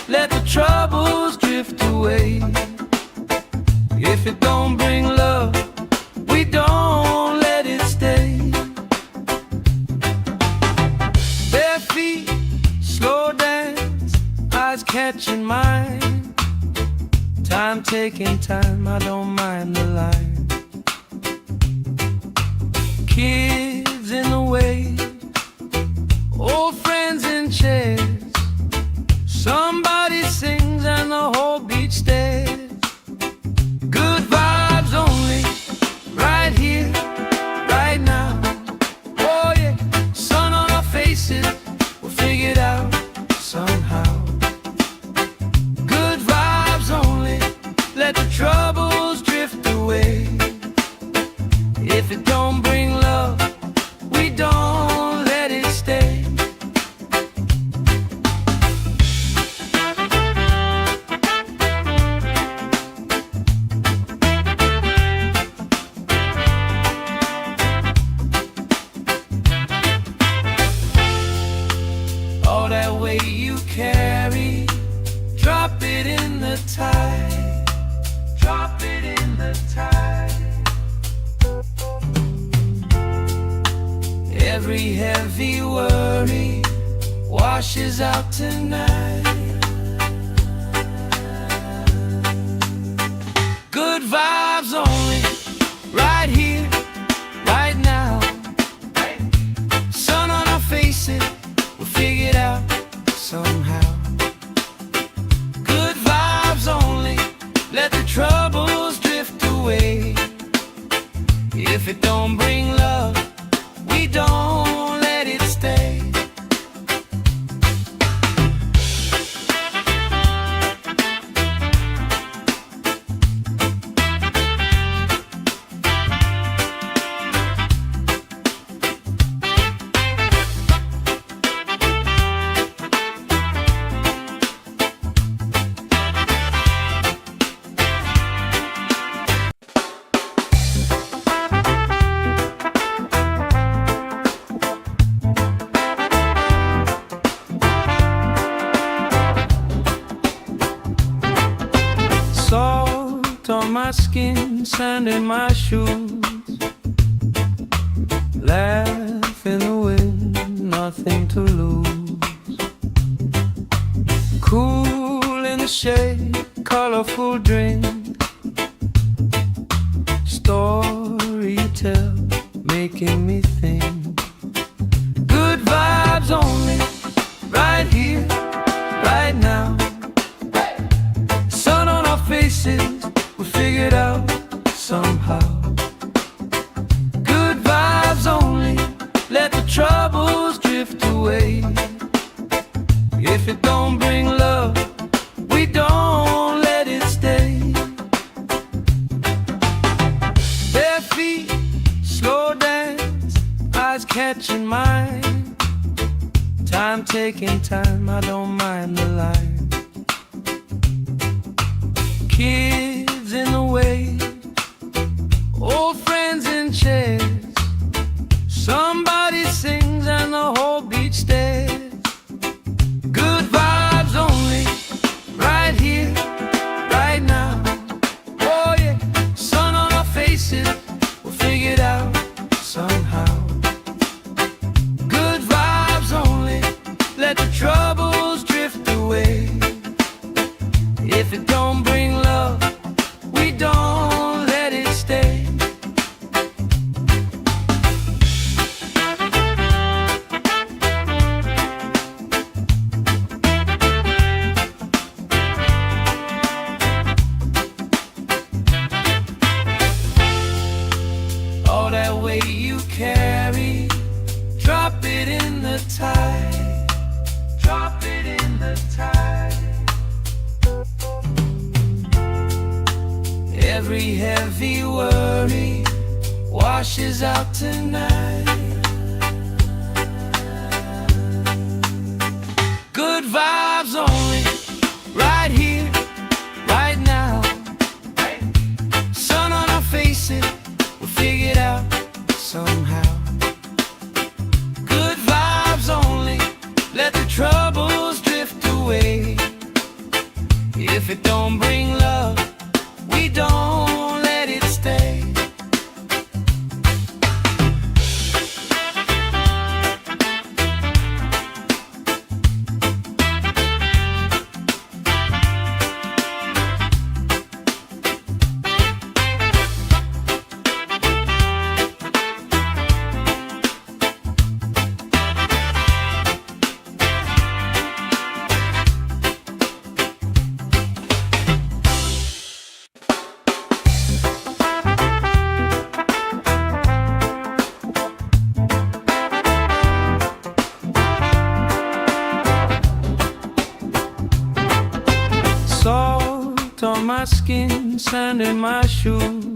let the troubles drift away. If it don't bring love, we don't let it stay. Bare feet, slow dance, eyes catching mine. Time taking time, I don't mind the line. Kids in the way, old friends in chairs. Somebody sings and the whole beach stares. Good vibes only, right here, right now. Oh yeah, sun on our faces, we'll figure it out somehow. Good vibes only, let the troubles drift away. If it don't bring love, we don't let it stay. All that weight you carry, drop it in the tide. Drop it in the tide. Every heavy worry washes out tonight. Good vibes only, right here, right now. Sun on our faces, we'll figure it out somehow. Good vibes only, let the trouble my skin, sand in my shoes. Laugh in the wind, nothing to lose. Cool in the shade, colorful drink. Story you tell, making me think. Good vibes only, right here, right now. Sun on our faces, we figured out somehow. Good vibes only, let the troubles drift away. If it don't bring love, we don't let it stay. Bare feet, slow dance, eyes catching mine. Time taking time, I don't mind the line. Kids in the way, old friends in chairs. Somebody sings and the whole beach stares. Good vibes only, right here, right now. Oh yeah, sun on our faces, we'll figure it out somehow. Good vibes only, let the troubles drift away. If it don't bring love, we don't let it stay. All that weight you carry, drop it in the tide. Drop it in the tide. Every heavy worry washes out tonight. Good vibes only, right here, right now. Sun on our faces, we'll figure it out somehow. Good vibes only, let the troubles drift away. If it don't bring love, we don't let it stay. Salt on my skin, sand in my shoes.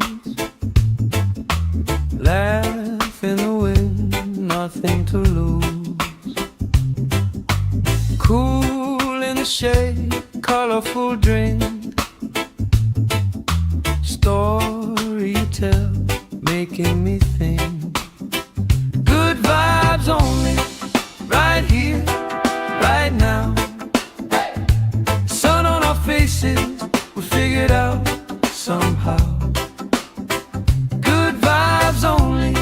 Laugh in the wind, nothing to lose. Cool in the shade, colorful drink. Story you tell, making me think. Good vibes only, right here, right now. Sun on our faces, we figured out somehow. Good vibes only,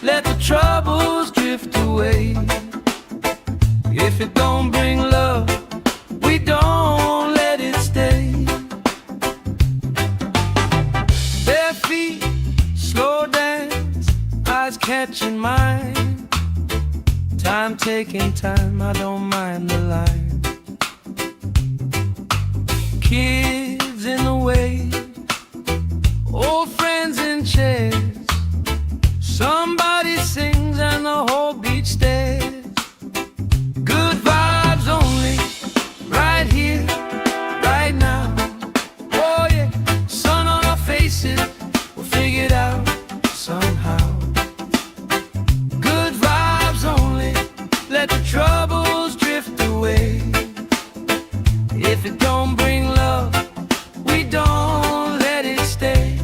let the troubles drift away. If it don't bring love, we don't let it stay. Bare feet, slow dance, eyes catching mine. Time taking time, I don't mind the line. Kids in the way, old friends in chairs. Somebody sings and the whole beach stares. Good vibes only, right here, right now. Oh yeah, sun on our faces, we'll figure it out somehow. Good vibes only, let the troubles drift away. If it don't bring love, we don't let it stay.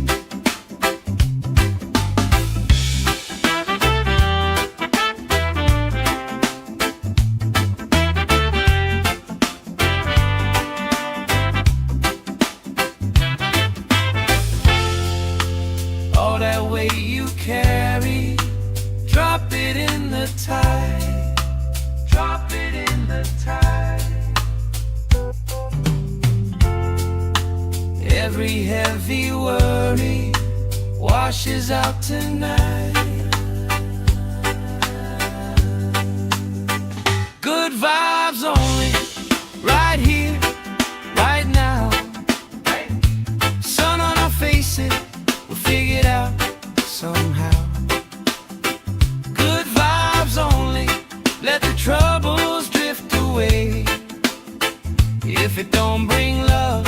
Every heavy worry washes out tonight. Good vibes only, right here, right now. Sun on our faces, we'll figure it out somehow. Good vibes only, let the troubles drift away. If it don't bring love,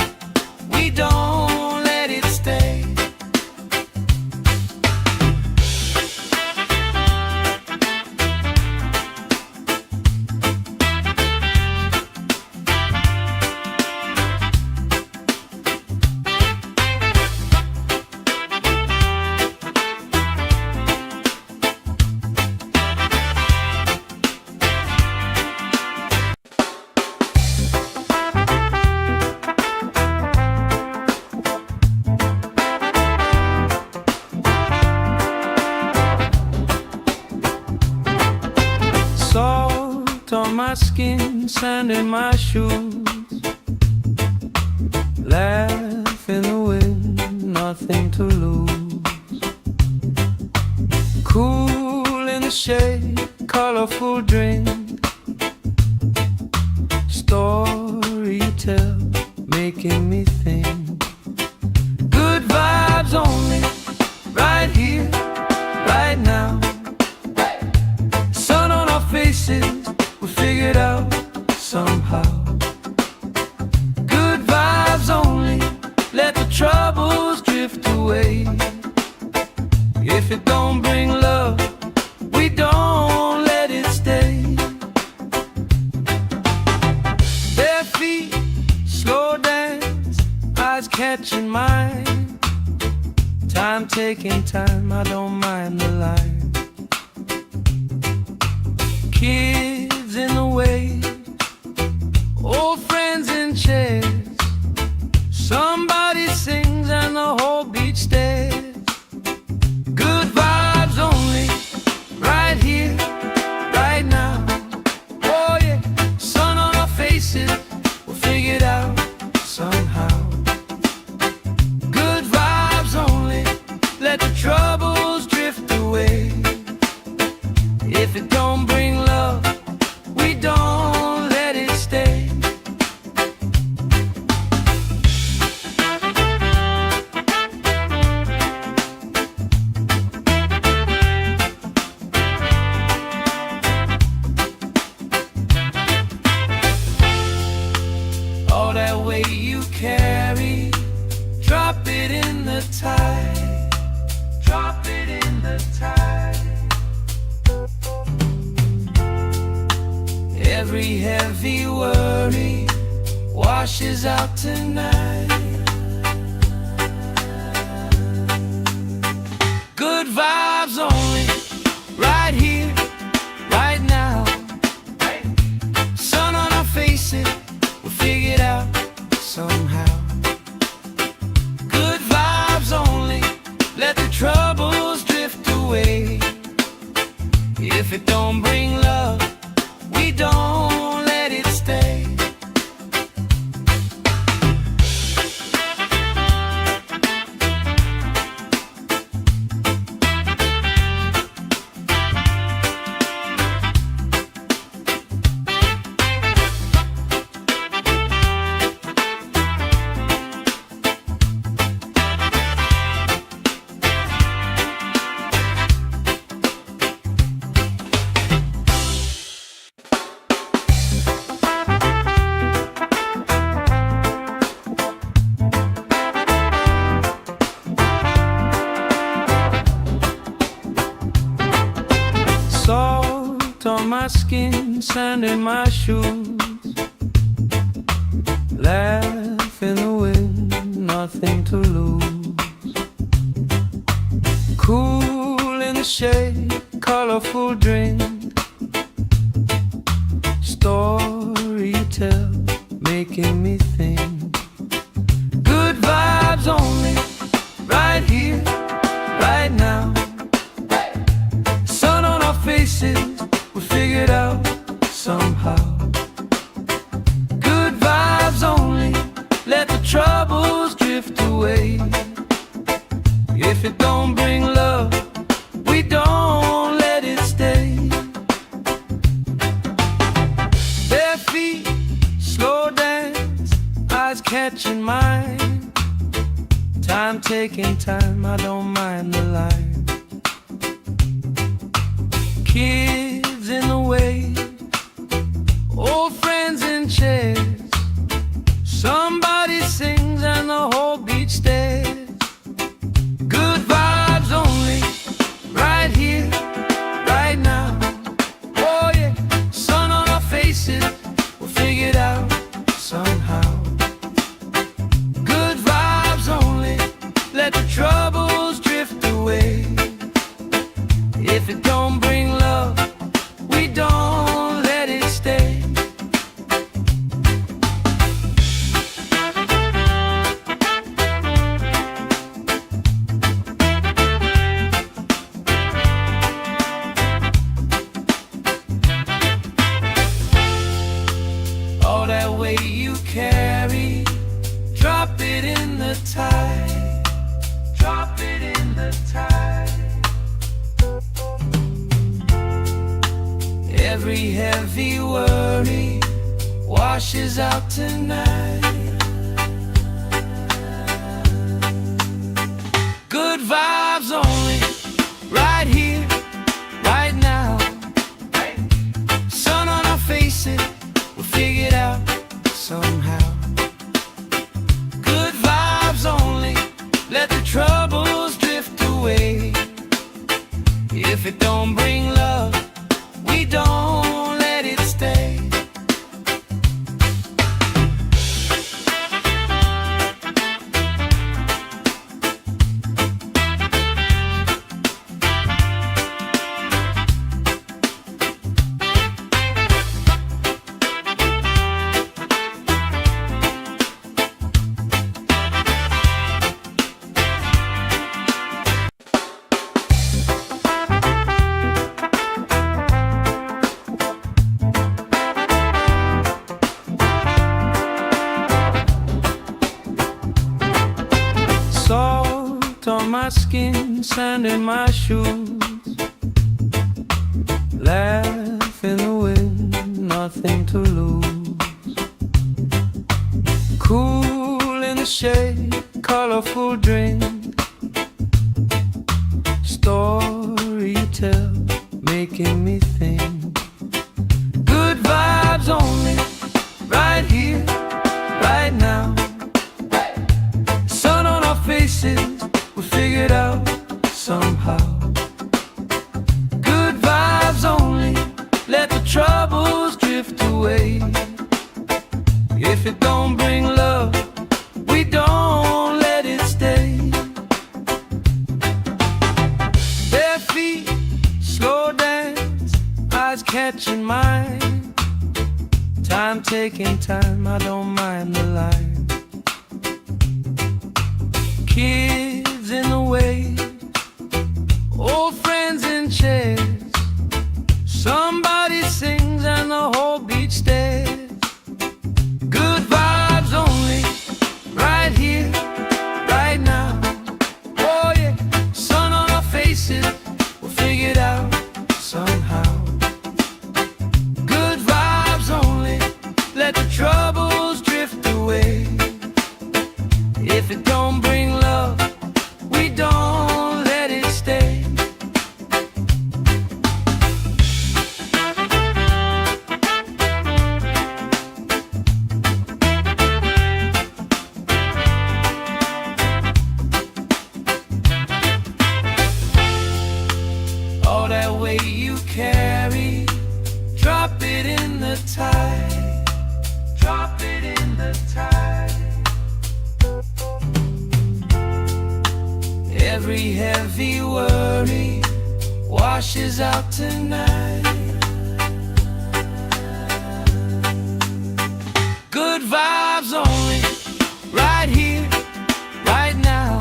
we don't let it stay. Salt on my skin, sand in my shoes. Laugh in the wind, nothing to lose. Cool in the shade, colorful drink. Story you tell, making me think. Good vibes only, right here, right now. Sun on our faces, we'll figure it out somehow. Good vibes only, let the troubles drift away. If it don't bring love, we don't let it stay. Bare feet, slow dance, eyes catching mine. Time taking time, I don't mind the line. Kids in the way, old friends in chairs. Somebody sings and the whole beach stares. Good vibes only, right here, right now. Oh yeah, sun on our faces, we'll figure it out somehow. Good vibes only, let the troubles drift away. If it don't bring love, we don't let it stay. All that weight you carry, drop it in the tide. Drop it in the tide. Every heavy worry washes out tonight. Good vibes only, right here, right now. Sun on our faces, we'll figure it out somehow. Good vibes only, let the troubles drift away. If it don't bring love, we don't let it stay. Salt on my skin, sand in my shoes. Laugh in the wind, nothing to lose. Cool in the shade, colorful drink. Story you tell, making me think. Good vibes only, right here, right now. Sun on our faces, we'll figure it out somehow. Good vibes only, let the troubles drift away. away. If it don't bring love, we don't let it stay. Bare feet, slow dance, eyes catching mine. Time taking time, I don't mind the line. Kids in the way, old friends in chairs. Somebody sings and the whole beach stares. Good vibes only, right here, right now. Oh yeah, sun on our faces, we'll figure it out somehow. Good vibes only, let the troubles drift away. If it don't bring love, we don't let it stay. All that weight you carry, drop it in the tide. Drop it in the tide. Every heavy worry washes out tonight. Good vibes only, right here, right now. Sun on our faces, we'll figure it out somehow. Good vibes only, let the troubles drift away. If it don't bring love, we don't let it stay. Salt on my skin, sand in my shoes. Laugh in the wind, nothing to lose. Cool in the shade, colorful drink. Story you tell, making me think. Good vibes only, right here, right now. Sun on our faces, we'll figure it out somehow. Good vibes only, let the troubles drift away. If it don't bring love, we don't let it stay. Bare feet, slow dance, eyes catching mine. Time taking time, I don't mind the line. Kids in the way, old friends in chairs. Somebody sings and the whole beach stares. Good vibes only, right here, right now. Oh yeah, sun on our faces, we'll figure it out somehow. Good vibes only, let the troubles drift away. If it don't bring love, we don't let it stay. All that weight you carry, drop it in the tide. Drop it in the tide. Every heavy worry washes out tonight. Good vibes only, right here, right now.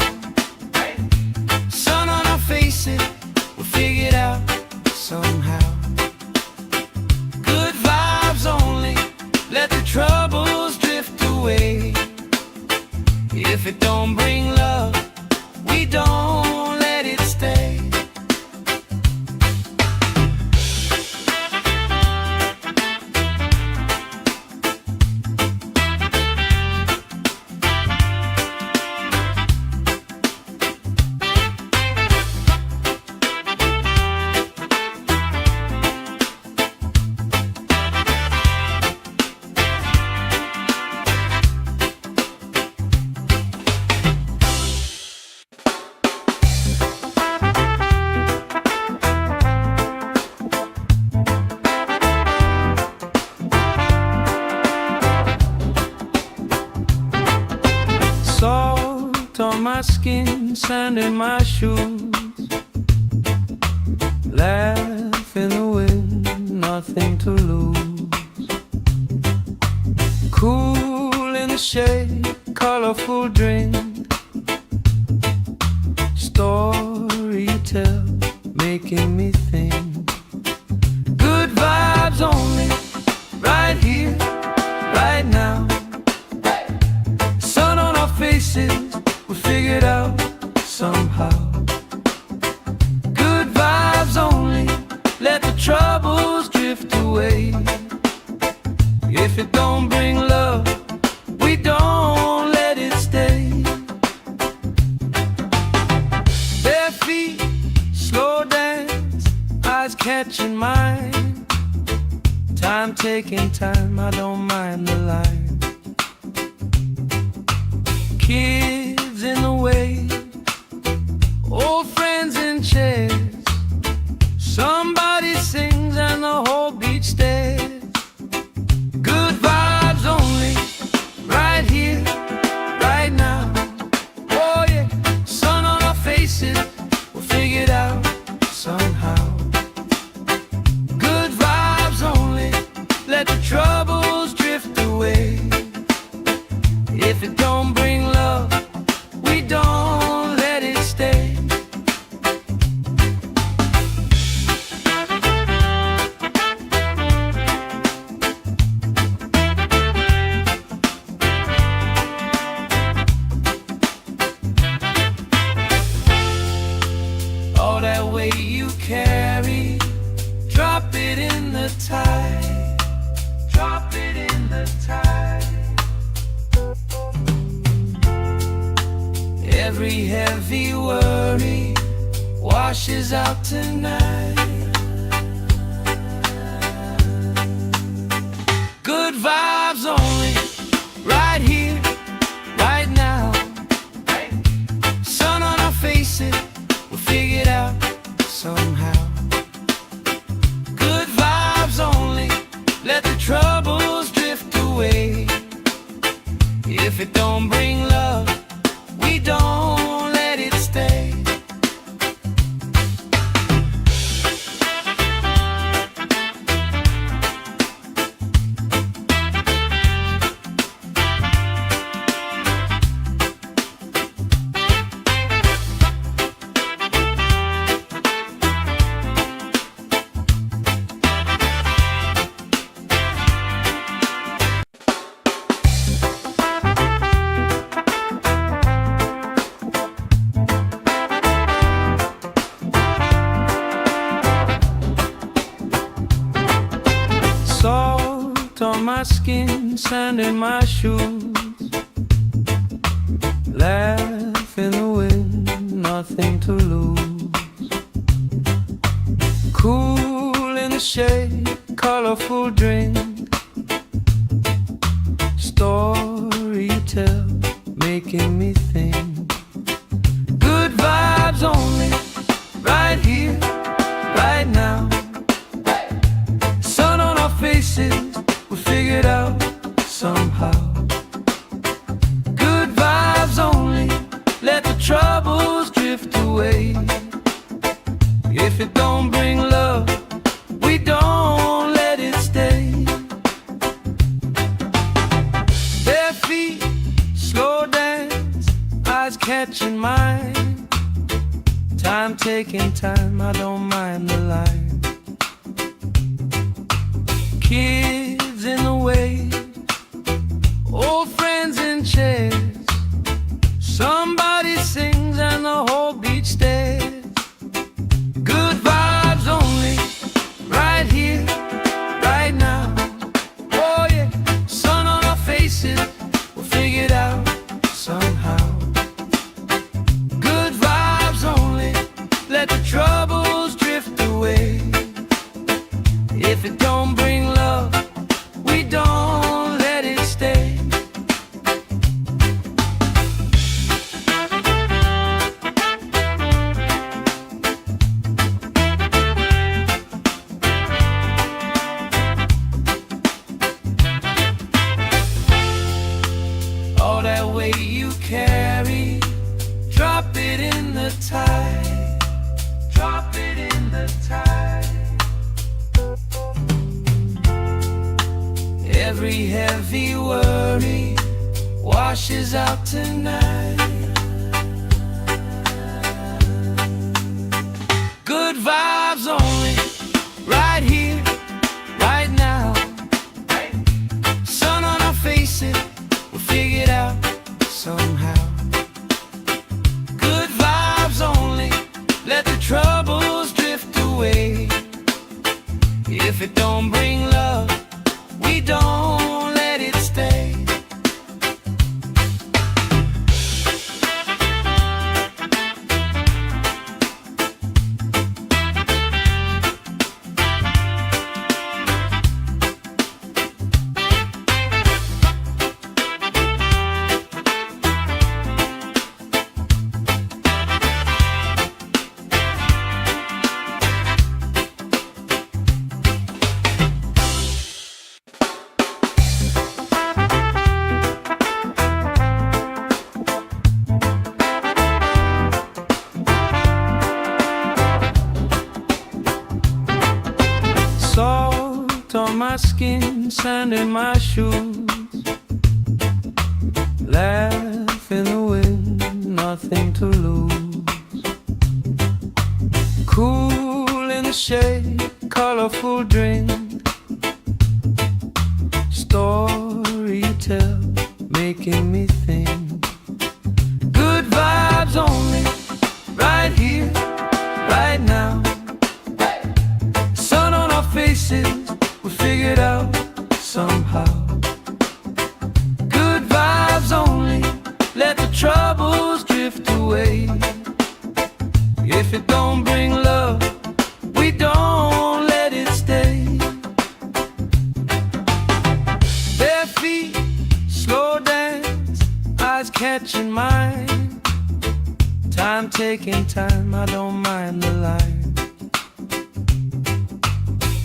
Sun on our faces, we'll figure it out somehow. Good vibes only, let the troubles drift away. If it don't bring love, on my skin, sand in my shoes. Laugh in the wind, nothing to lose. Cool in the shade, colorful drink. Story you tell, making me think. Good vibes only, right here, right now. Sun on our faces, we figured out somehow. Good vibes only, let the troubles drift away. If it don't bring love, we don't let it stay. Bare feet, slow dance, eyes catching mine. Time taking time, I don't mind the line. Kids in the way, old friends in chairs. Somebody sings and the whole beach stares. Good vibes only, right here, right now. Oh yeah, sun on our faces, we'll figure it out somehow. Good vibes only, let the troubles drift away. If it don't bring love, we don't let it stay. All that weight you carry, drop it in the tide. Drop it in the tide. Every heavy worry washes out tonight. Good vibes only, right here, right now. Sun on our faces, we'll figure it out somehow. Good vibes only, let the troubles drift away. If it don't bring love, we don't let it stay. Salt on my skin, sand in my shoes. Laugh in the wind, nothing to lose. Cool in the shade, colorful drink. Story you tell, making me think. Good vibes only, right here, right now. Sun on our faces, we figured out somehow. Good vibes only, let the troubles drift away. If it don't bring love, we don't let it stay. Bare feet, slow dance, eyes catching mine. Time taking time, I don't mind the line. Kids in the way, old friends in chairs. Somebody sings and the whole beach stares. Good vibes only, right here, right now. Oh yeah, sun on our faces, we'll figure it out somehow. Good vibes only, let the troubles drift away. If it don't bring love, we don't let it stay. All that weight you carry, it in the tide. Drop it in the tide. Every heavy worry washes out tonight. Good vibes only, right here, right now. Sun on our faces, we'll figure it out somehow. Good vibes only, let the troubles drift away. If it don't bring love, we don't let it stay. Salt on my skin, sand in my shoes. Laugh in the wind, nothing to lose. Cool in the shade, colorful drink. Story you tell, making me think. Good vibes only, right here, right now. Faces, we figured out somehow. Good vibes only, let the troubles drift away. If it don't bring love, we don't let it stay. Bare feet, slow dance, eyes catching mine. Time taking time, I don't mind the line.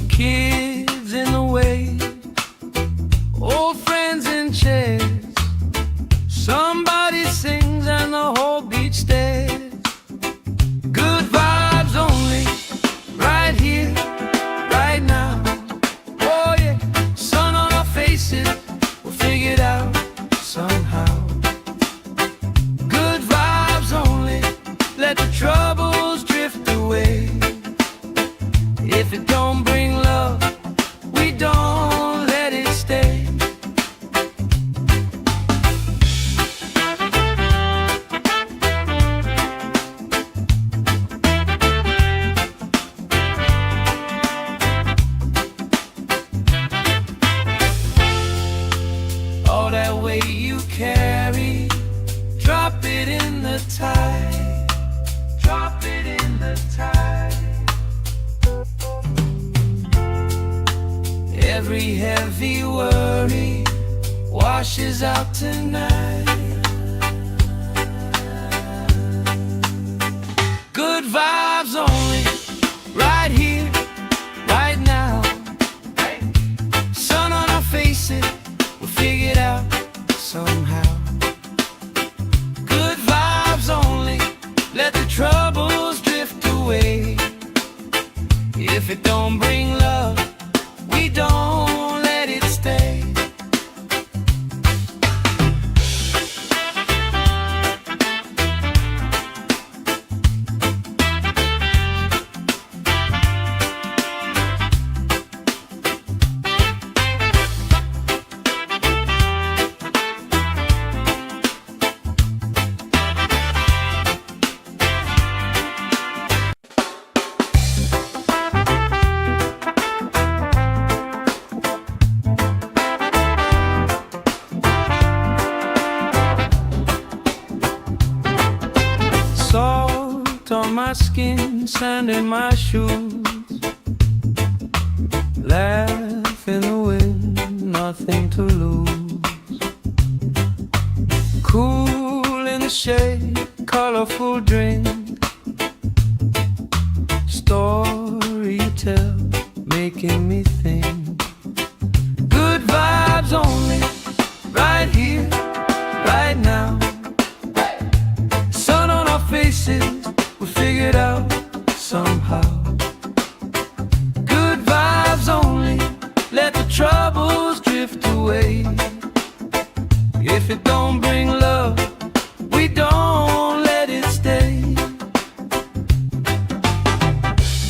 Kids in the way, old friends in chairs. Somebody sings and the whole beach stares. Good vibes only, right here, right now. Oh yeah, sun on our faces, we'll figure it out somehow. Good vibes only, let the troubles drift away. If it don't bring love, we don't let it stay. All that weight you carry, drop it in the tide. Drop it in the tide. Every heavy worry washes out tonight. Good vibes only, right here, right now. Sun on our faces, we'll figure it out somehow. Good vibes only, let the troubles drift away. If it don't bring love, we don't let it stay. Salt on my skin, sand in my shoes. Laugh in the wind, nothing to lose. Cool in the shade, colorful drink. Story you tell, making me think. Good vibes only, right here, right now. Sun on our faces, If it don't bring love, we don't let it stay.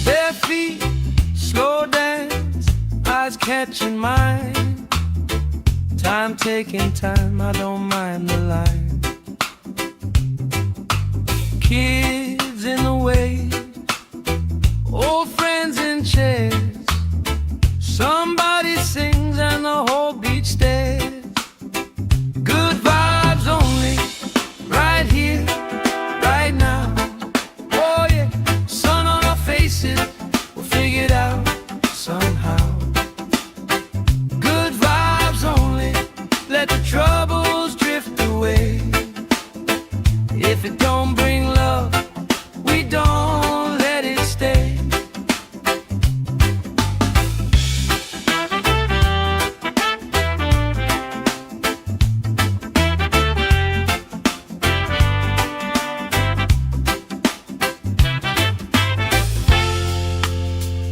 Bare feet, slow dance, eyes catching mine. Time taking time, I don't mind the line. Kids in the way, old friends in chairs. Somebody sings and the whole beach stares. Good vibes only, right here, right now. Oh yeah, sun on our faces, we'll figure it out somehow. Good vibes only, let the troubles drift away. If it don't bring love, we don't let it stay.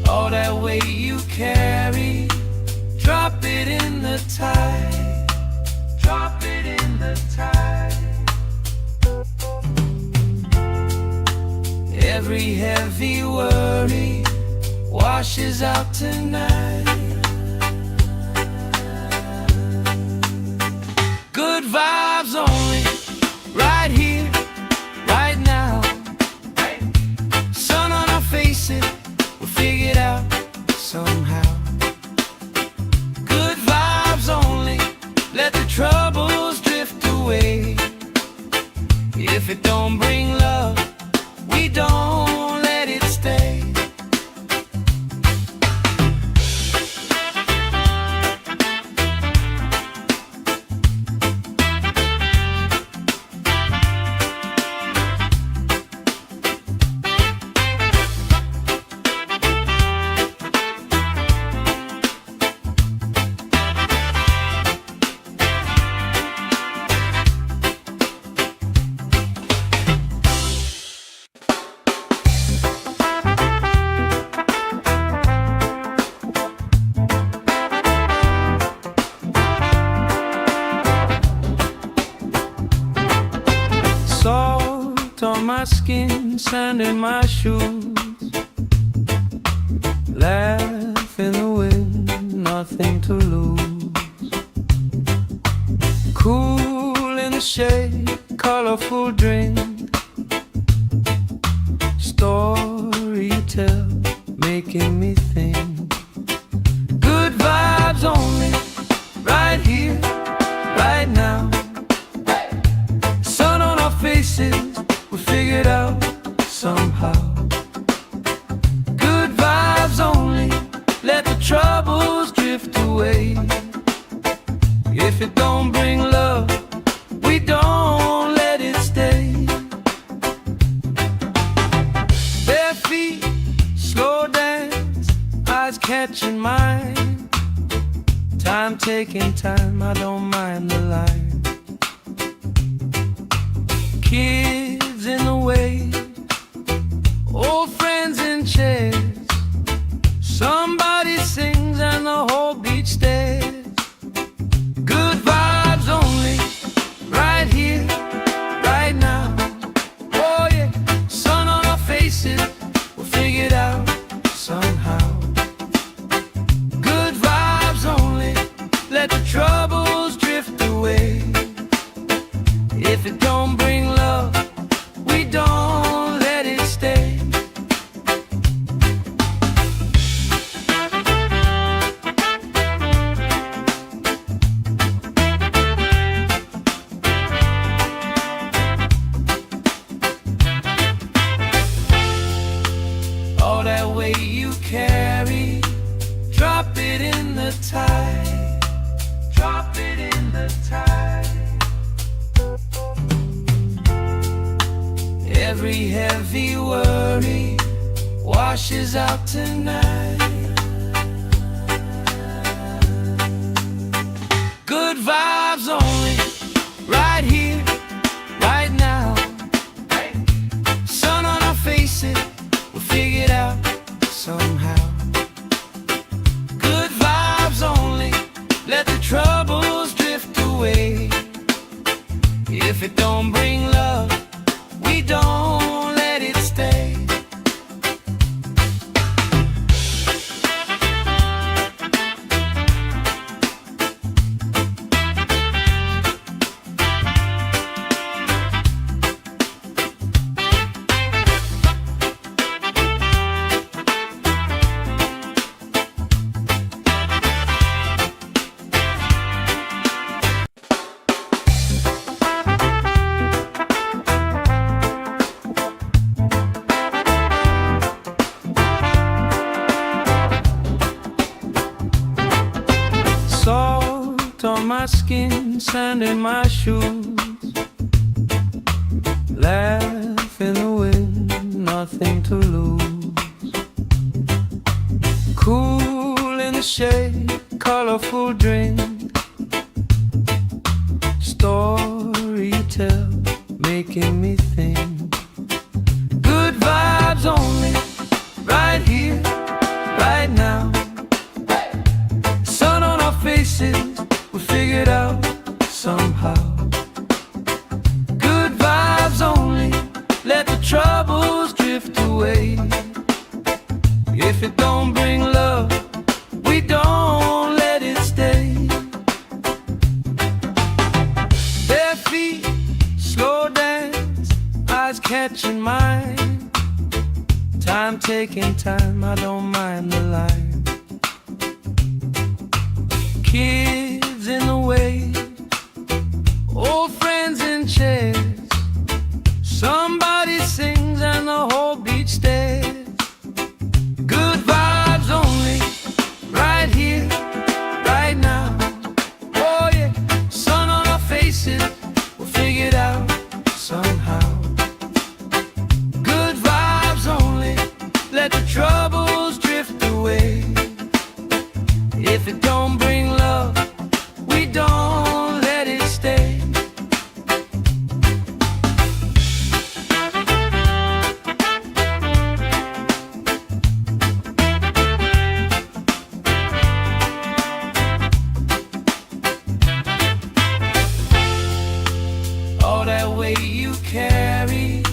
All that weight you carry, drop it in the tide. Drop it in the tide. Every heavy worry washes out tonight. Good vibes only, right here, right now. Sun on our faces, we'll figure it out somehow. Good vibes only, let the troubles drift away. If it don't bring love, we don't let it stay. Salt on my skin, sand in my shoes. Laugh in the wind, nothing to lose. Cool in the shade, colorful drink. Story you tell, making me think. Good vibes only, right here, right now. Sun on our faces, we'll figure it out somehow. Good vibes only, let the troubles drift away. If it don't bring love, we don't let it stay. Bare feet, slow dance, eyes catching mine. Time taking time, I don't mind the line. Kids in the way, old friends in chairs. Somebody sings and the whole beach stares. Good vibes only, right here, right now. Oh yeah, sun on our faces, we'll figure it out somehow. Good vibes only, let the troubles drift away. If it don't bring love, we don't let it stay. All that weight you carry, drop it in the tide. Drop it in the tide. Every heavy worry washes out tonight. Good vibes only, right here, right now. Sun on our faces, we'll figure it out somehow. Good vibes only, let the troubles drift away. If it don't bring love, we don't let it stay. Salt on my skin, sand in my shoes, laugh in the wind, nothing to lose. Cool in the shade, colorful drink, story you tell, making me think. Good vibes only, right here, right now. Sun on our faces, we figured out somehow. Good vibes only, let the troubles drift away. If it don't bring love, we don't let it stay. Bare feet, slow dance, eyes catching mine. Time taking time, I don't mind the line. Kids in the wave, old friends in chairs. Somebody sings and the whole beach stares. Good vibes only, right here, right now. Oh yeah, sun on our faces, we'll figure it out somehow. Good vibes only, let the troubles drift away. If it don't bring love, we don't let it stay. All that weight you carry,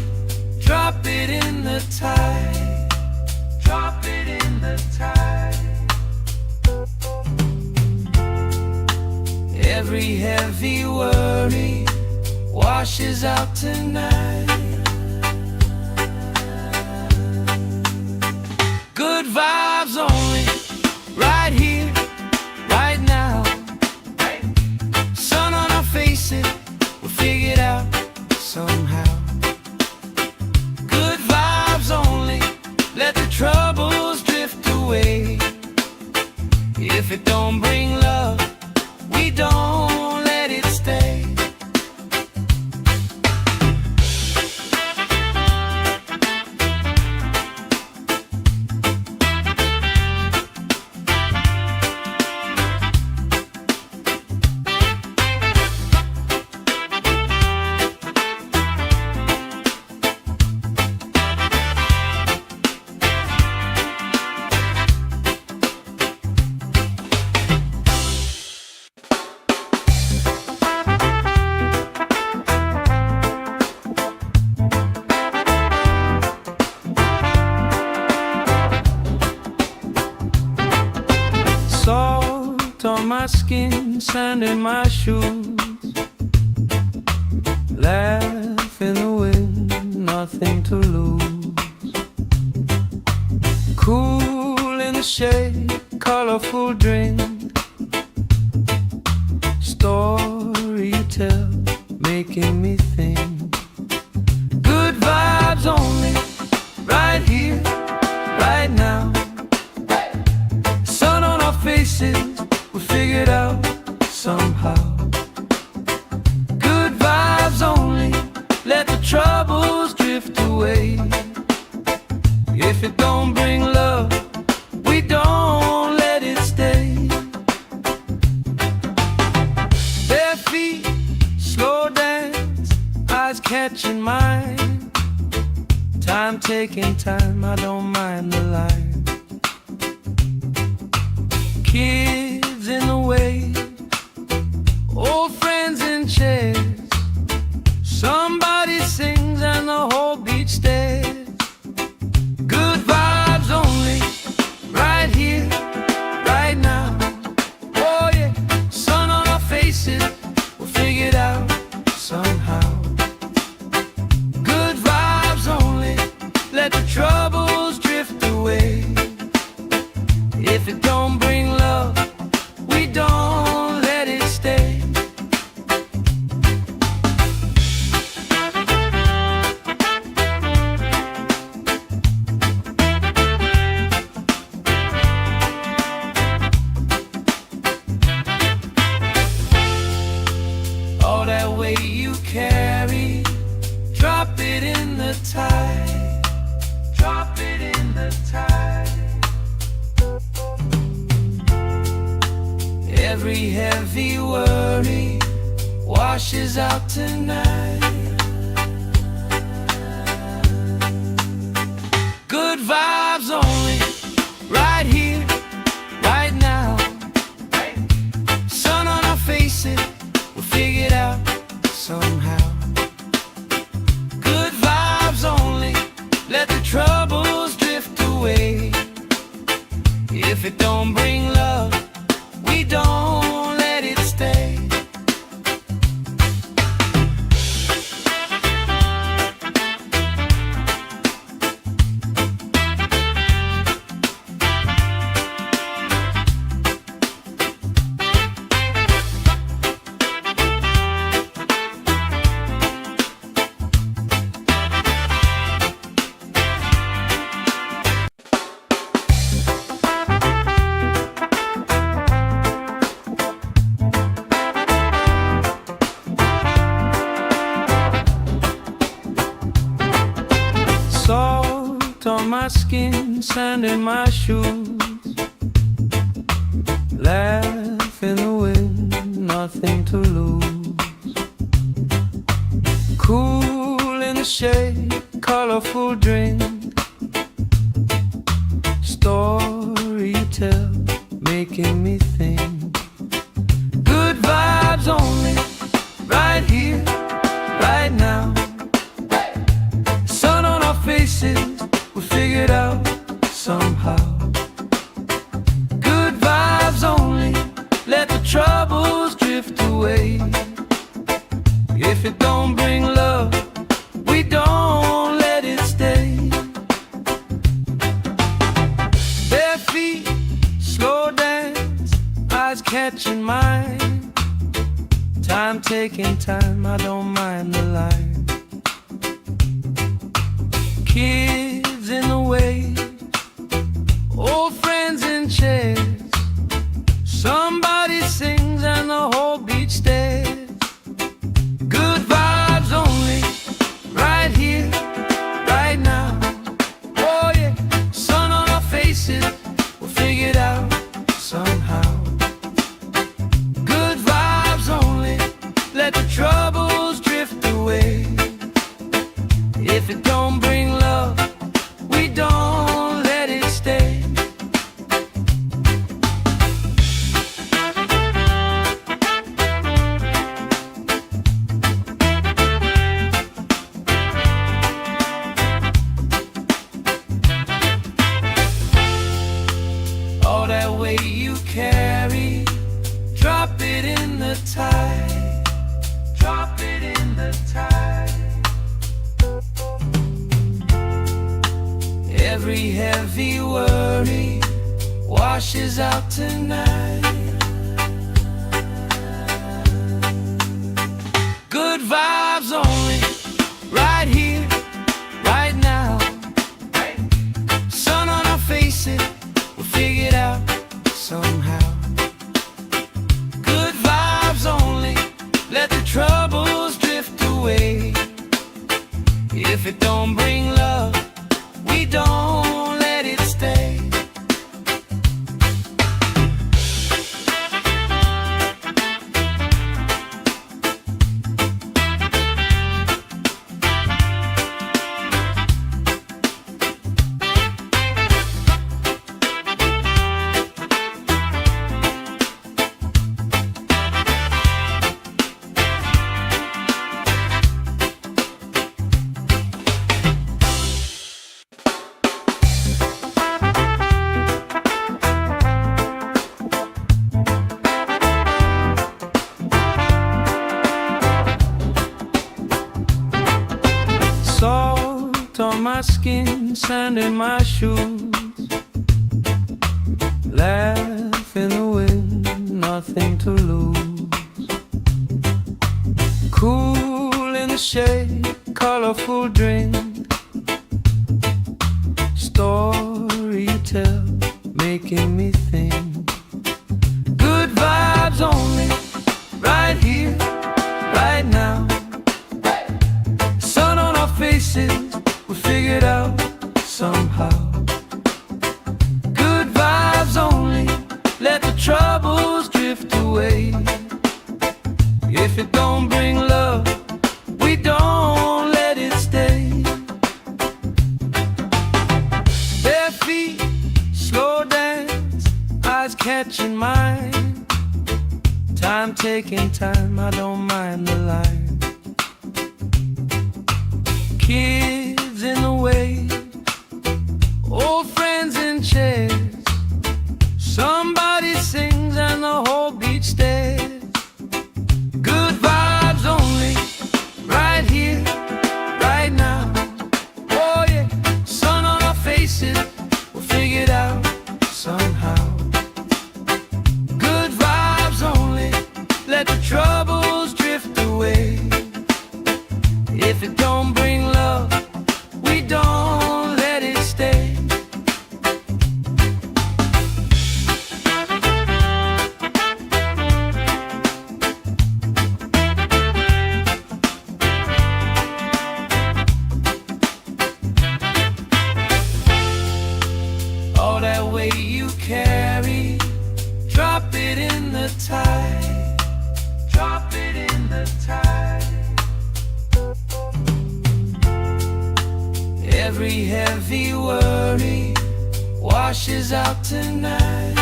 drop it in the tide. Drop it in the tide. Every heavy worry washes out tonight. Good vibes only, right here, right now. Sun on our faces, we'll figure it out somehow. Good vibes only, let the troubles drift away. If it don't bring love, we don't let it stay. Salt on my skin, sand in my shoes, laugh in the wind, nothing to lose. Cool in the shade, colorful drink, story you tell, making me think. Good vibes only, right here, right now. Sun on our faces, we figured out somehow. Good vibes only, let the troubles drift away. If it don't bring love, we don't let it stay. Bare feet, slow dance, eyes catching mine. Time taking time, I don't mind the line. Kids in the wave, old friends in chairs. carry, drop it in the tide, drop it in the tide. Every heavy worry washes out tonight. Good vibes only, right here, right now. Sun on our faces, we'll figure it out somehow. Good vibes only, let the troubles drift away. If it don't bring love, we don't let it stay. Salt on my skin, sand in my shoes. Laugh in the wind, nothing to lose. Cool in the shade, colorful drink. Story you tell, making me think. Good vibes only, right here, right now. Sun on our faces, we'll figure it out somehow. Good vibes only, let the troubles drift away. If it don't bring love, we don't let it stay. Bare feet, slow dance, eyes catching mine. Time taking time, I don't mind the line. Kids in the way, old friends in chairs. Somebody sings and the whole beach stares. Good vibes only, right here, right now. Oh yeah, sun on our faces, we'll figure it out somehow. Good vibes only, let the troubles drift away. If it don't bring love, we don't let it stay. All that weight you carry, drop it in the tide, drop it in the tide. Every heavy worry washes out tonight. Good vibes only, right here, right now. Sun on our faces, we'll figure it out somehow. Good vibes only, let the troubles drift away. If it don't bring love, we don't let it stay. Salt on my skin, sand in my shoes. Laugh in the wind, nothing to lose. Cool in the shade, colorful drink. Story you tell, making me think. Good vibes only, right here, right now. taking time, I don't mind the line. Kids in the way, old friends in chairs. Somebody sings and the whole beach stares. Good vibes only, right here, right now. Oh yeah, sun on our faces, we'll figure it out somehow. Good vibes only, let the troubles drift away. If it don't bring love, we don't let it stay. All that weight you carry, drop it in the tide. Drop it in the tide. Every heavy worry washes out tonight.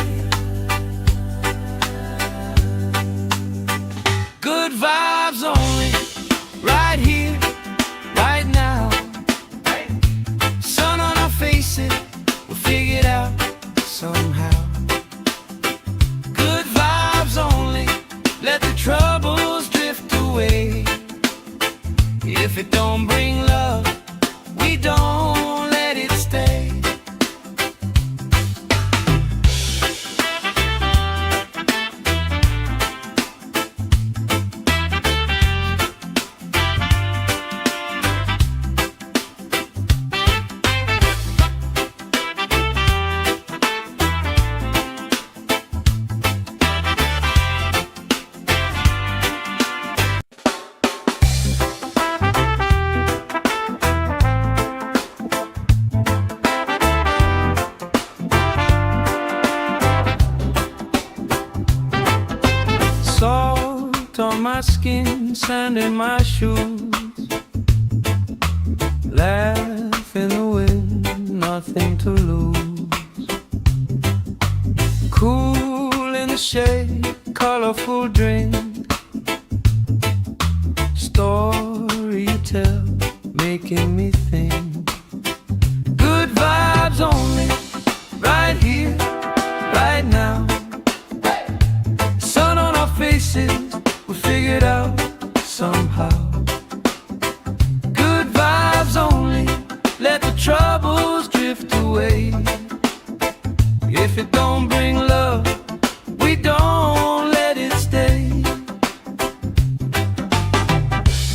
Good vibes only, right here, right now. Sun on our faces, we'll figure it out somehow. Good vibes only, let the troubles drift away. If it don't bring love, we don't let it stay. Salt on my skin, sand in my shoes. Laugh in the wind, nothing to lose. Cool in the shade, colorful drink. Story you tell, making me think. Good vibes only, right here, right now. Sun on our faces, we'll figure it out somehow. Good vibes only, let the troubles drift away. If it don't bring love, we don't let it stay.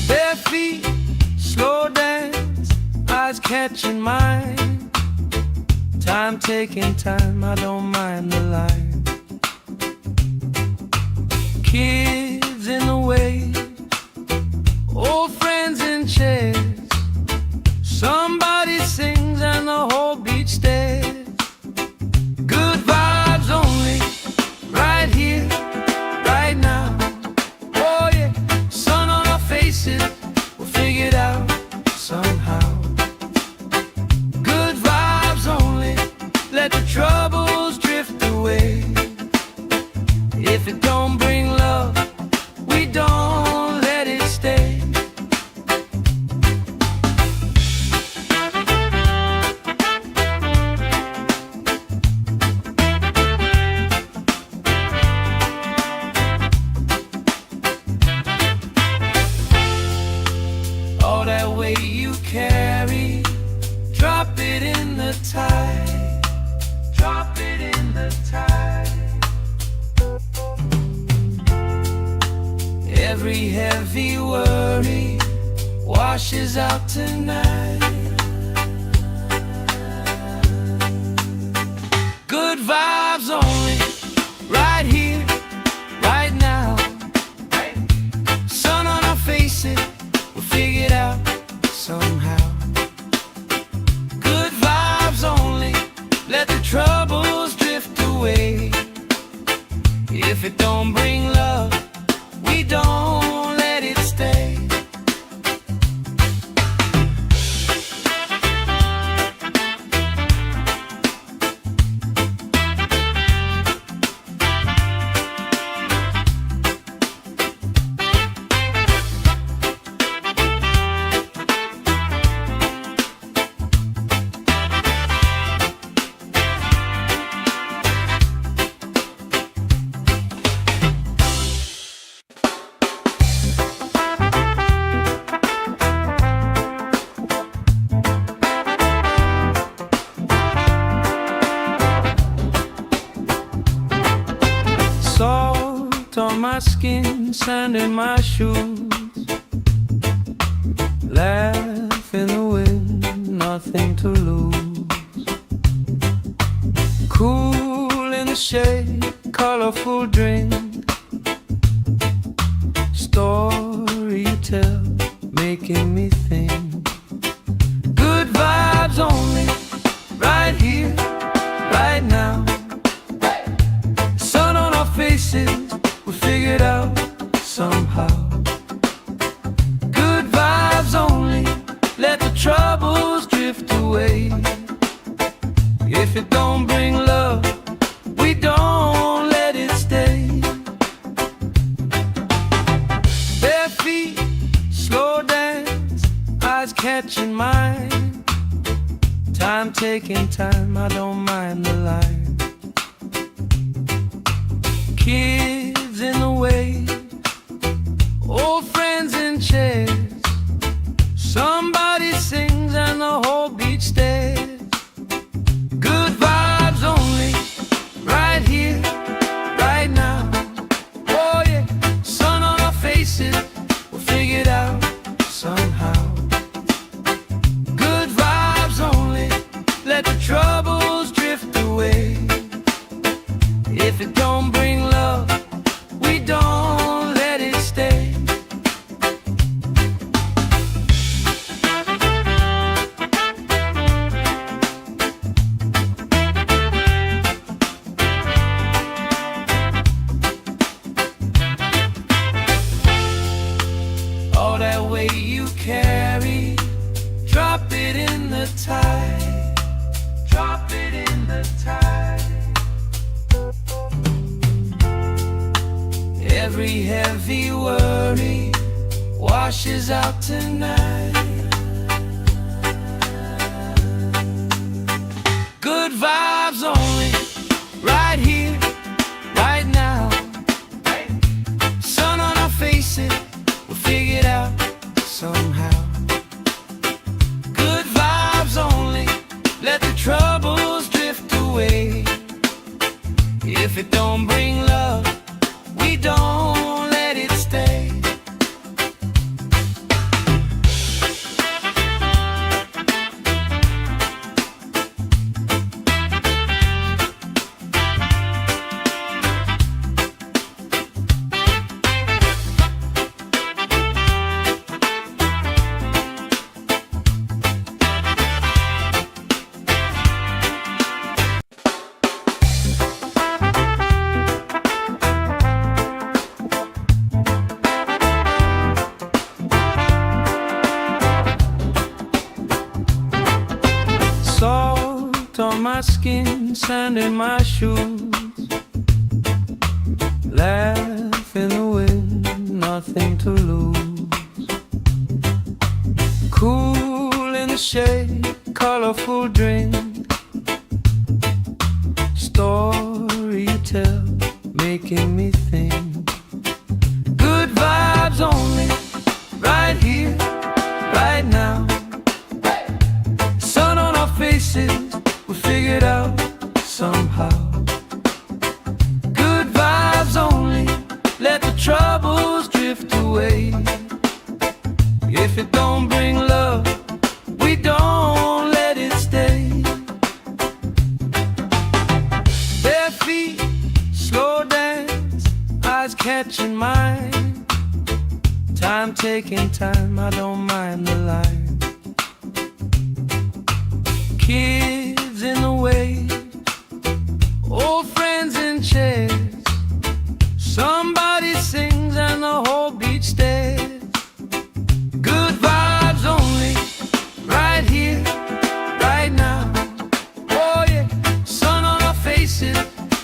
Bare feet, slow dance, eyes catching mine. Time taking time, I don't mind the line. Kids in the way, old friends in chairs. Somebody sings and the whole beach stares. Good vibes only, right here, right now. Oh yeah, sun on our faces, we'll figure it out somehow. Good vibes only, let the troubles drift away. If it don't bring love, we don't let it stay. All that weight you carry, drop it in the tide. Drop it in the tide. Every heavy worry washes out tonight. Good vibes only, right here, right now. Sun on our faces, we'll figure it out somehow. Good vibes only, let the troubles drift away. If it don't bring love, we don't let it stay. sand in my shoes. Laugh in the wind, nothing to lose. Cool in the shade, colorful drink. Story you tell, making me think. Good vibes only, right here, right now. Sun on our faces, we figured out somehow. Good vibes only, let the troubles drift away. If it don't bring love, we don't let it stay. Bare feet, slow dance, eyes catching mine. Time taking time, I don't mind the line. Kids in the way, old friends in chairs. Somebody sings and the whole beach stares. Good vibes only, right here, right now. Oh yeah, sun on our faces, we'll figure it out somehow. Good vibes only, let the troubles drift away. If it don't bring love, we don't let it stay. All that weight you carry, drop it in the tide. Drop it in the tide. Every heavy worry washes out tonight. Good vibes only, right here, right now. Sun on our faces, we'll figure it out somehow. Good vibes only, let the troubles drift away. If it don't bring love, we don't let it stay. Salt on my skin, sand in my shoes. Laugh in the wind, nothing to lose. Cool in the shade, colorful drink. Story you tell, making me think. Good vibes only, right here, right now. Sun on our faces, we figured out somehow. Good vibes only, let the troubles drift away. If it don't bring love, we don't let it stay. Bare feet, slow dance, eyes catching mine. Time taking time, I don't mind the line. Kids in the way, old friends in chairs. Somebody sings and the whole beach stares. Good vibes only, right here, right now. Oh yeah, sun on our faces,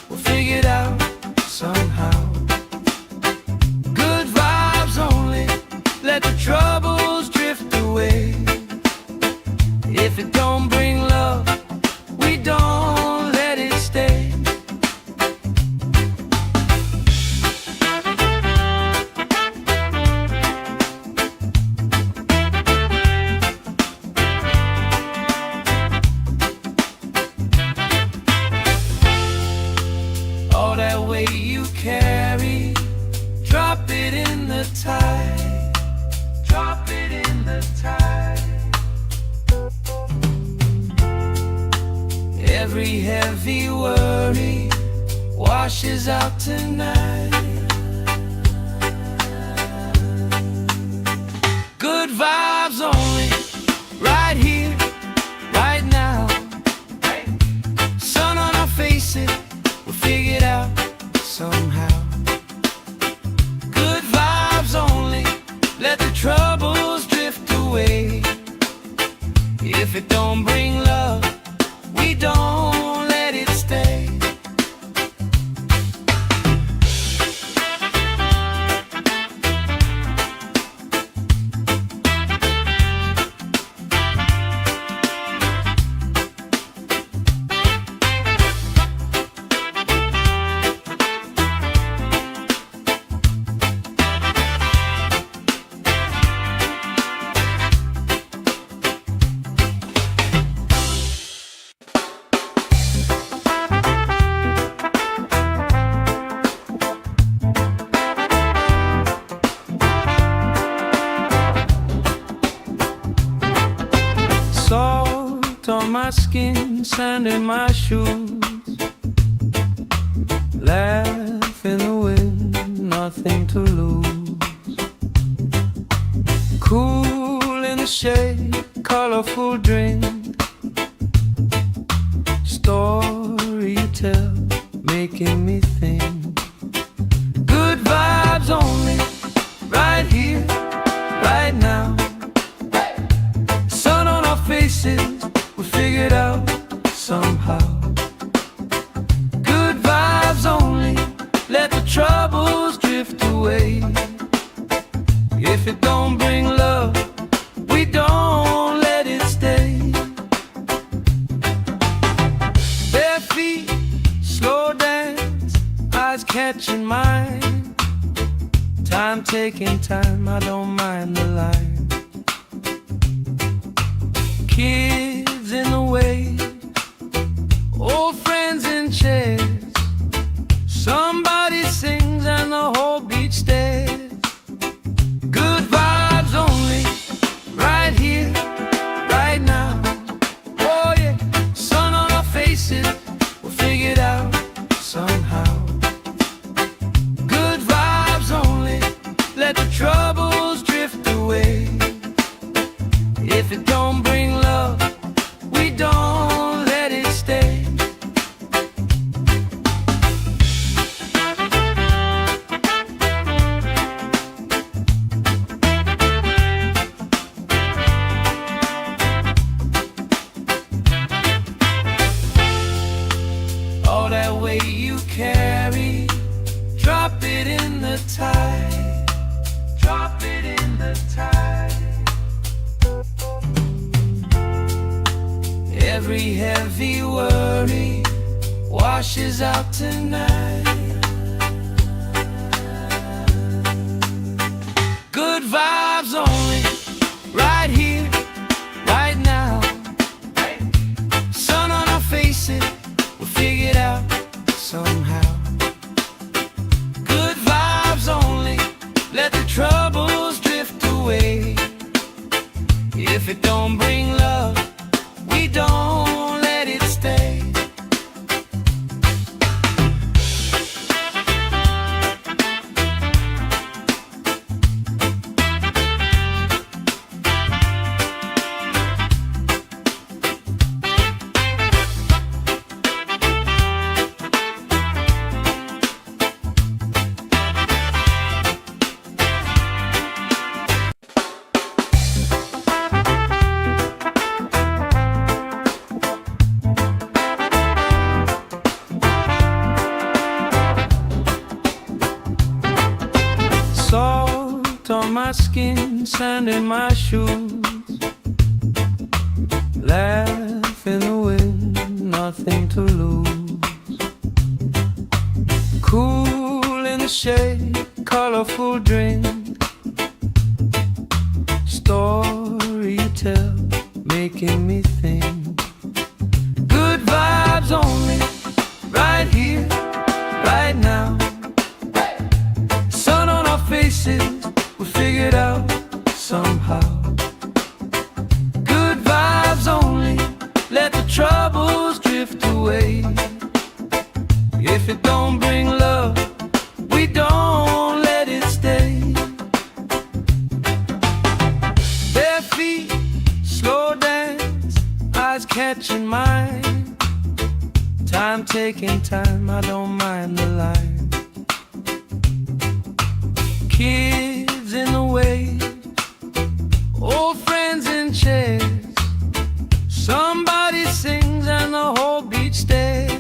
we'll figure it out somehow. Good vibes only, let the troubles drift away. If it don't bring love, we don't let it stay. All that weight you carry, drop it in Every heavy worry washes out tonight. Good vibes only, right here, right now. Sun on our faces, we'll figure it out somehow. Good vibes only, let the troubles drift away. If it don't bring love, we don't let it stay. Salt on my skin, sand in my shoes. Laugh in the wind, nothing to lose. Cool in the shade, colorful drink. Story you tell, making me think. Good vibes only, right here, right now. Sun on our faces, we'll figure it out somehow. Good vibes only, let the troubles drift away. If it don't bring love, we don't let it stay. Bare feet, slow dance, eyes catching mine. Time taking time, I don't mind the line. Kids in the way, old friends in chairs. Somebody sings and the whole beach stares. Good vibes only, right here, right now. Oh yeah, sun on our faces, we'll figure it out somehow. Good vibes only, let the troubles drift away. If it don't bring love, we don't let it stay. All that weight you carry, drop it in the tide. Drop it in the tide. Every heavy worry washes out tonight. Good vibes only, right here, right now. Sun on our faces, we'll figure it out somehow. Good vibes only, let the troubles drift away. If it don't bring love, we don't let it stay. Salt on my skin, sand in my shoes. Laugh in the wind, nothing to lose. Cool in the shade, colorful drink. Story you tell, making me think. Good vibes only, right here, right now. Sun on our faces, we'll figure it out somehow. Good vibes only, let the troubles drift away. catching mine. Time taking time, I don't mind the line. Kids in the wave, old friends in chairs. Somebody sings and the whole beach stares.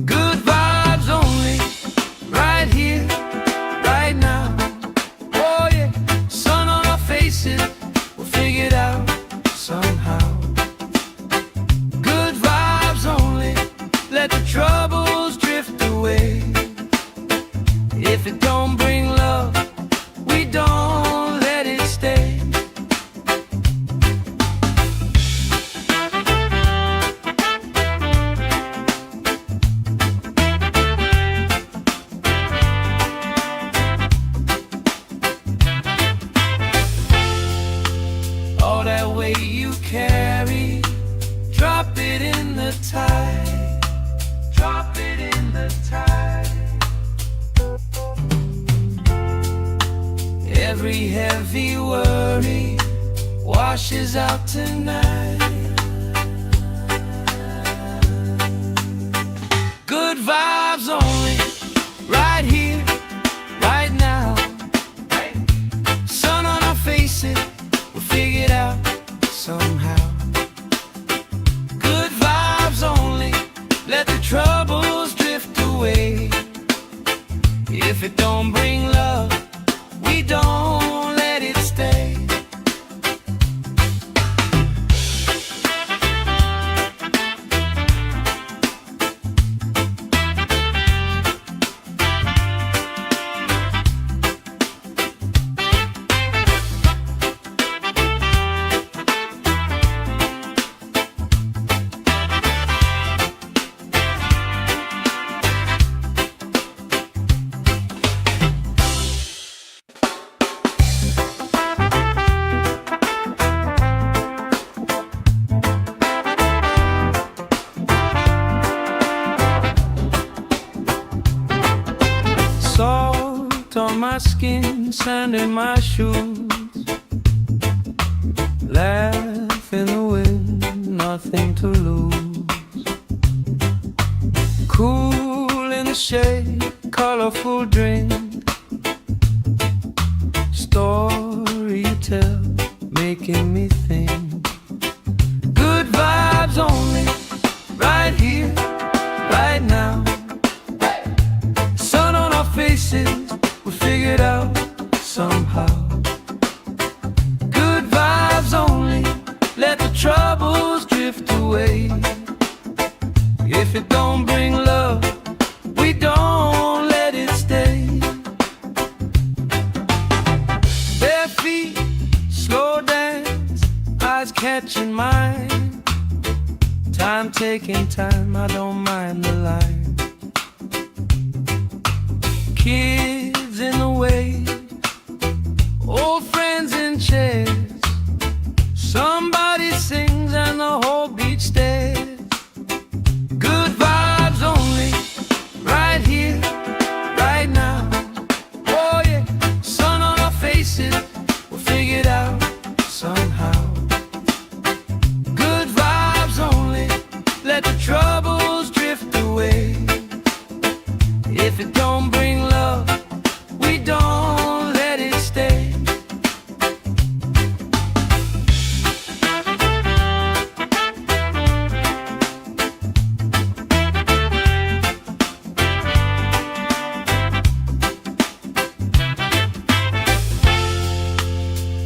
Good vibes only, right here, right now. Oh yeah, sun on our faces, we'll figure it out somehow. Good vibes only, let the troubles drift away. If it don't bring love, we don't let it stay. All that weight you carry, drop it in the tide. Drop it in the tide. Every heavy worry washes out tonight. Good vibes only, right here, right now. Sun on our faces, we'll figure it out somehow. Good vibes only, let the troubles drift away. If it don't bring love, we don't let it stay. Salt on my skin, sand in my shoes. Laugh in the wind, nothing to lose. Cool in the shade, colorful drink. Story you tell, making me think. Good vibes only, right here, right now. Sun on our faces, we figure it out somehow. Good vibes only, let the troubles drift away. If it don't bring love, we don't let it stay. Bare feet, slow dance, eyes catching mine. Time taking time, I don't mind the line. Kids in the wave, old friends in chairs. Somebody sings and the whole beach stares. Good vibes only, right here, right now. Oh yeah, sun on our faces, we'll figure it out somehow. Good vibes only, let the troubles drift away. If it don't bring love, we don't let it stay.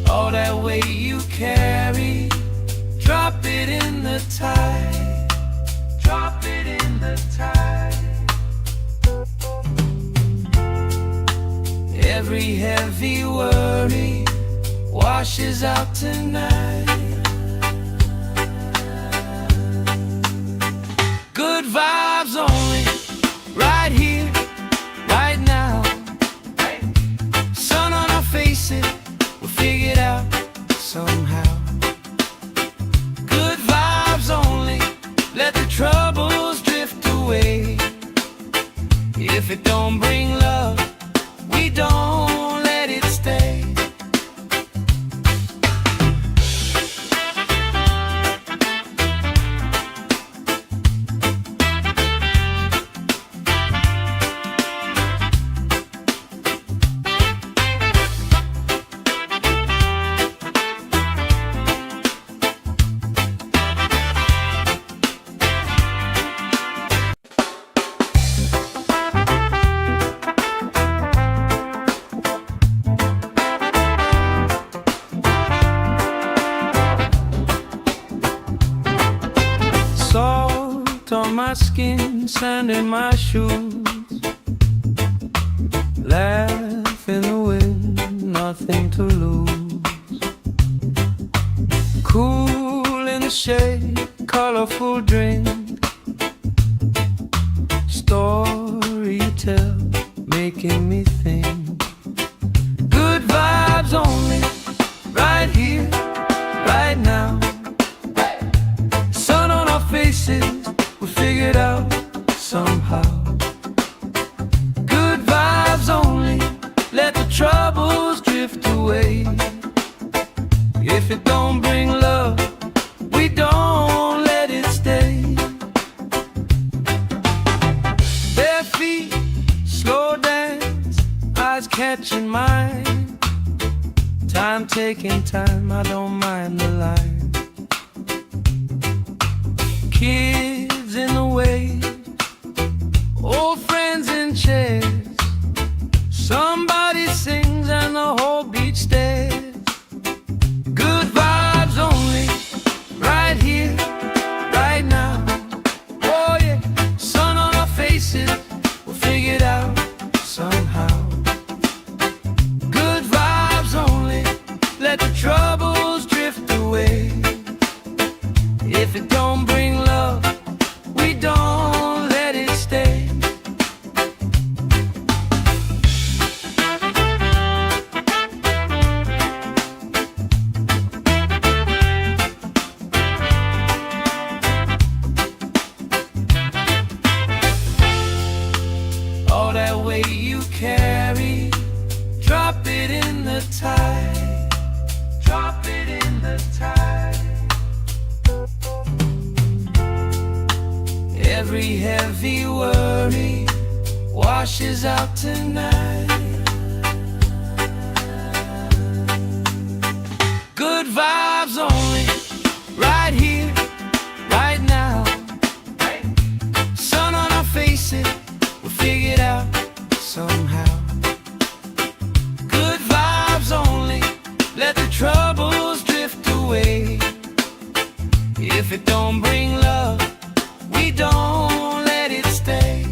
All that weight you carry, drop it in the tide. Drop it in the tide. Every heavy worry washes out tonight. Good vibes only, right here, right now. Sun on our faces, we'll figure it out somehow. Good vibes only, let the troubles drift away. If it don't bring love, we don't let it stay. Salt on my skin, sand in my shoes. Laugh in the wind, nothing to lose. Cool in the shade, colorful drink. Story you tell, making me think. Good vibes only, right here, right now. Sun on our faces, we figured out somehow. Good vibes only, let the troubles drift away. If it don't bring love, we don't let it stay. Bare feet, slow dance, eyes catching mine. Time taking time, I don't mind the line. Kids in the way, old friends in chairs. Somebody sings and the whole beach stares. Good vibes only, right here, right now. Oh yeah, sun on our faces, we'll figure it out somehow. Good vibes only, let the troubles drift away. If it don't bring love, we don't let it stay. All that weight you carry, drop it in the tide. Drop it in the tide. Every heavy worry washes out tonight. Good vibes only, right here, right now. Sun on our faces, we'll figure it out somehow. Good vibes only, let the troubles drift away. If it don't bring love, we don't let it stay.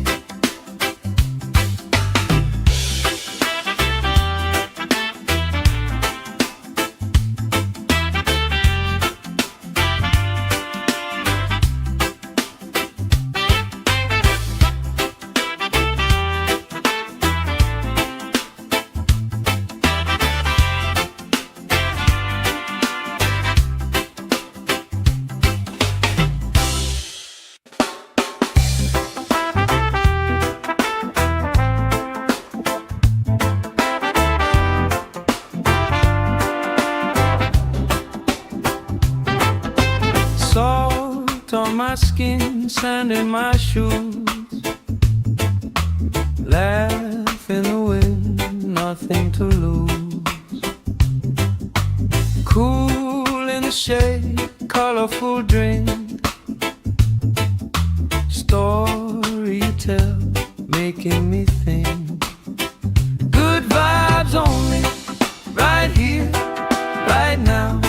Salt on my skin, sand in my shoes. Laugh in the wind, nothing to lose. Cool in the shade, colorful drink. Story you tell, making me think. Good vibes only, right here, right now.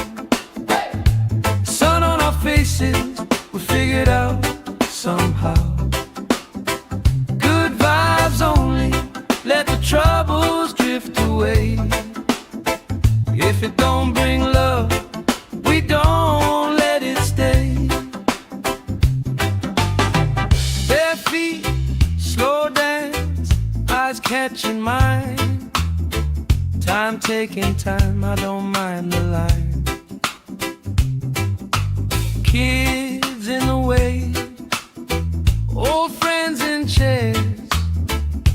Sun on our faces, we figured out somehow. Good vibes only, let the troubles drift away. If it don't bring love, we don't let it stay. Bare feet, slow dance, eyes catching mine. Time taking time, I don't mind the line. Kids in the way, old friends in chairs.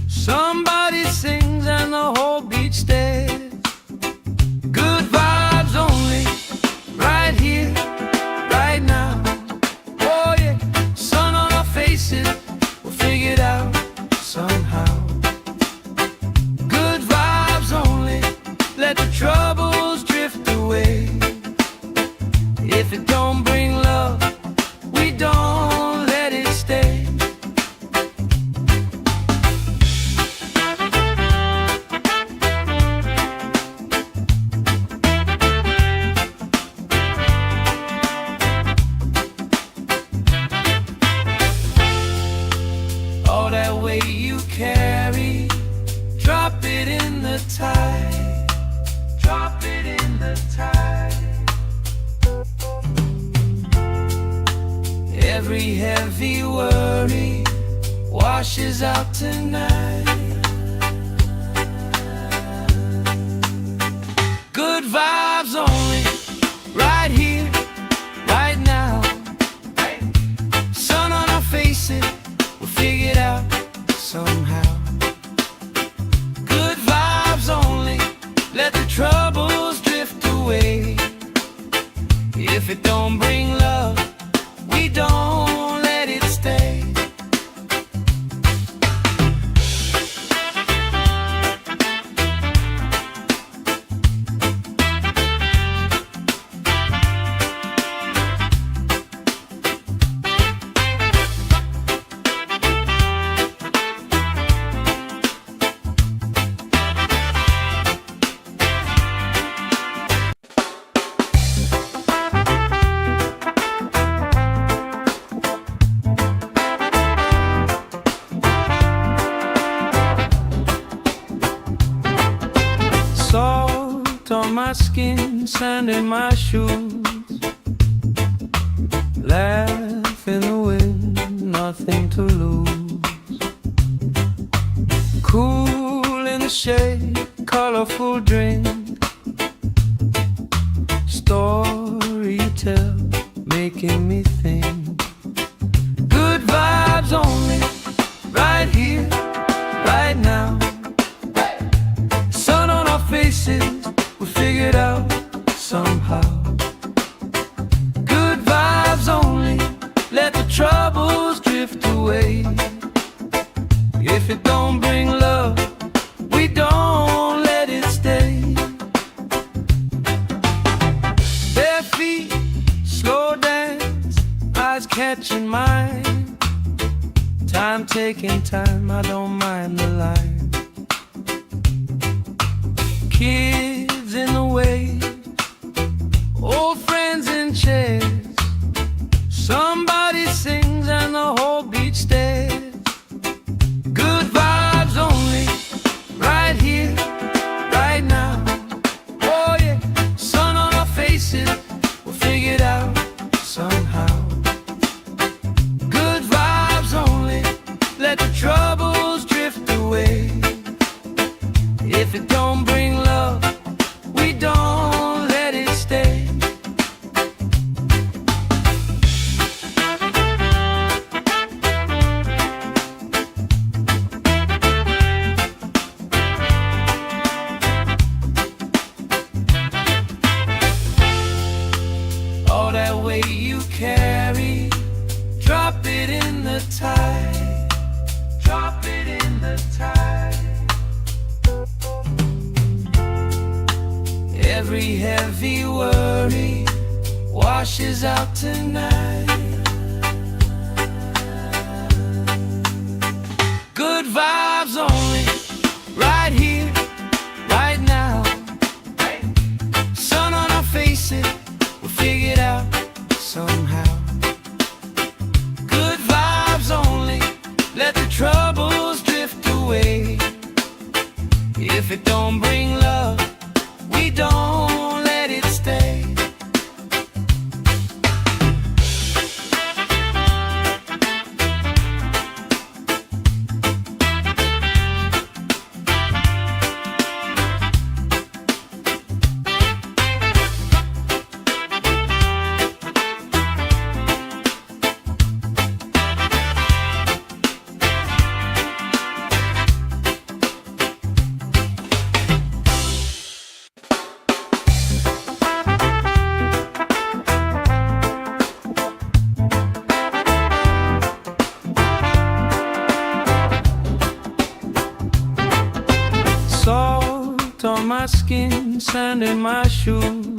Somebody sings and the whole beach stares. Good vibes only, right here, right now. Oh yeah, sun on our faces, we'll figure it out somehow. Good vibes only, let the troubles drift away. If it don't bring love, we don't let it stay. Every heavy worry washes out tonight. Good vibes only, right here, right now. Sun on our faces, we'll figure it out somehow. Good vibes only, let the troubles drift away. If it don't bring love, we don't let it stay. Salt on my skin, sand in my shoes. Laugh in the wind, nothing to lose. Cool in the shade, colorful drink. Story you tell, making me think. Good vibes only, right here, right now. Sun on our faces, we'll figure it out somehow. Good vibes only, let the troubles drift away. If it don't bring love, we don't let it stay. Bare feet, slow dance, eyes catching mine. Time taking time, I don't mind the line. Kids in the wave, old friends in chairs. Somebody sings and the whole beach stares. Good vibes only, right here, right now. Oh yeah, sun on our faces, we'll figure it out somehow. Good vibes only, let the troubles drift away. If it don't bring love, we don't let it stay. All that weight you carry, drop it in the tide. Drop it in the tide. Every heavy worry washes out tonight. Good vibes only, right here, right now. Sun on our faces, we'll figure it out somehow. Good vibes only, let the troubles drift away. If it don't bring love, we don't let it stay. Salt on my skin, sand in my shoes.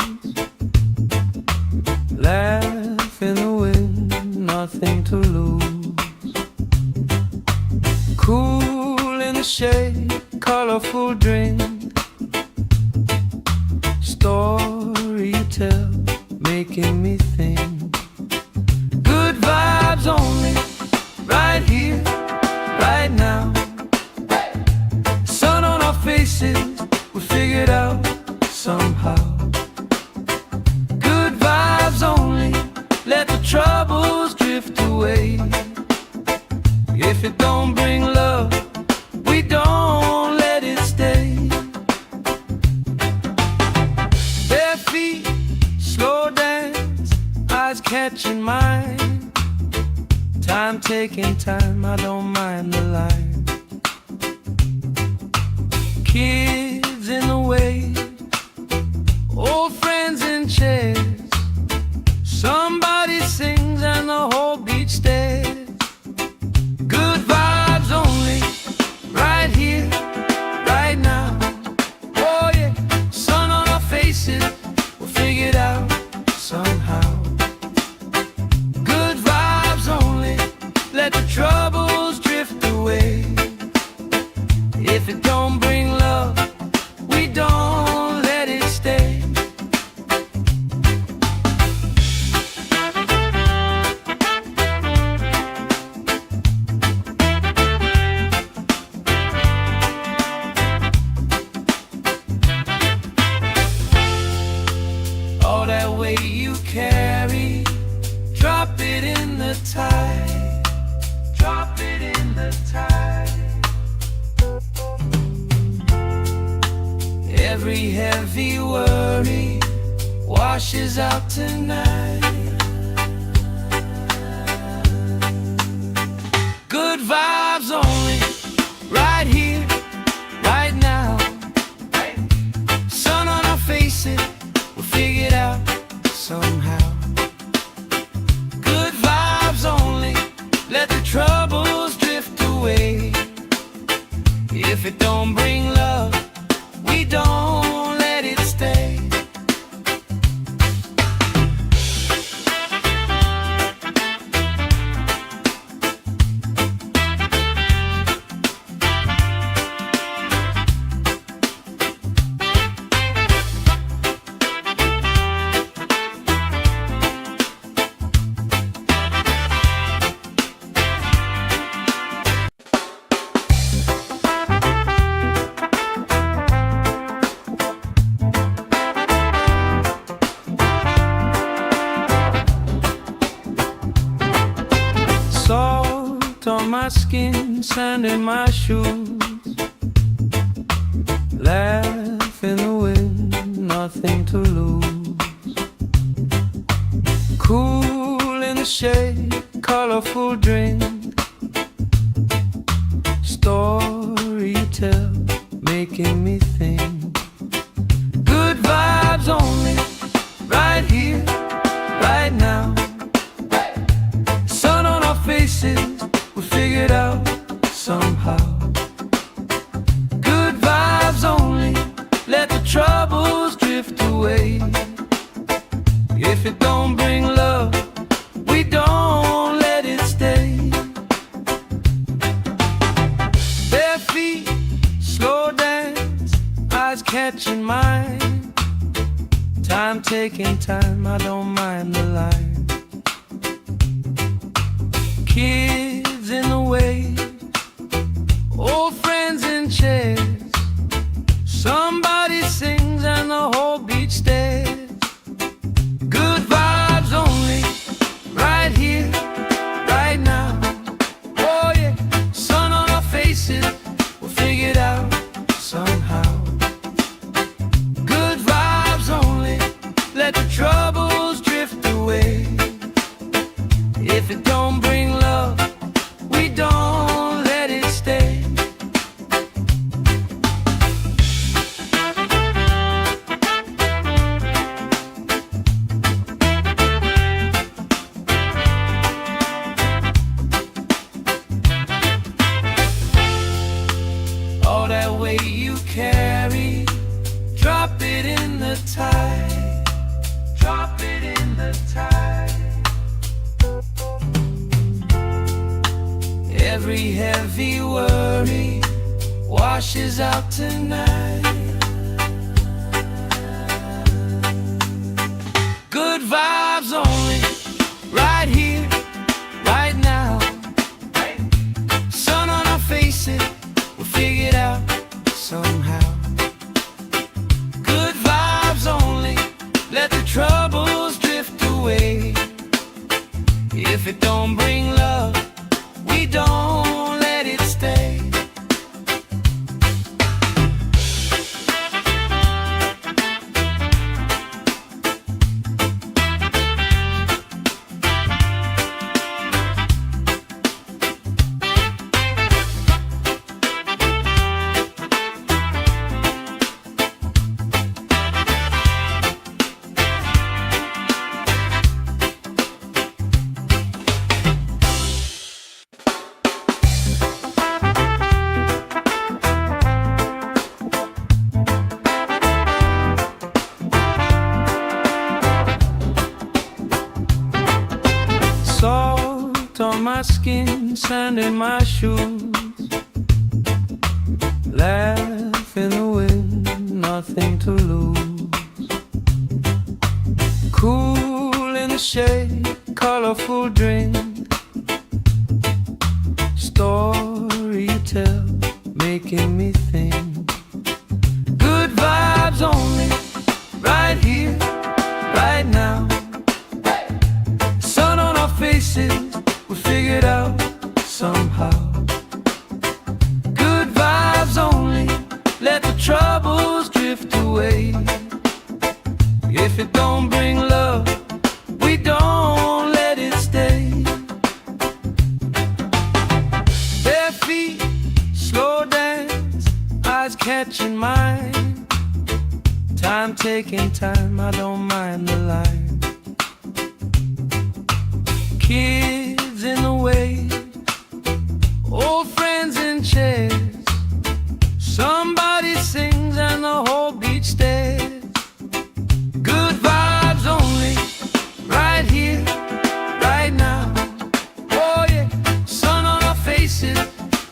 Laugh in the wind, nothing to lose. Cool in the shade, colorful drink. Story you tell, making me think. Good vibes only, right here, right now. Sun on our faces, we figure it out somehow. Good vibes only, let the troubles drift away. If it don't bring love, we don't let it stay. Bare feet, slow dance, eyes catching mine. Time taking time, I don't mind the line. Kids in the way, old friends in chairs. Somebody sings and the whole beach stares. Good vibes only, right here, right now. Oh yeah, sun on our faces, we'll figure it out somehow. Good vibes only, let the troubles drift away. If it don't bring love, we don't let it stay. All that weight you carry, drop it in the tide. Drop it in the tide. Every heavy worry washes out tonight. Good vibes only, right here, right now. Sun on our faces, we'll figure it out somehow. Good vibes only, let the troubles drift away. If it don't bring love, we don't let it stay. Salt on my skin, sand in my shoes. Laugh in the wind, nothing to lose. Cool in the shade, colorful drink. Story you tell, making me think. Good vibes only, right here, right now. Sun on our faces, we figure it out somehow. Good vibes only, let the troubles drift away. If it don't bring love, we don't let it stay. Bare feet, slow dance, eyes catching mine. Time taking time, I don't mind the line. Kids in the way, old friends in chairs. Somebody sings and the whole beach stares. Good vibes only, right here, right now. Oh yeah, sun on our faces, we'll figure it out somehow. Good vibes only, let the troubles drift away. If it don't bring love, we don't let it stay. All that weight you carry, drop it in the tide. Drop it in the tide. Every heavy worry washes out tonight. Good vibes only, right here, right now. Sun on our faces, we'll figure it out somehow. Good vibes only, let the troubles drift away. If it don't bring love, we don't on my skin, sand in my shoes. Laugh in the wind, nothing to lose. Cool in the shade, colorful drink. Story you tell, making me think. Good vibes only, right here, right now. Sun on our faces, we figured out somehow. Good vibes only, let the troubles drift away. If it don't bring love, we don't let it stay. Bare feet, slow dance, eyes catching mine. Time taking time, I don't mind the line. Kids in the way, old friends in chairs. Somebody sings and the whole beach stares. Good vibes only, right here, right now. Oh yeah, sun on our faces,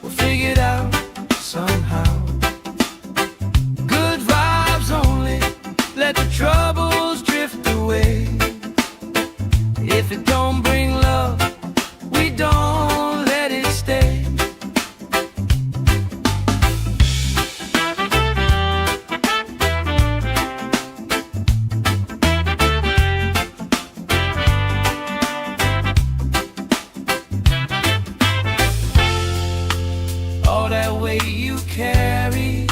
we'll figure it out somehow. Good vibes only, let the troubles drift away. If it don't bring love, we don't let it stay. All that weight you carry,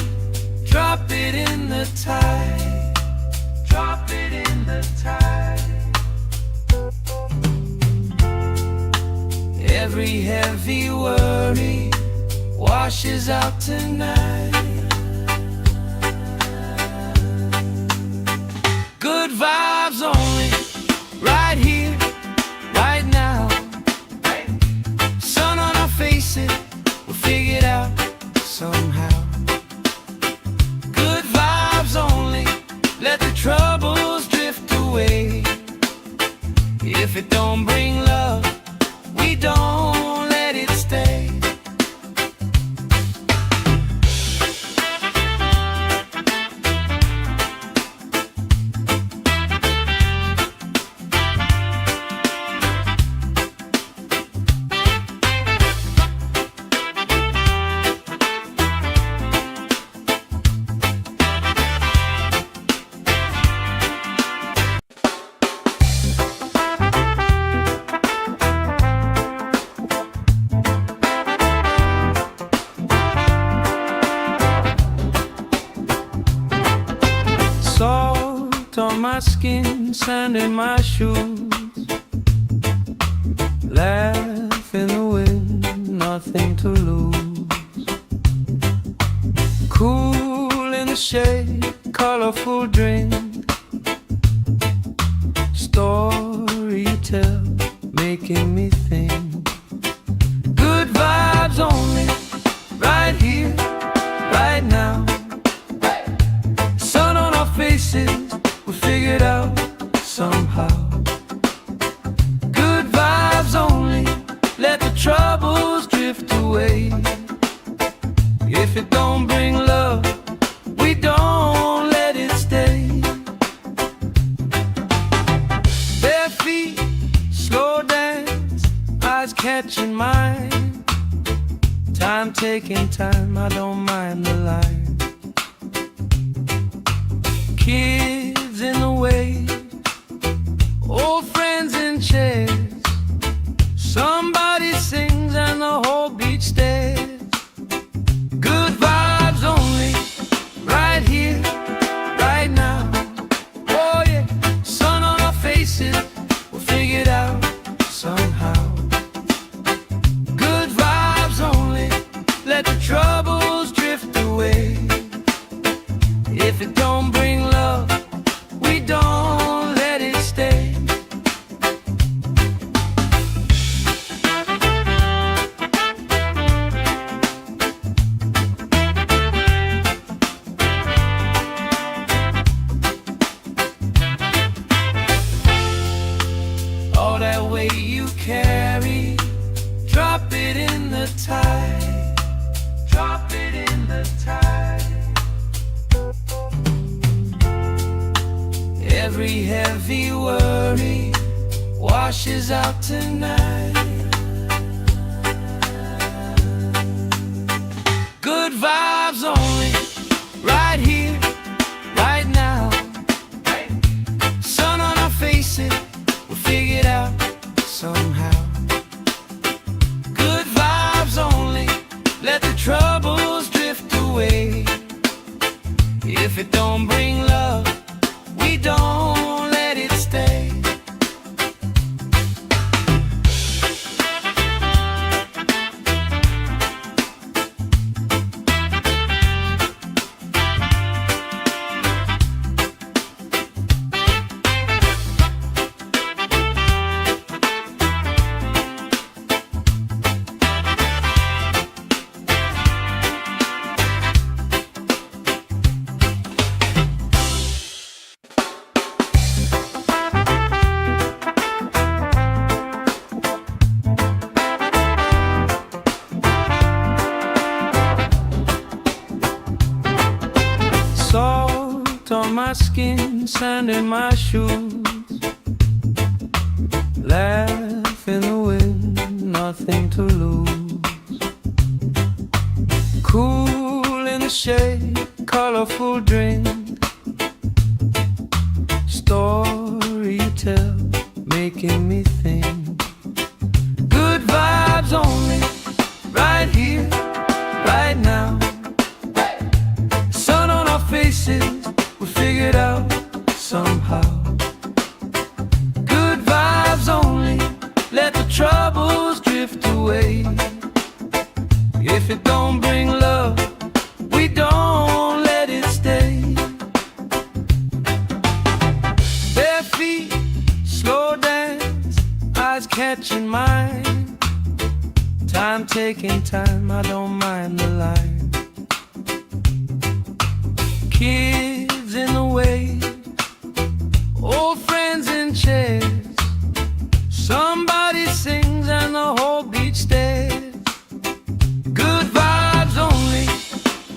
drop it in the tide. Drop it in the tide. Every heavy worry washes out tonight. Good vibes only, right here, right now. Sun on our faces, we'll figure it out somehow. Good vibes only, let the troubles drift away. If it don't bring love, we don't let it stay. Salt on my skin, sand in my shoes. Laugh in the wind, nothing to lose. Cool in the shade, colorful drink. Story you tell, making me think. Good vibes only, right here, right now. Sun on our faces, we figured out somehow. Good vibes only, let the troubles drift away. If it don't bring love, we don't let it stay. Bare feet, slow dance, eyes catching mine. Time taking time, I don't mind the line. Kids in the way, old friends in chairs. Somebody sings and the whole beach stares. Good vibes only, right here, right now. Oh yeah, sun on our faces, we'll figure it out somehow. Good vibes only, let the troubles drift away. If it don't bring love, we don't let it stay. All that weight you carry, the tide. Drop it in the tide. Every heavy worry washes out tonight. Good vibes only, right here, right now. Sun on our faces, we'll figure it out somehow. Good vibes only, let the troubles drift away. If it don't bring love, we don't let it stay. Salt on my skin, sand in my shoes. Laugh in the wind, nothing to lose. Cool in the shade, colorful drink. Story you tell, making me think. Good vibes only, right here, right now. Sun on our faces, we figured out somehow. Good vibes only, let the troubles drift away. If it don't bring love, we don't let it stay. Bare feet, slow dance, eyes catching mine. Time taking time, I don't mind the line. Kids in the wave, old friends in chairs. Somebody sings and the whole beach stares. Good vibes only,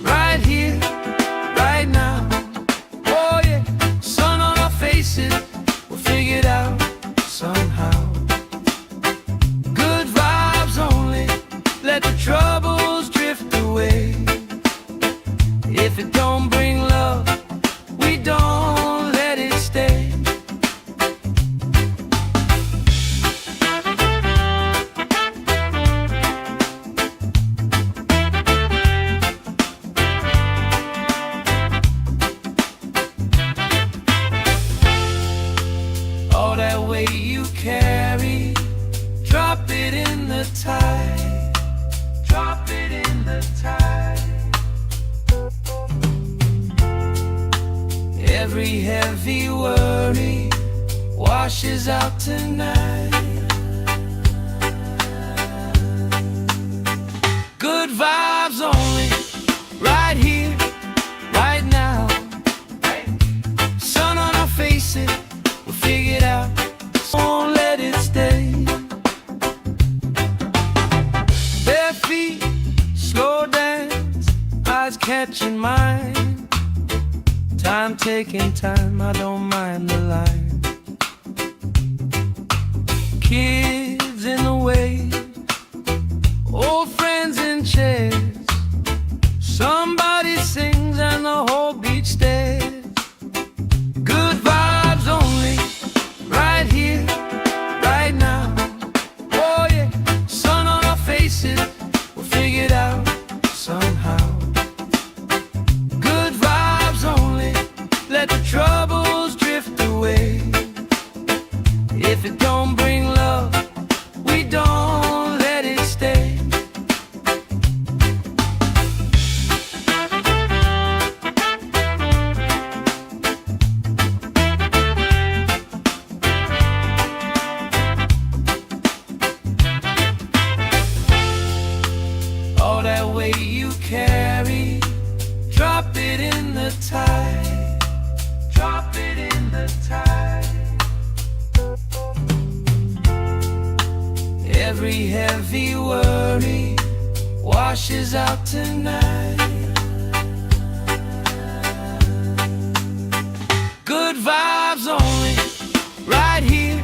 right here, right now. Oh yeah, sun on our faces, we'll figure it out somehow. Good vibes only, let the troubles drift away. If it don't bring love, we don't let it stay. All that weight you carry, drop it in the tide. Drop it in the tide. Every heavy worry washes out tonight. Good vibes only, right here, right now. Sun on our faces, we'll figure it out, so won't let it stay. Bare feet, slow dance, eyes catching mine. Time taking time, I don't mind the line. Kids in the wave, old friends in chairs. Somebody sings and the whole beach stares. Good vibes only, right here, right now. Oh yeah, sun on our faces, we'll figure it out somehow. Good vibes only, let the troubles drift away. If it don't bring love, we don't let it stay. All that weight you carry, drop it in the tide. Drop it in the tide. Every heavy worry washes out tonight. Good vibes only, right here,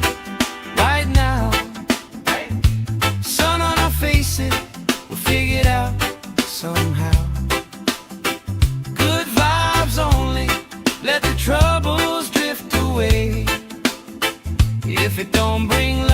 right now. Sun on our faces, we'll figure it out somehow. Good vibes only, let the troubles drift away. If it don't bring